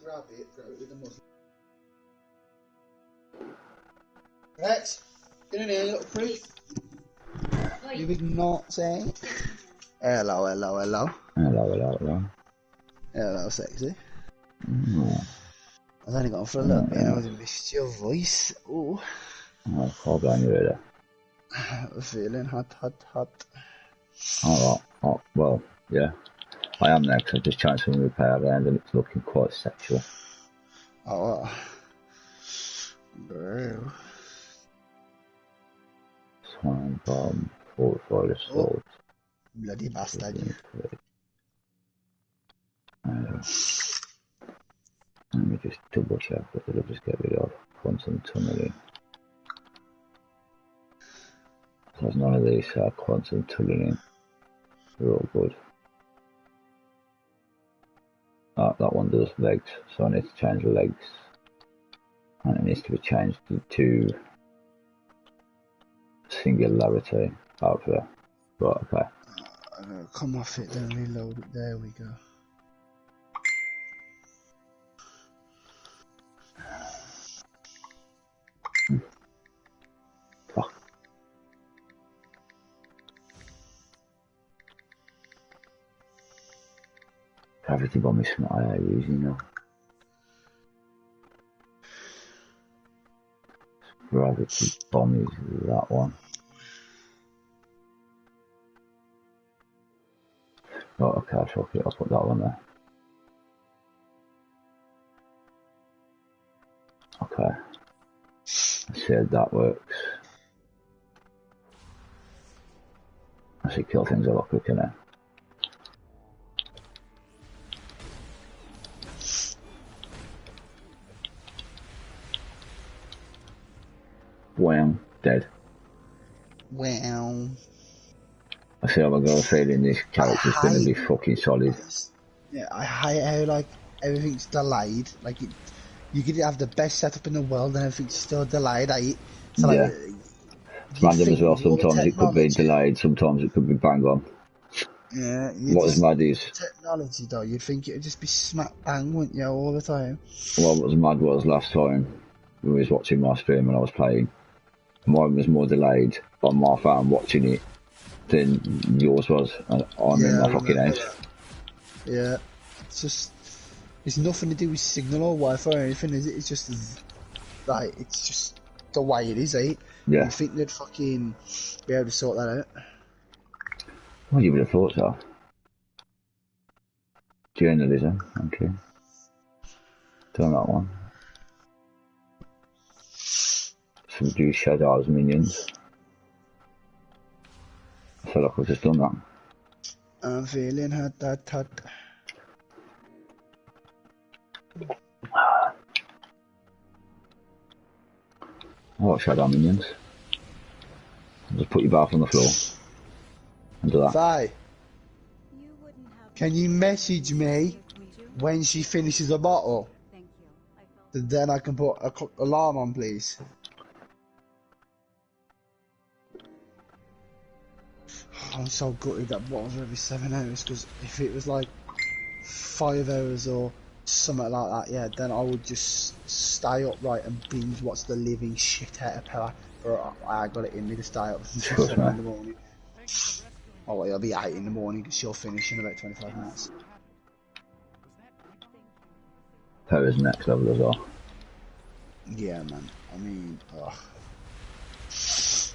Grab it with the muzzle. Rex, get in here, you little freak. You big not saying. Hello. Hello, sexy. I've only gone for a little bit and I would have missed your voice. Ooh. Oh, I'll blame you later. I'm feeling hot. Alright, well, yeah. I am now because I just changed some repair around and it's looking quite sexual. Oh, bro. Swine bomb, fortified assault. Bloody bastard. Let me just double check what did I just get rid of. Quantum tunneling. There's none of these quantum tunneling. They're all good. That one does legs, so I need to change the legs. And it needs to be changed to singularity over. Right, okay. I'm gonna come off it, then reload it. There we go. Fuck. Gravity bomb is something I using now. Gravity bomb is that one. Oh, okay, I'll put that one there. Okay. Let's see how that works. I should kill things a lot quicker now. Wham, dead. Wow. I feel I've got a feeling this character's going to be fucking solid. Yeah, I hate how like everything's delayed. Like you could have the best setup in the world and everything's still delayed. So like, yeah. It's random as well. Sometimes it could be delayed. Sometimes it could be bang on. Yeah. What mad is technology though? You'd think it'd just be smack bang, wouldn't you, all the time? Well, what was mad was last time we was watching my stream when I was playing. Mine was more delayed on my phone watching it than yours was in my fucking house. Yeah, it's nothing to do with signal or Wi-Fi or anything, is it? It's just like, it's just the way it is, eh? Yeah. You think they'd fucking be able to sort that out? Well, you would have thought so. Journalism, okay. Done that one. Subdue shadows minions. I feel like I've just done that. I'm feeling hot. Oh, shadow minions. Just put your bath on the floor. And do that. Faye, can you message me when she finishes a bottle? Then I can put a alarm on, please. I'm so gutted that bottles are every 7 hours, because if it was like 5 hours or something like that, yeah, then I would just stay upright and binge watch the living shit out of Power. But I got it in me to stay up until 7 in the morning. Oh, well, it'll be 8 in the morning because she'll finish in about 25 minutes. Power's next level as well. Yeah, man. I mean, it's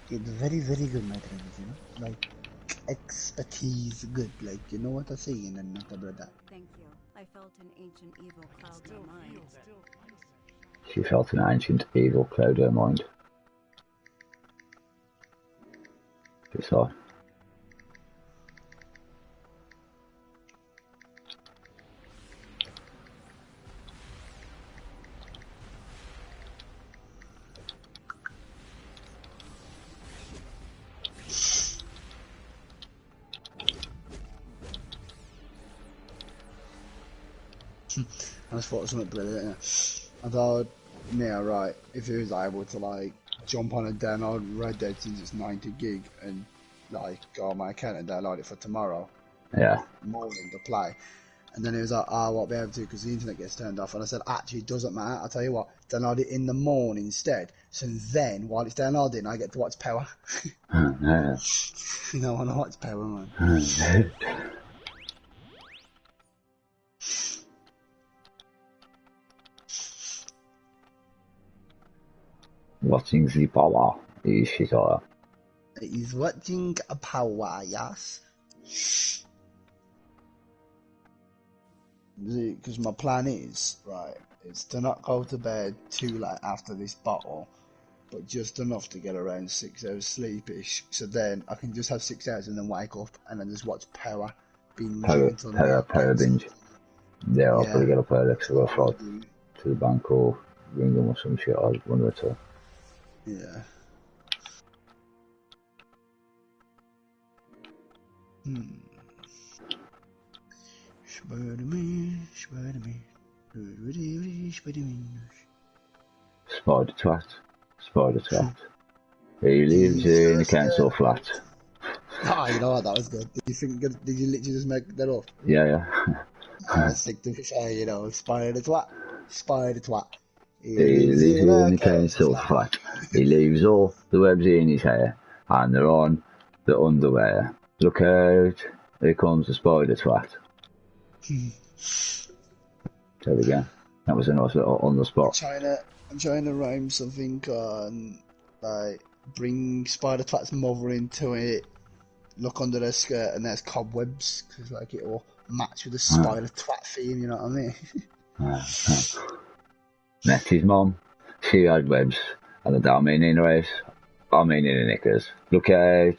very, very good, my friends, you know? Like, expertise good, like, you know what I'm saying, and not a brother. Thank you. I felt an ancient evil cloud my mind. She felt an ancient evil cloud her mind. It's hard. I just thought of something brilliant. I thought, yeah, right, if he was able to, like, jump on a download Red Dead since it's 90 gig and, like, go on my account and download it for tomorrow. Yeah. Morning to play. And then he was like, I won't be able to because the internet gets turned off. And I said, actually, it doesn't matter. I'll tell you what, download it in the morning instead. So then, while it's downloading, I get to watch Power. Yeah. You know, I want to watch Power, man. Watching the Power is shit all He's watching a Power, yes. Because my plan is, right, it's to not go to bed too late after this bottle, but just enough to get around 6 hours sleepish. So then I can just have 6 hours and then wake up and then just watch Power binge until Power binge. Yeah, I'll probably get up early because I've got to fly to the bank or ring them or some shit. I wonder to. Yeah. Spider twat. Spider twat. He lives in a council flat. Ah, you know what? That was good. Did you literally just make that up? Yeah. I was sick to say, you know, spider twat. Spider twat. He lives in a council flat. He leaves all the webs in his hair and they're on the underwear. Look out, here comes the spider twat. There we go. That was a nice little on the spot. I'm trying to rhyme something on, like, bring spider twat's mother into it, look under her skirt and there's cobwebs, because, like, it'll match with the spider twat theme, you know what I mean? Met his mum. She had webs and I don't mean in her house. I mean in her knickers. Look out.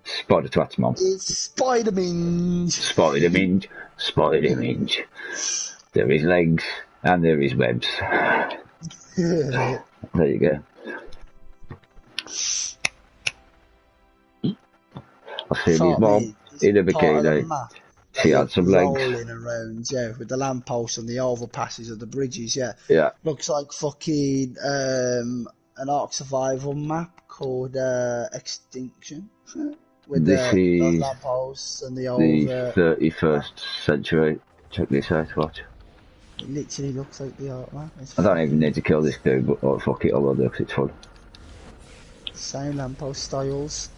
Spider twat's mum. It's Spider Minge. Spider Minge. Spider Minge. There is legs and there is webs. There you go. I see his mum in a bikini. She had some legs. Rolling around, yeah, with the lampposts and the overpasses of the bridges, yeah. Yeah. Looks like fucking an Ark Survival map called Extinction. With the lampposts and the over... 31st century. Check this out, watch. It literally looks like the art map. I don't even need to kill this dude, but oh, fuck it, I will do because it's fun. Same lamppost styles.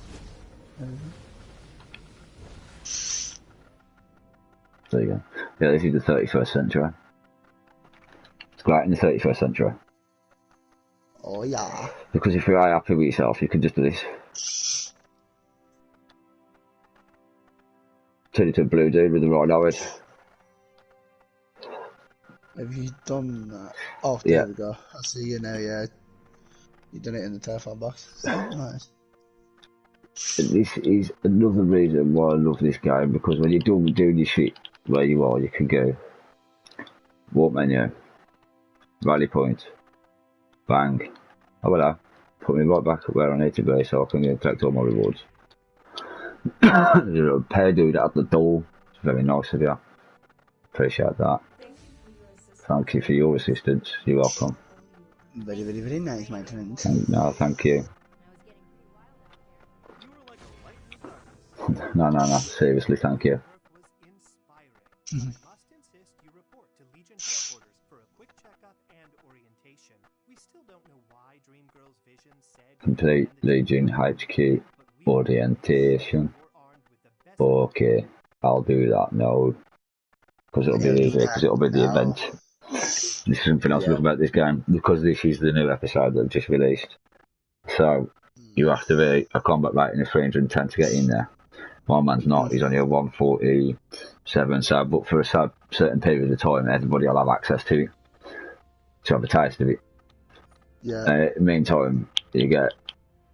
There you go. Yeah, this is the 31st century. It's great in the 31st century. Oh yeah. Because if you're happy with yourself, you can just do this. Turn it to a blue dude with the right eyes. Have you done that? Oh, Yeah. there we go. I see you now, yeah. You done it in the telephone box. Nice. This is another reason why I love this game, because when you're done doing your shit where you are, you can go walk menu, rally point, bang, oh hello, put me right back where I need to be so I can collect all my rewards. There's a pair dude at the door. It's very nice of you. Appreciate that. Thank you for your assistance. You're welcome. Very, very, very nice, my friend. No, thank you. No, seriously, thank you. Must insist you report to Legion headquarters for a quick checkup and orientation. We still don't know why Dreamgirl's vision said Complete Legion HQ orientation. Okay, I'll do that now. Because it'll be easier, because it'll be the event. There's something else about this game, because this is the new episode that I've just released. So, you have to be a combat rating of 310 to get in there. My man's not, he's only a 147, so, but for a certain period of time, everybody will have access to it. To have a taste of it. Yeah. Meantime, you get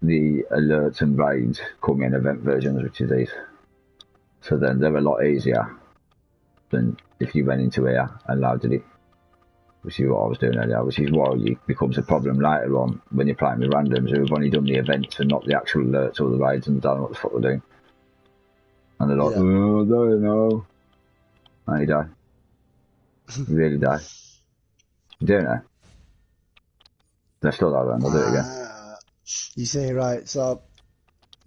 the alerts and raids come in event versions, which is these. So then they're a lot easier than if you went into here and loaded it. Which is what I was doing earlier, which is why it becomes a problem later on when you're playing with randoms who've only done the events and not the actual alerts or the raids and don't know what the fuck they're doing. And they're like, oh, I don't know. And you die. You really die. You do know. Let's start that then, I'll do it again. You see, right, so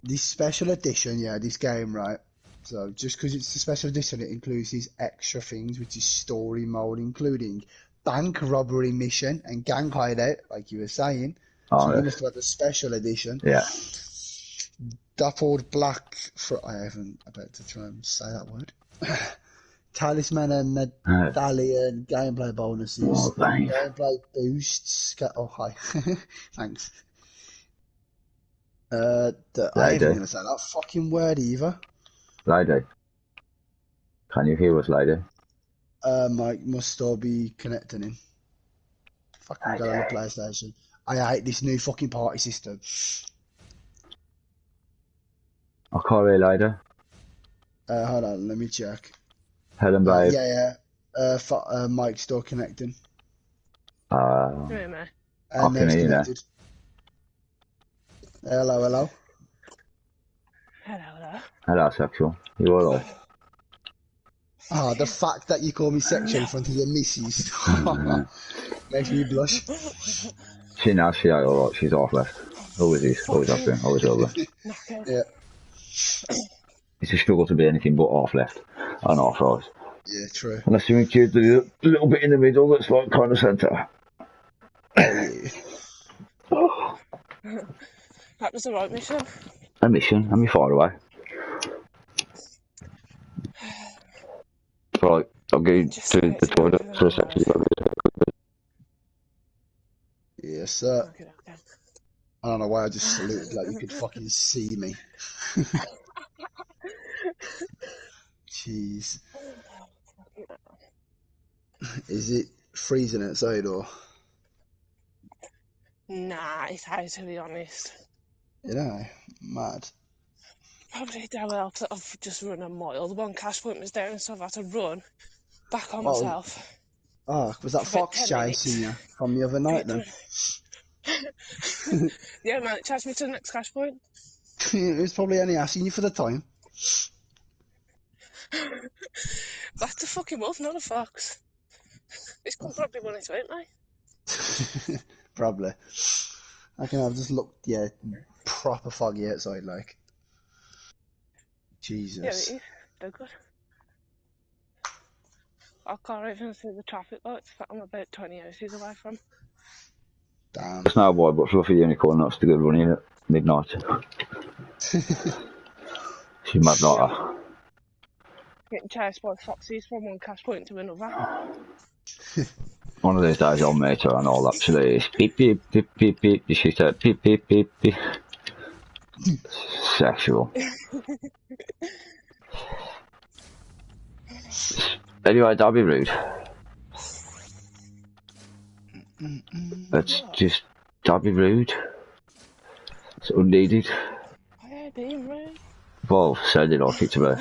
this special edition, this game, right? So just because it's a special edition, it includes these extra things, which is story mode, including bank robbery mission and gang hideout, like you were saying. So you must have had the special edition. Yeah. Dappled black for I haven't about to try and say that word. Talisman and medallion, gameplay bonuses, gameplay boosts. Oh hi, thanks. I ain't even gonna say that fucking word either. Lady, can you hear us, lady? Mike must still be connecting in. Fucking go on the PlayStation. I hate this new fucking party system. I can't hear lady. Hold on, let me check. Helen, babe. Mike's still connecting. And they're connected. Hello. Hello, sexual. You alright? The fact that you call me sexual in front of your missus makes me blush. She knows she ain't alright, she's half left. Always is, always has been, always will be. Yeah. It's a struggle to be anything but half left and half right. Yeah, true. Unless you include the little bit in the middle that's like kind of centre. That was the right mission. A mission? I'm far away. Right, I'll go to the toilet for a second. Yes, sir. Okay. I don't know why I just saluted like you could fucking see me. Jeez. Is it freezing outside or? Nah, it's out to be honest. You know, mad. Probably that well that I've just run a mile. The one cash point was there and so I've had to run back on myself. Oh, was that fox chasing you from the other night then? Yeah, man, it chased me to the next cash point. It was probably only asking you for the time. That's a fucking wolf, not a fox. This could probably run its out, mate. Probably. I can have just looked, proper foggy outside, like. Jesus. Yeah, it is. They're good. I can't even see the traffic lights that I'm about 20 houses away from. Damn. It's no boy, but Fluffy Unicorn that's the good running at midnight. She's mad like that. Getting chased by foxes from one cash point to another. One of those days I'll make her and all actually is beep beep beep beep beep. She said beep beep beep beep. Sexual. Anyway, don't be rude. It's just don't be rude. It's unneeded. Why being rude? Well, sounding like it to me.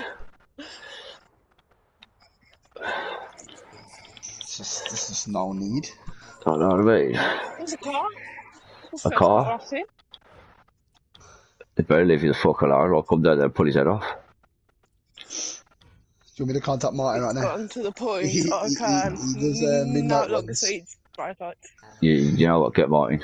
There's just no need. I know what I mean. There's a car. A car? They better leave you the fuck alone or I'll come down there and pull his head off. Do you want me to contact Martin right now? Gotten to the point I can he does midnight no longer runs. see bright lights. You know what, get Martin.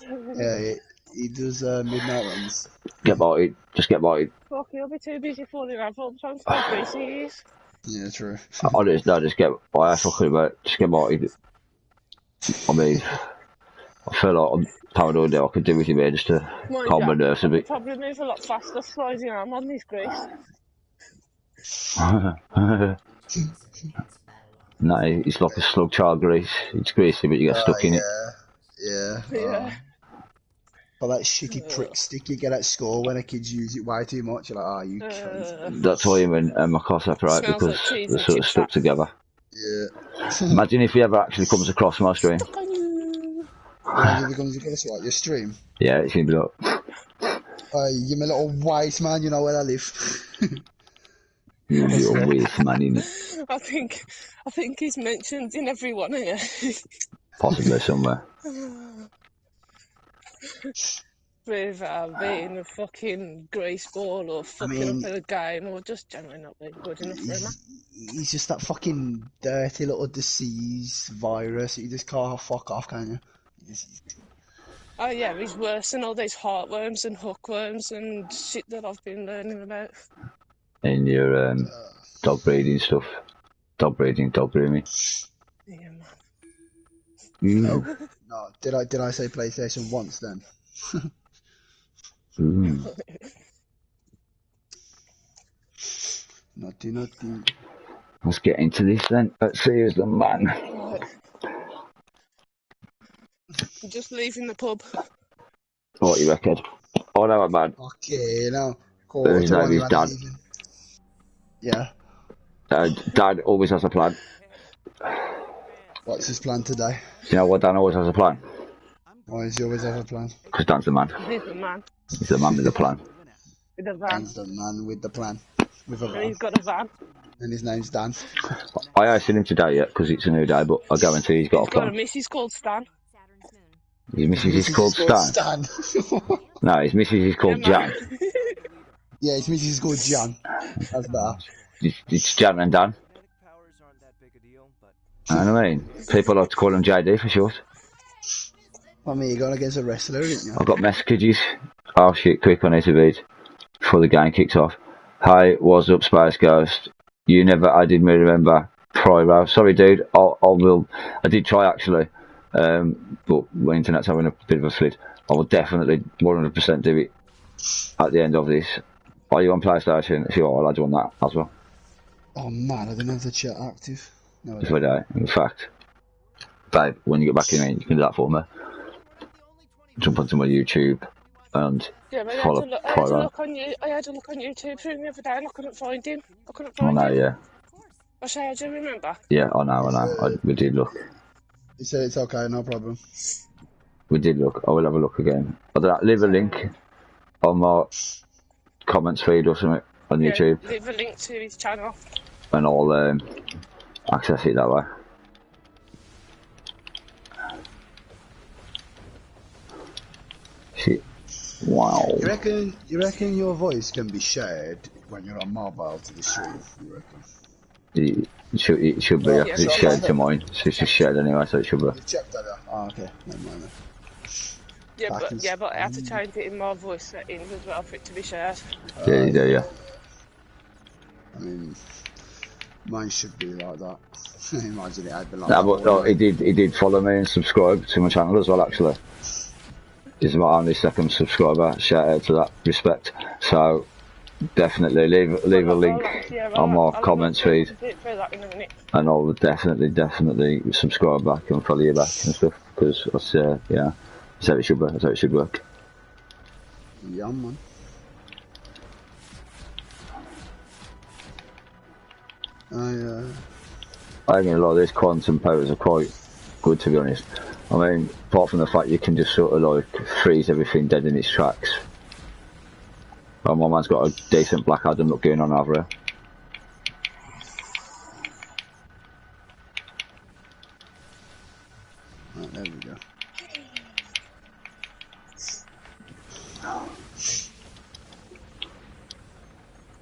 Yeah, he does midnight runs. Get Martin. Just get Martin. Fuck, he'll be too busy falling out all the time to go greasy. Yeah, true. Just get I fucking about just get Martin. I mean I feel like I'm paranoid now I could do with him here just to calm my nerves a bit. Probably move a lot faster sliding arm on these grease. No, it's like a slug child grease. It's greasy but you get stuck in it. Yeah. But that shitty prick stick you get at school when the kids use it way too much, you're like, you cunt. That's why you and my car separate because like they're sort of stuck together. Yeah. Imagine if he ever actually comes across my stream. Imagine if he comes across what, your stream? Yeah, it's gonna be like you're my little waste man, you know where I live. You little waste man, innit? I think he's mentioned in every one here. Possibly somewhere. With being a fucking grace ball or fucking up in a game or just generally not being good enough for him. He's just that fucking dirty little disease virus. You just can't fuck off, can you? Oh yeah, he's worse than all these heartworms and hookworms and shit that I've been learning about. And your dog breeding stuff. Dog breeding. Yeah, man. No, did I say PlayStation once then? Naughty. Let's get into this then. Let's see who's the man. Right. I'm just leaving the pub. What you reckon? Oh no, I'm bad. Okay, now. His name is Dan. Yeah. Dan always has a plan. What's his plan today? Do you know what Dan always has a plan? Why does he always have a plan? Because Dan's the man. He's the man. He's the man with the plan. With a van. Dan's the man with the plan. With a van. And he's got a van. And his name's Dan. I haven't seen him today yet because it's a new day, but I guarantee he's got a plan. He's got a missus called Stan. His missus is called Stan. No, his missus is called Jan. Yeah, his missus is called Jan. That's better. It's Jan and Dan. I know what I mean. People like to call him JD for short. I mean, you're going against a wrestler, didn't you? I've got messages. Oh shit, quick on to beat before the game kicks off. Hi, what's up, Space Ghost? You never added me, remember? Pyro. Sorry, dude. I did try actually, but my internet's having a bit of a flit. I will definitely 100% do it at the end of this. Are you on PlayStation? Sure, I'll add you on that as well. Oh man, I didn't have the chat active. No, If I do, in fact, babe, when you get back in, you can do that for me. Jump onto my YouTube and follow Pyro. I had a look on YouTube for him the other day and I couldn't find him. I know, yeah. I showed you, remember? Yeah, I know. We did look. He said it's okay, no problem. We did look. I will have a look again. Leave a link on my comments feed or something on YouTube. Leave a link to his channel. And I'll access it that way. Shit. Wow. You reckon your voice can be shared when you're on mobile to the stream? You reckon? It should be, because it's shared to mine. So it's just shared anyway, so it should be. You checked that out? Oh, okay. Never mind then. Yeah, but I had to change it in my voice settings as well for it to be shared. Yeah, you do, yeah. I mean, mine should be like that. Imagine it had been like that. But no, he did follow me and subscribe to my channel as well, actually. He's my only second subscriber, shout out to that respect. So, definitely leave a link on my comments feed, For that in a minute. and I'll definitely subscribe back and follow you back and stuff, because that's yeah, that's how it should work. That's how it should work. Yeah, man. I ain't gonna lie, these quantum powers are quite good, to be honest. I mean, apart from the fact you can just sort of like freeze everything dead in its tracks. But my man's got a decent Black Adam look going on over here. Right, there we go.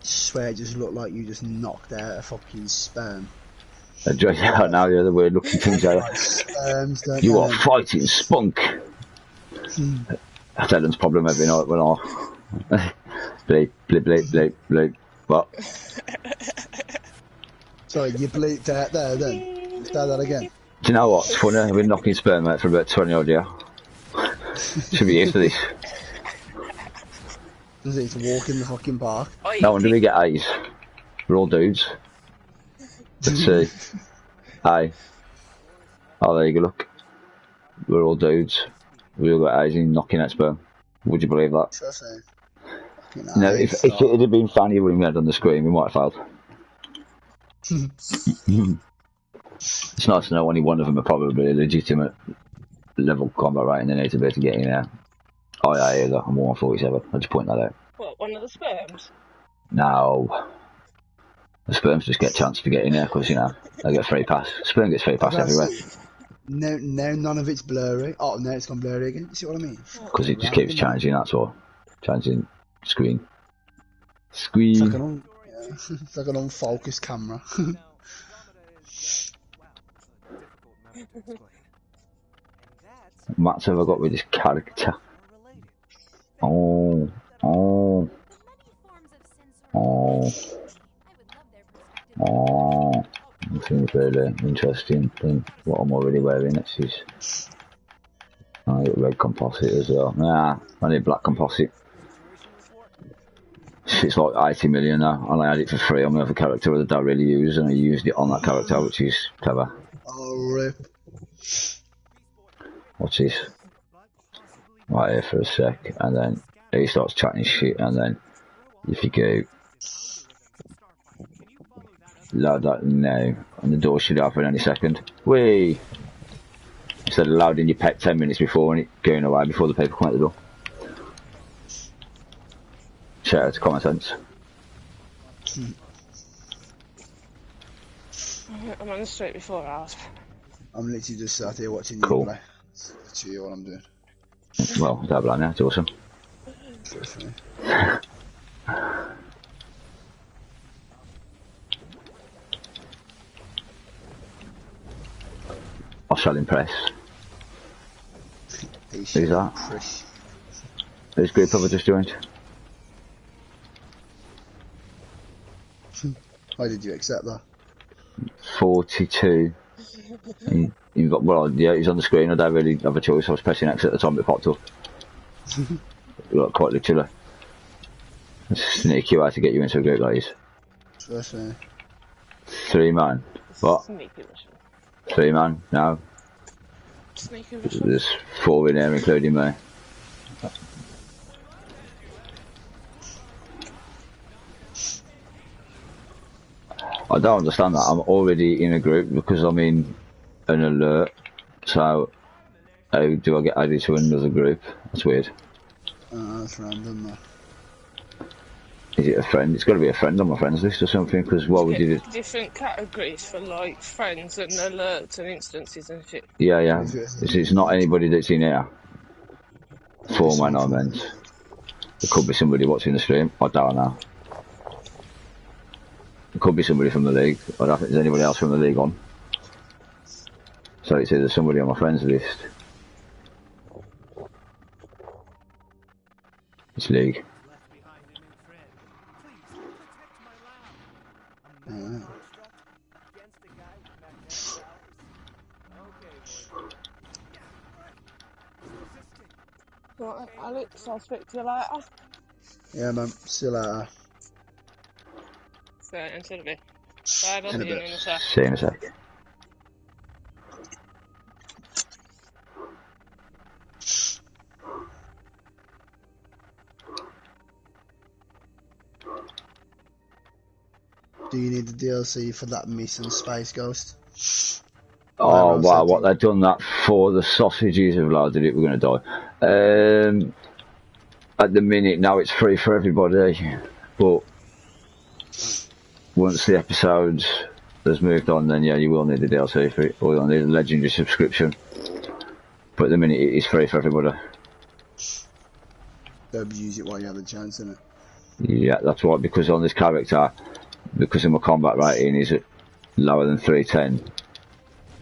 Swear, it just looked like you just knocked out a fucking sperm. Yeah, now the other weird looking things out. You are fighting spunk. That's Ellen's problem every night when I bleep, bleep, bleep, bleep, bleep. What? Sorry, you bleeped out there then. Start that again. Do you know what's funny? I've been knocking sperm out for about 20 odd years. Should be used to this. Does it to walk in the fucking park? No wonder we get A's. We're all dudes. Let's see. Aye. Oh, there you go, look. We're all dudes. We all got A's in knocking out sperm. Would you believe that? No, if it had been funny when we had on the screen, we might have failed. It's nice to know only one of them are probably a legitimate level combat rating they need to be able to get in there. Oh yeah, I'm 147. I'll just point that out. What, one of the sperms? No. The sperms just get a chance to get in there because, you know, they get free pass. Sperm gets free pass everywhere. No, none of it's blurry. Oh, now it's gone blurry again. You see what I mean? Because it just keeps changing, that's all. Changing screen. Screen. It's like an unfocused camera. Matt's have I got with this character? Oh. Nothing really interesting thing. What I'm already wearing, this is. I got red composite as well. Nah, I need black composite. It's like 80 million now, and I had it for free on the other character that I really use, and I used it on that character, which is clever. Oh, rip. What's this? Right here for a sec, and then he starts chatting shit, and then if you go loud that now, and the door should open any second. Whee! Instead of louding your pet 10 minutes before and it going away before the people come out the door. Shout out to common sense. I'm on the street before hours. I'm literally just sat here watching you play. That's what I'm doing. Well, don't blame me, it's awesome. I shall impress. Who's that? Whose group have I just joined? Why did you accept that? 42. You've got, well, yeah, he's on the screen. I don't really have a choice. I was pressing X at the time it popped up. Like, quite literally. Sneak you out to get you into a group like this. 3 man. What? 3 man? No. There's 4 in there, including me. I don't understand that. I'm already in a group because I'm in an alert. So, how do I get added to another group? That's weird. That's random, though. Is it a friend? It's got to be a friend on my friends list or something, because what would you do? Different categories for like friends and alerts and instances and shit. Yeah, yeah. It's not anybody that's in here. 4 man I meant. It could be somebody watching the stream. I don't know. It could be somebody from the league. I don't think there's anybody else from the league on. So it's either somebody on my friends list. It's league. Right, Alex, I'll speak to you later. Yeah, man. See you later. So, instead of it. Right, I'll In a be in bit. a sec. See you in a sec. Do you need the DLC for that missing Space Ghost? Oh wow, what they've done that for? The sausages have loaded it, we're going to die. At the minute now it's free for everybody, but once the episode has moved on, then yeah, you will need the DLC for it, or you'll need a legendary subscription. But at the minute it is free for everybody. Don't use it while you have the chance, innit? Yeah, that's right, because on this character, because of my combat rating is lower than 310,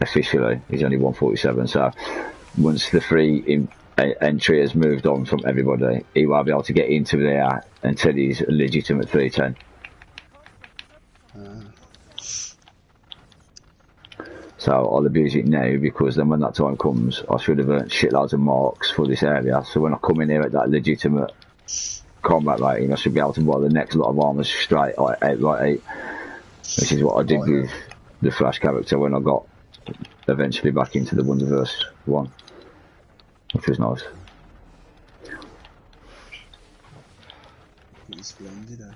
officially, he's only 147, so once the free entry has moved on from everybody, he won't be able to get into there until he's a legitimate 310. So I'll abuse it now, because then when that time comes, I should have earned shitloads of marks for this area, so when I come in here at that legitimate combat rating, I should be able to buy the next lot of armors straight outright, which is what I did with the Flash character when I got eventually back into the Wonderverse one, which was nice. It's splendid, eh?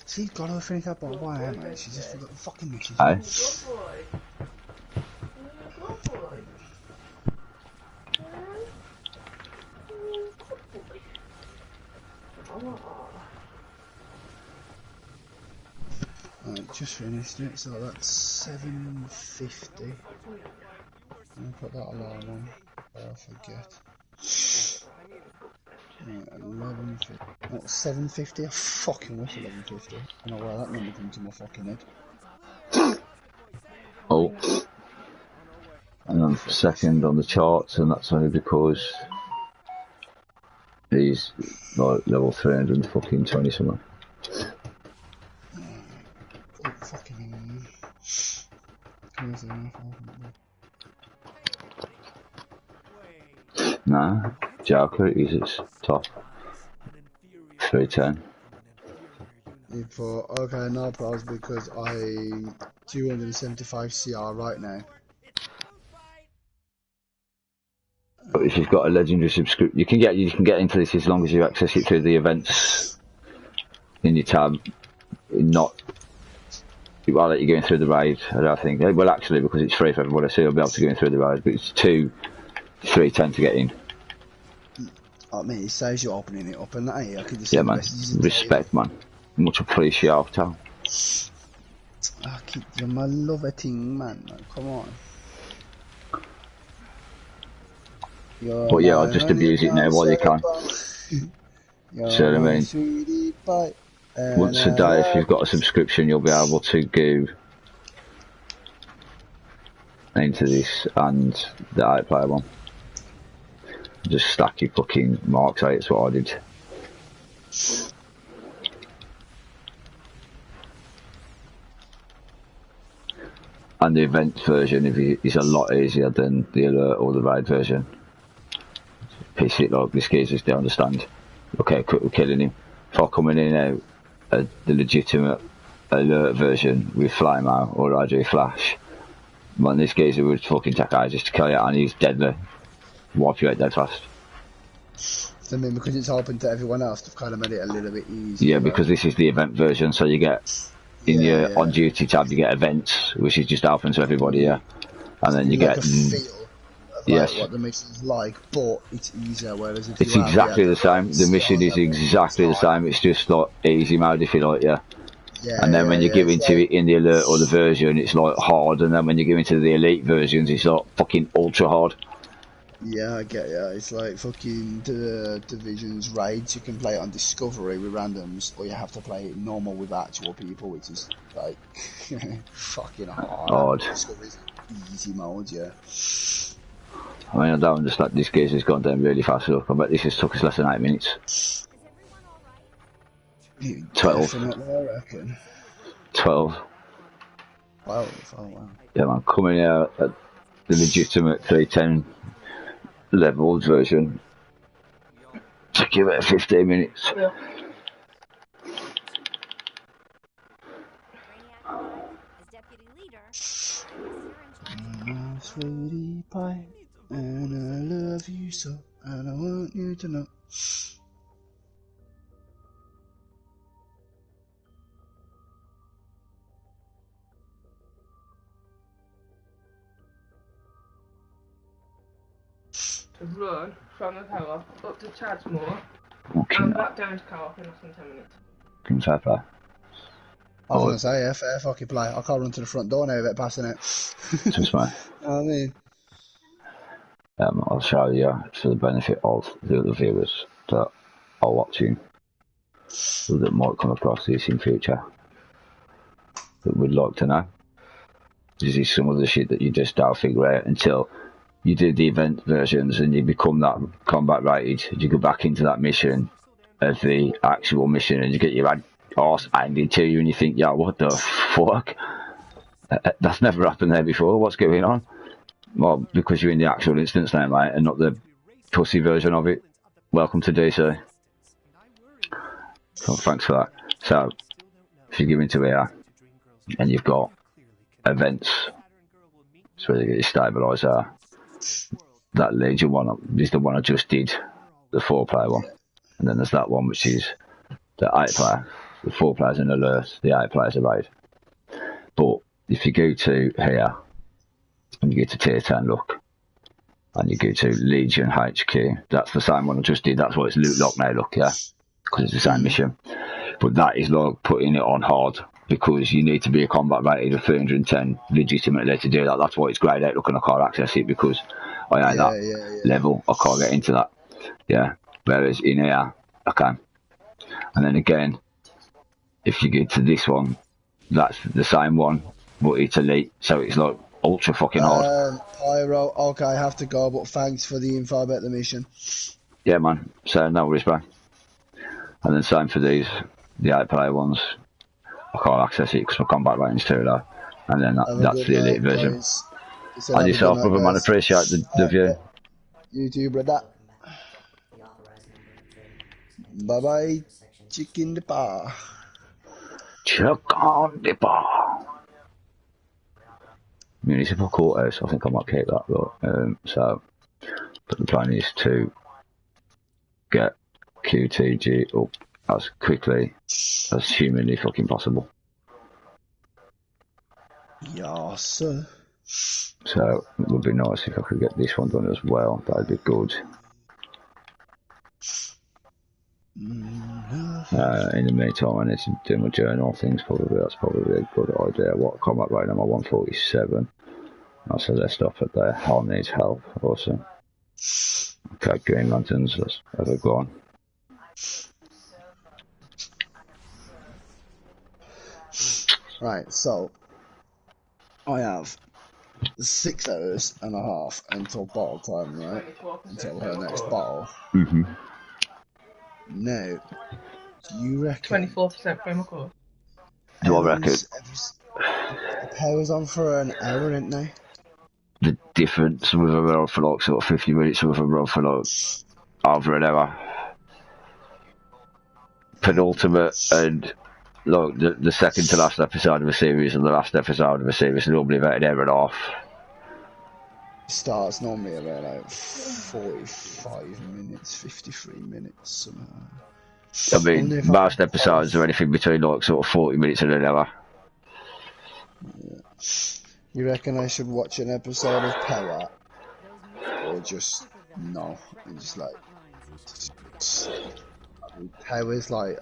See, God, I finish that ball by her, mate. She just forgot the fucking misses. Aye. Right, just finished it, so that's 750. I'll put that alarm on, or I'll forget. Right, 1150. Oh, 750? I fucking wish 1150. I don't know where that number comes to my fucking head. Oh. And I'm second on the charts, and that's only because he's like level 320 something. Oh, fucking. Nah, Joker is its top 310. You put, okay, no problems, because I 275 CR right now. But if you've got a legendary subscription, you can get into this as long as you access it through the events in your tab. Not, it won't let you go in through the raid, I don't think. Well, actually, because it's free for everybody, so you'll be able to go in through the raid, but it's 310 to get in. I mean, it saves you opening it up and that, I could just Yeah, man. Respect, man. Much appreciated. I keep you my love a thing, man. Come on. But yeah, I'll just abuse it now while you can. So I mean, once a day, if you've got a subscription, you'll be able to go into this and the iPlayer one. Just stack your fucking marks out, it's what I did. And the event version is a lot easier than the alert or the raid version. Piece it like this geezers, they understand. Okay, we're killing him. If I come in now, the legitimate alert version with Flamer or I do Flash, man, this geezer would fucking take ages to kill you, and he's deadly. Wipe you out dead fast. I mean, because it's open to everyone else, they've kind of made it a little bit easier. Yeah, because this is the event version, so you get in your on duty tab, you get events, which is just open to everybody, yeah. And then you like get a feel of like what the mission's like, but it's easier. Whereas if it's exactly the same. The mission is exactly the same. It's just like easy mode, if you like, yeah. And then when you give into it in the alert or the version, it's like hard, and then when you give into the elite versions, it's like fucking ultra hard. Yeah, I get ya. It's like fucking the Division's raids. You can play it on Discovery with randoms, or you have to play it normal with actual people, which is like fucking hard. Discovery's easy mode, yeah. I mean, I don't understand. This game has gone down really fast. Look, I bet this has took us less than 8 minutes. 12. Definitely, I reckon. 12. 12. Oh wow. Yeah, man, coming out at the legitimate 310 levels version. Took you about 15 minutes. sweetie pie, and I love you so, and I want you to know. To run from the tower up to Chadsmore Okay. and back down to Carp in less than 10 minutes. Can fair play. I was going to say, yeah, fair fucking play. I can't run to the front door now without passing it. Just fine. You know what I mean? I'll show you for the benefit of the other viewers that are watching that might come across this in future that would like to know. This is some of the shit that you just don't figure out until you do the event versions and you become that combat rated. You go back into that mission as the actual mission and you get your arse handed to you and you think, yeah, what the fuck? That's never happened there before. What's going on? Well, because you're in the actual instance now, mate, and not the pussy version of it. Welcome to DC. So thanks for that. So, if you go into here, and you've got events, so you get your stabiliser. That Legion one is the one I just did, the 4-player one. And then there's that one which is the 8-player. The 4 players in alert, the 8 players are raid. But if you go to here, and you go to tier 10, look, and you go to Legion HQ, that's the same one I just did. That's why it's loot lock now, look, yeah, because it's the same mission. But that is like putting it on hard because you need to be a combat rated of 310 legitimately to do that. That's why it's greyed out. Look, and I can't access it because I ain't that level. I can't get into that. Yeah. Whereas in here, I can. And then again, if you go to this one, that's the same one, but it's elite, so it's like ultra fucking hard. Pyro, okay, I have to go, but thanks for the info about the mission. Yeah, man. So no worries, bro. And then same for these, the 8-player ones. I can't access it because my combat rating's too low. And then that's the elite version. And yourself, brother, man. Appreciate the view. You too, brother. Bye bye, chicken the bar. Chicken the bar. Municipal courthouse, I think I might keep that, but the plan is to get QTG up as quickly as humanly fucking possible. Yes, sir. So it would be nice if I could get this one done as well. That'd be good. In the meantime, I need to do my journal things. That's probably a good idea. What combat rating am I? 147. So let's stop at there. Hull needs help. Awesome. Okay, Green Lanterns. Let's have a go on. Right, so I have 6 hours and a half until bottle time, right? Until her next bottle. Mm-hmm. Now, do you reckon 24% promo code? Do I reckon? The power's on for an hour, isn't they? The difference, some of them are on for like sort of 50 minutes, some of them are on for like over an hour. Penultimate and like the second to last episode of a series and the last episode of a series are normally about an hour and a half. Starts normally about like 45 minutes, 53 minutes somehow. I mean, most episodes are anything between like sort of 40 minutes and an hour. Yeah. You reckon I should watch an episode of Power? Or just no? And just like Power's like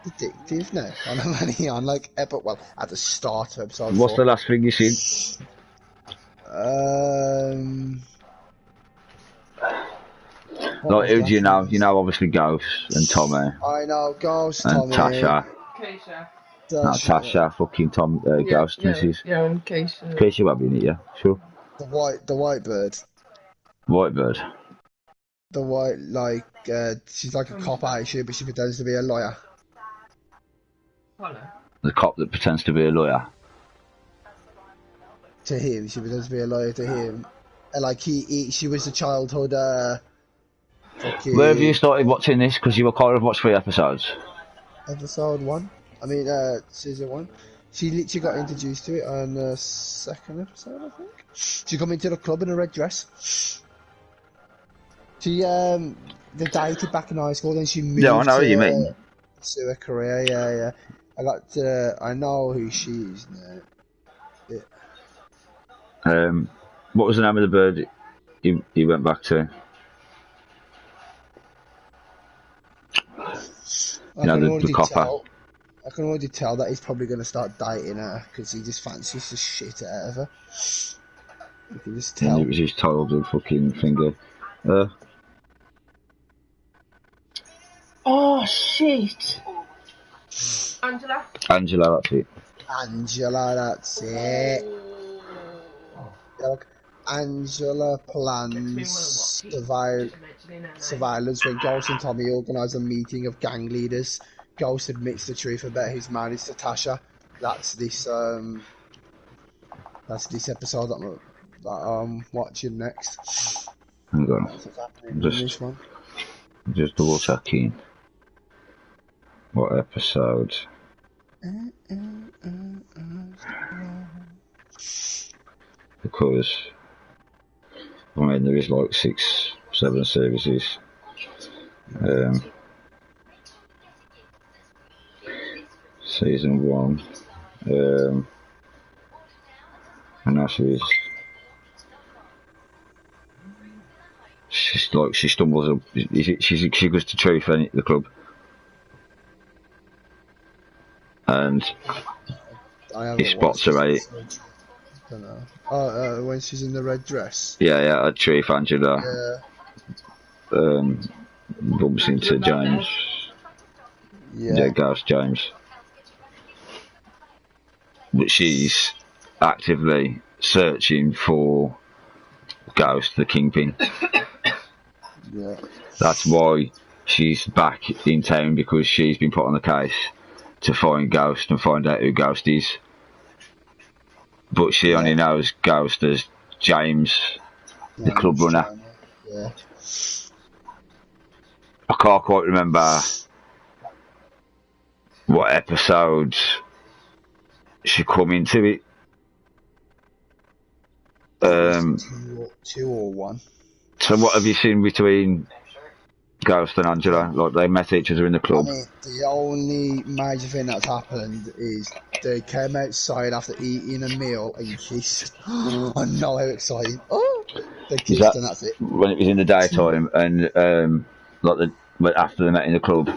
addictive now. I'm only on like at the start of episode 4. What's the last thing you seen? Like who do you know? You know obviously Ghost and Tommy. I know Ghost, and Tommy. Tasha. Keisha. Tasha, fucking Ghost, Mrs. Yeah, and Keisha. Keisha won't be in it, yeah, sure. The white bird. White bird. The white, like, she's like a cop, actually, but she pretends to be a lawyer. Hello. The cop that pretends to be a lawyer. To him, she pretends to be a lawyer to him. And like she was a childhood. Where have you started watching this? Because you were kind of watched 3 episodes. Episode 1. I mean, season 1. She literally got introduced to it on the second episode, I think. She come into the club in a red dress. She they dated back in high school, then she moved Yeah, I know to what you mean. pursue her career. Yeah. I know who she is now. Yeah. What was the name of the bird he went back to? The copper. I can already tell that he's probably going to start dating her because he just fancies the shit out of her. You can just tell. And it was his childhood fucking finger. Oh shit! Angela, that's it. Angela, that's it. Yeah, look, Angela plans surveillance when Ghost and Tommy organise a meeting of gang leaders. Ghost admits the truth about his marriage to Tasha. That's this episode that I'm watching next. Hang on. Just double checking. What episode? Because I mean there is like 6-7 services. Season 1. And now she stumbles up. She goes to Truth at the club, and he spots her right. I don't know. Oh, when she's in the red dress. Yeah, at Truth, Angela. Bumps into James. Yeah, Ghost James. But she's actively searching for Ghost, the Kingpin. Yeah. That's why she's back in town, because she's been put on the case to find Ghost and find out who Ghost is. But she only knows Ghost as James, the club runner. Yeah. I can't quite remember what episode she come into it. 2 or 1. So what have you seen between Ghost and Angela? Like, they met each other in the club? I mean, the only major thing that's happened is they came outside after eating a meal and kissed. I know how exciting. Oh, they kissed and that's it. When it was in the daytime and after they met in the club,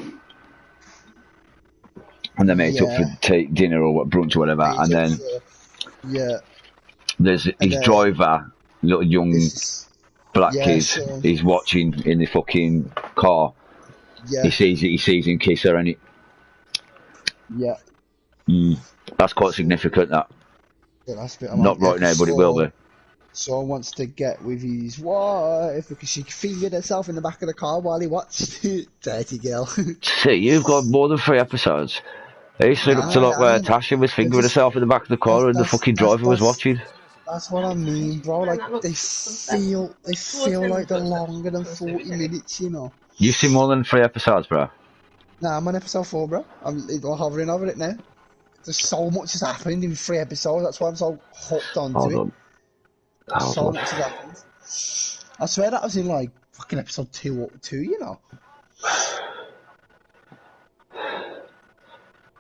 and they met up for dinner or brunch or whatever, and then there's his driver, little young black kid. He's watching in the fucking car. He sees him kiss her, and it. Yeah. That's quite significant. That. Yeah, that's a bit not right now, but it will be. Saul wants to get with his wife because she fingered herself in the back of the car while he watched. Dirty girl. See, you've got more than 3 episodes. He stood up to look where Tasha was fingering herself in the back of the car and the fucking driver was watching. That's what I mean, bro. Like, they feel like they're longer than 40 minutes, you know. You've seen more than 3 episodes, bro? Nah, I'm on episode 4, bro. I'm hovering over it now. There's so much has happened in 3 episodes. That's why I'm so hooked onto it. So much has happened. I swear that was in like fucking episode 2, you know.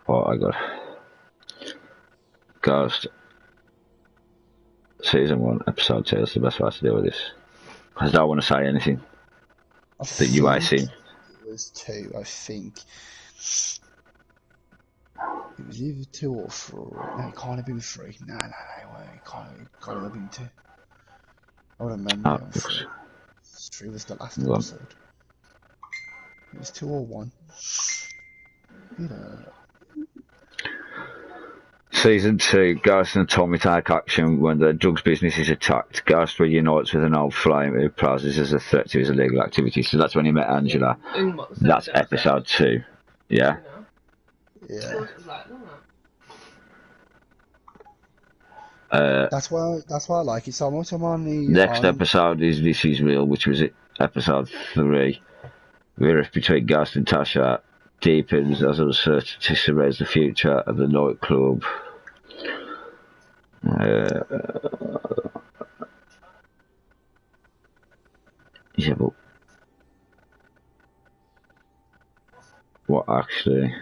What I got? Ghost. Season 1, episode 2. That's the best way to deal with this. Because I don't want to say anything that you ain't seen. It was 2, I think. It was either 2 or 3. No, it can't have been 3. No, it can't have been 2. I would remember. 3 was the last episode. It was 2 or 1. Season 2, Ghost and Tommy take action when the drugs business is attacked. Ghost reunites with an old flame who poses as a threat to his illegal activity. So that's when he met Angela. That's episode 2. Yeah? Yeah. That's why I like it so much. I'm on the next episode is This Is Real, which was episode 3. The rift between Ghost and Tasha deepens as others search to surrender the future of the nightclub. Yeah, but what actually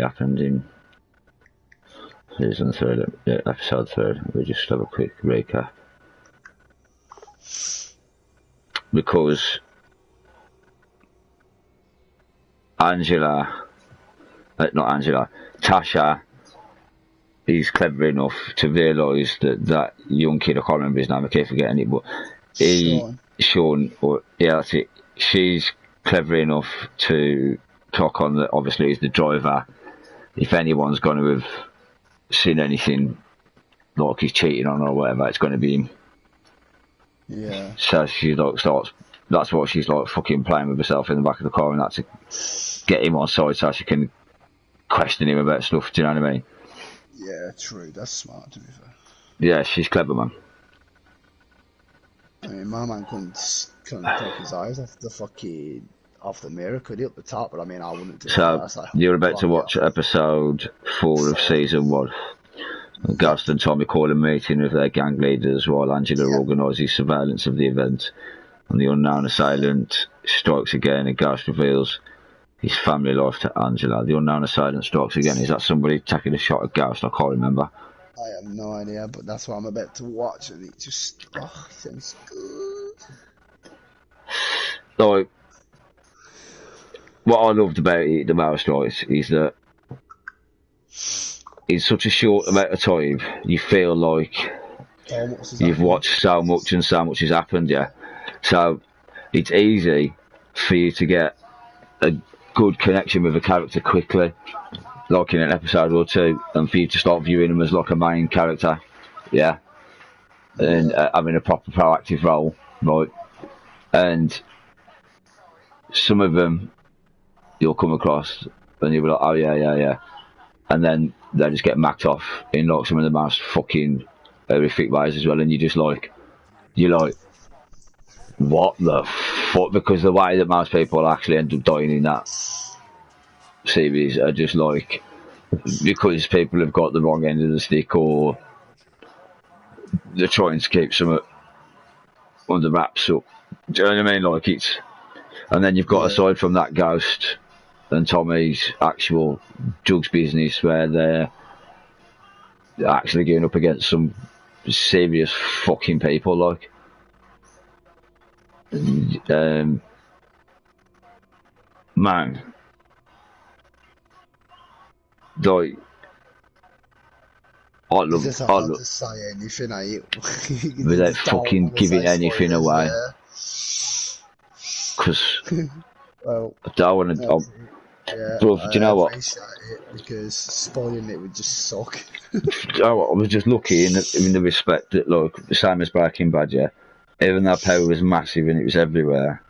happened in season 3, episode 3? We just have a quick recap. Because Tasha is clever enough to realise that young kid, I can't remember his name, I keep forgetting it, but Sean, that's it. She's clever enough to clock on that obviously he's the driver. If anyone's going to have seen anything like he's cheating on her or whatever, it's going to be him. Yeah. So she like starts. That's what she's like fucking playing with herself in the back of the car, and that's to get him on side so she can question him about stuff. Do you know what I mean? Yeah, true. That's smart, to be fair. Yeah, she's clever, man. I mean, my man couldn't take his eyes off the mirror, could he, up the top? But I mean, I wouldn't do that. So you're about to watch episode 4 of season 1. Ghost and Tommy call a meeting with their gang leaders while Angela organises surveillance of the event. And the unknown assailant strikes again, and Ghost reveals his family life to Angela. The unknown assailant strikes again. Is that somebody taking a shot at Ghost? I can't remember. I have no idea, but that's what I'm about to watch, and it just sounds good. Like, what I loved about it the most, right, is that in such a short amount of time, you feel like you've watched so much and so much has happened, yeah. So it's easy for you to get a good connection with a character quickly, like in an episode or two, and for you to start viewing them as like a main character, yeah, and having a proper proactive role, right? And some of them you'll come across and you'll be like, oh yeah, and then they just get macked off in like some of the most fucking horrific ways as well, and you're like, what the fuck? Because the way that most people actually end up dying in that series are just like, because people have got the wrong end of the stick, or they're trying to keep some under wraps up. Do you know what I mean? Like, it's, and then you've got, aside from that, Ghost and Tommy's actual drugs business, where they're actually going up against some serious fucking people, like. Man, like, I love to say anything, without fucking giving anything away, because well, I don't want to. Yeah, bro, do you know what? appreciate it, because spoiling it would just suck. Do you know what? I was just lucky in the respect that, like, the same as Breaking Bad, yeah. Even though power was massive and it was everywhere,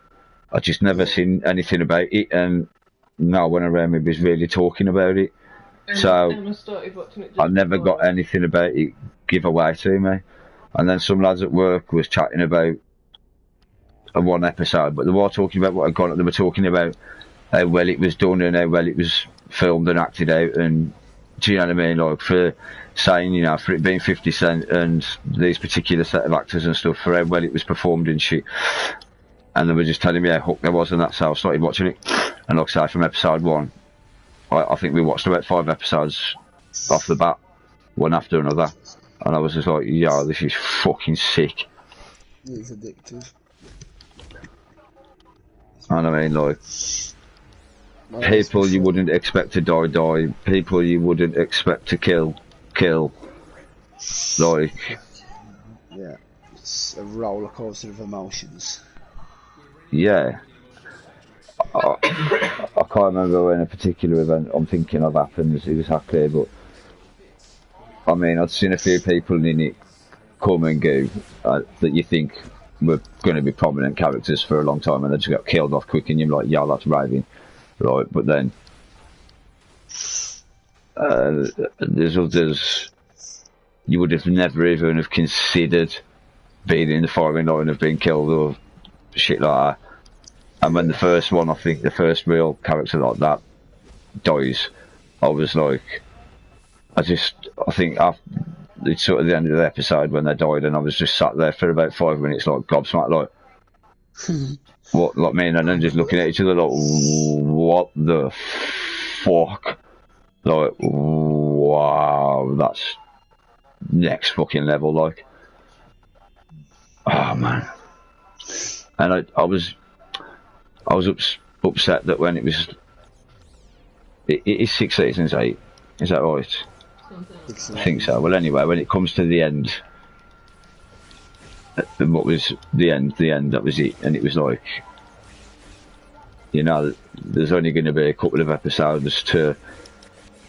I just never seen anything about it, and no one around me was really talking about it. So I never got anything about it give away to me. And then some lads at work was chatting about one episode, but they were talking about what had gone. They were talking about how well it was done and how well it was filmed and acted out, and do you know what I mean? Like, for saying, you know, for it being 50 Cent and these particular set of actors and stuff, for how well it was performed and shit. And they were just telling me how hooked I was, and that's how I started watching it. And like I say, from episode 1, I think we watched about 5 episodes off the bat, one after another. And I was just like, yo, this is fucking sick. It's addictive. And I mean, like, people you wouldn't expect to die, people you wouldn't expect to kill. Like, yeah, it's a roller coaster of emotions. Yeah. I can't remember when a particular event I'm thinking of happened exactly, but I mean, I'd seen a few people in it come and go that you think were going to be prominent characters for a long time, and they just got killed off quick, and you're like, yeah, that's raving, right? But then there's others you would have never even have considered being in the firing line of being killed or shit like that. And when the first one, I think the first real character like that dies, I was like, I think after it's sort of the end of the episode when they died, and I was just sat there for about 5 minutes, like gobsmacked, like what, like me and then just looking at each other, like what the fuck, like wow, that's next fucking level, like. Oh man, and I was upset that when it was, it is 6 seasons, 8, is that right? I think so. Well, anyway, when it comes to the end, what was the end, that was it, and it was like, you know, there's only going to be a couple of episodes to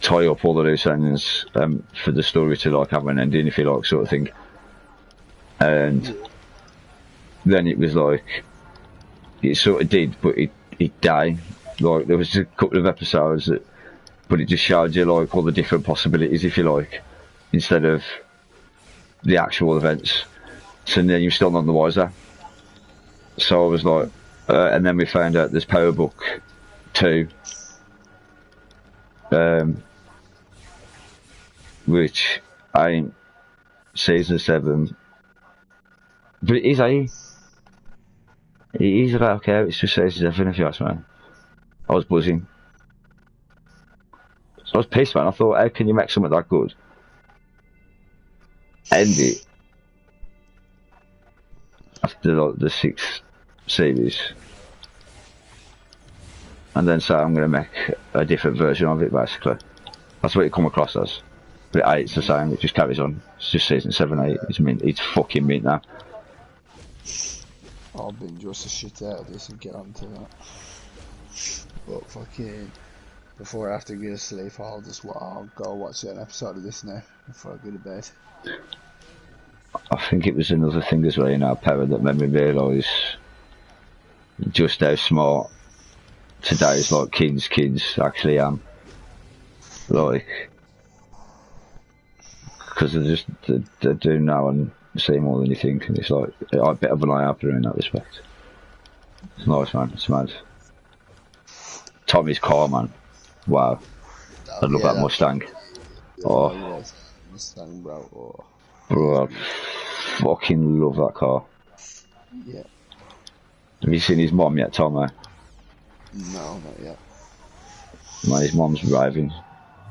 tie up all the loose ends for the story to like have an ending, if you like, sort of thing. And then it was like, it sort of did, but it died. Like, there was a couple of episodes that, but it just showed you like all the different possibilities, if you like, instead of the actual events. So then you're still none the wiser. So I was like, and then we found out there's Power Book 2, which ain't season 7, but it is 8. It is about okay. It's just season 7, if you ask me. I was buzzing. So I was pissed, man. I thought, how can you make something that good? End it after like the 6th series, and then say I'm going to make a different version of it, basically. That's what it come across as. But 8's the same, it just carries on. It's just season 7, 8. It's mint. It's fucking mint now. I'll binge watch the shit out of this and get onto that. But fucking, before I have to go to sleep, I'll go watch an episode of this now before I go to bed. I think it was another thing as well in our power that made me realise just how smart today's like kids actually am. Like, because they do know and see more than you think, and it's like a bit of an eye-opener in that respect. It's nice, man. It's mad. Tommy's car, man. Wow. I love that Mustang. Oh, Mustang, bro. Oh. Bro, I fucking love that car. Yeah. Have you seen his mom yet, Tommy? No, not yet. Man, his mom's raving.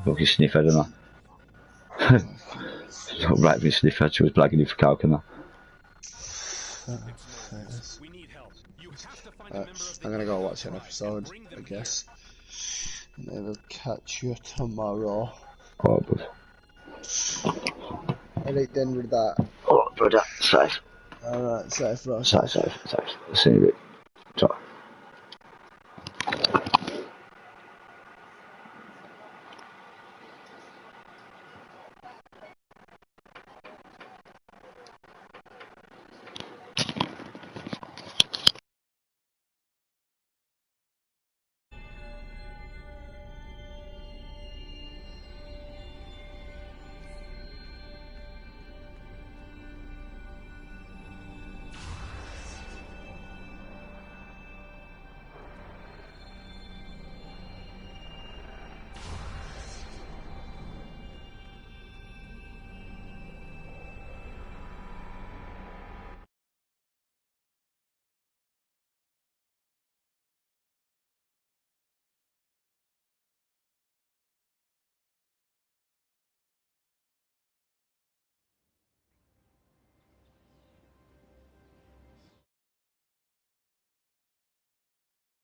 Fucking sniffhead and that. Raving sniffhead, she was blagging him for coke and that. I'm gonna go watch an episode, I guess. And then we'll catch you tomorrow. Oh, bud. Alright then with that. Alright, brother. Safe. Alright, safe, bro. Safe. See you in a bit.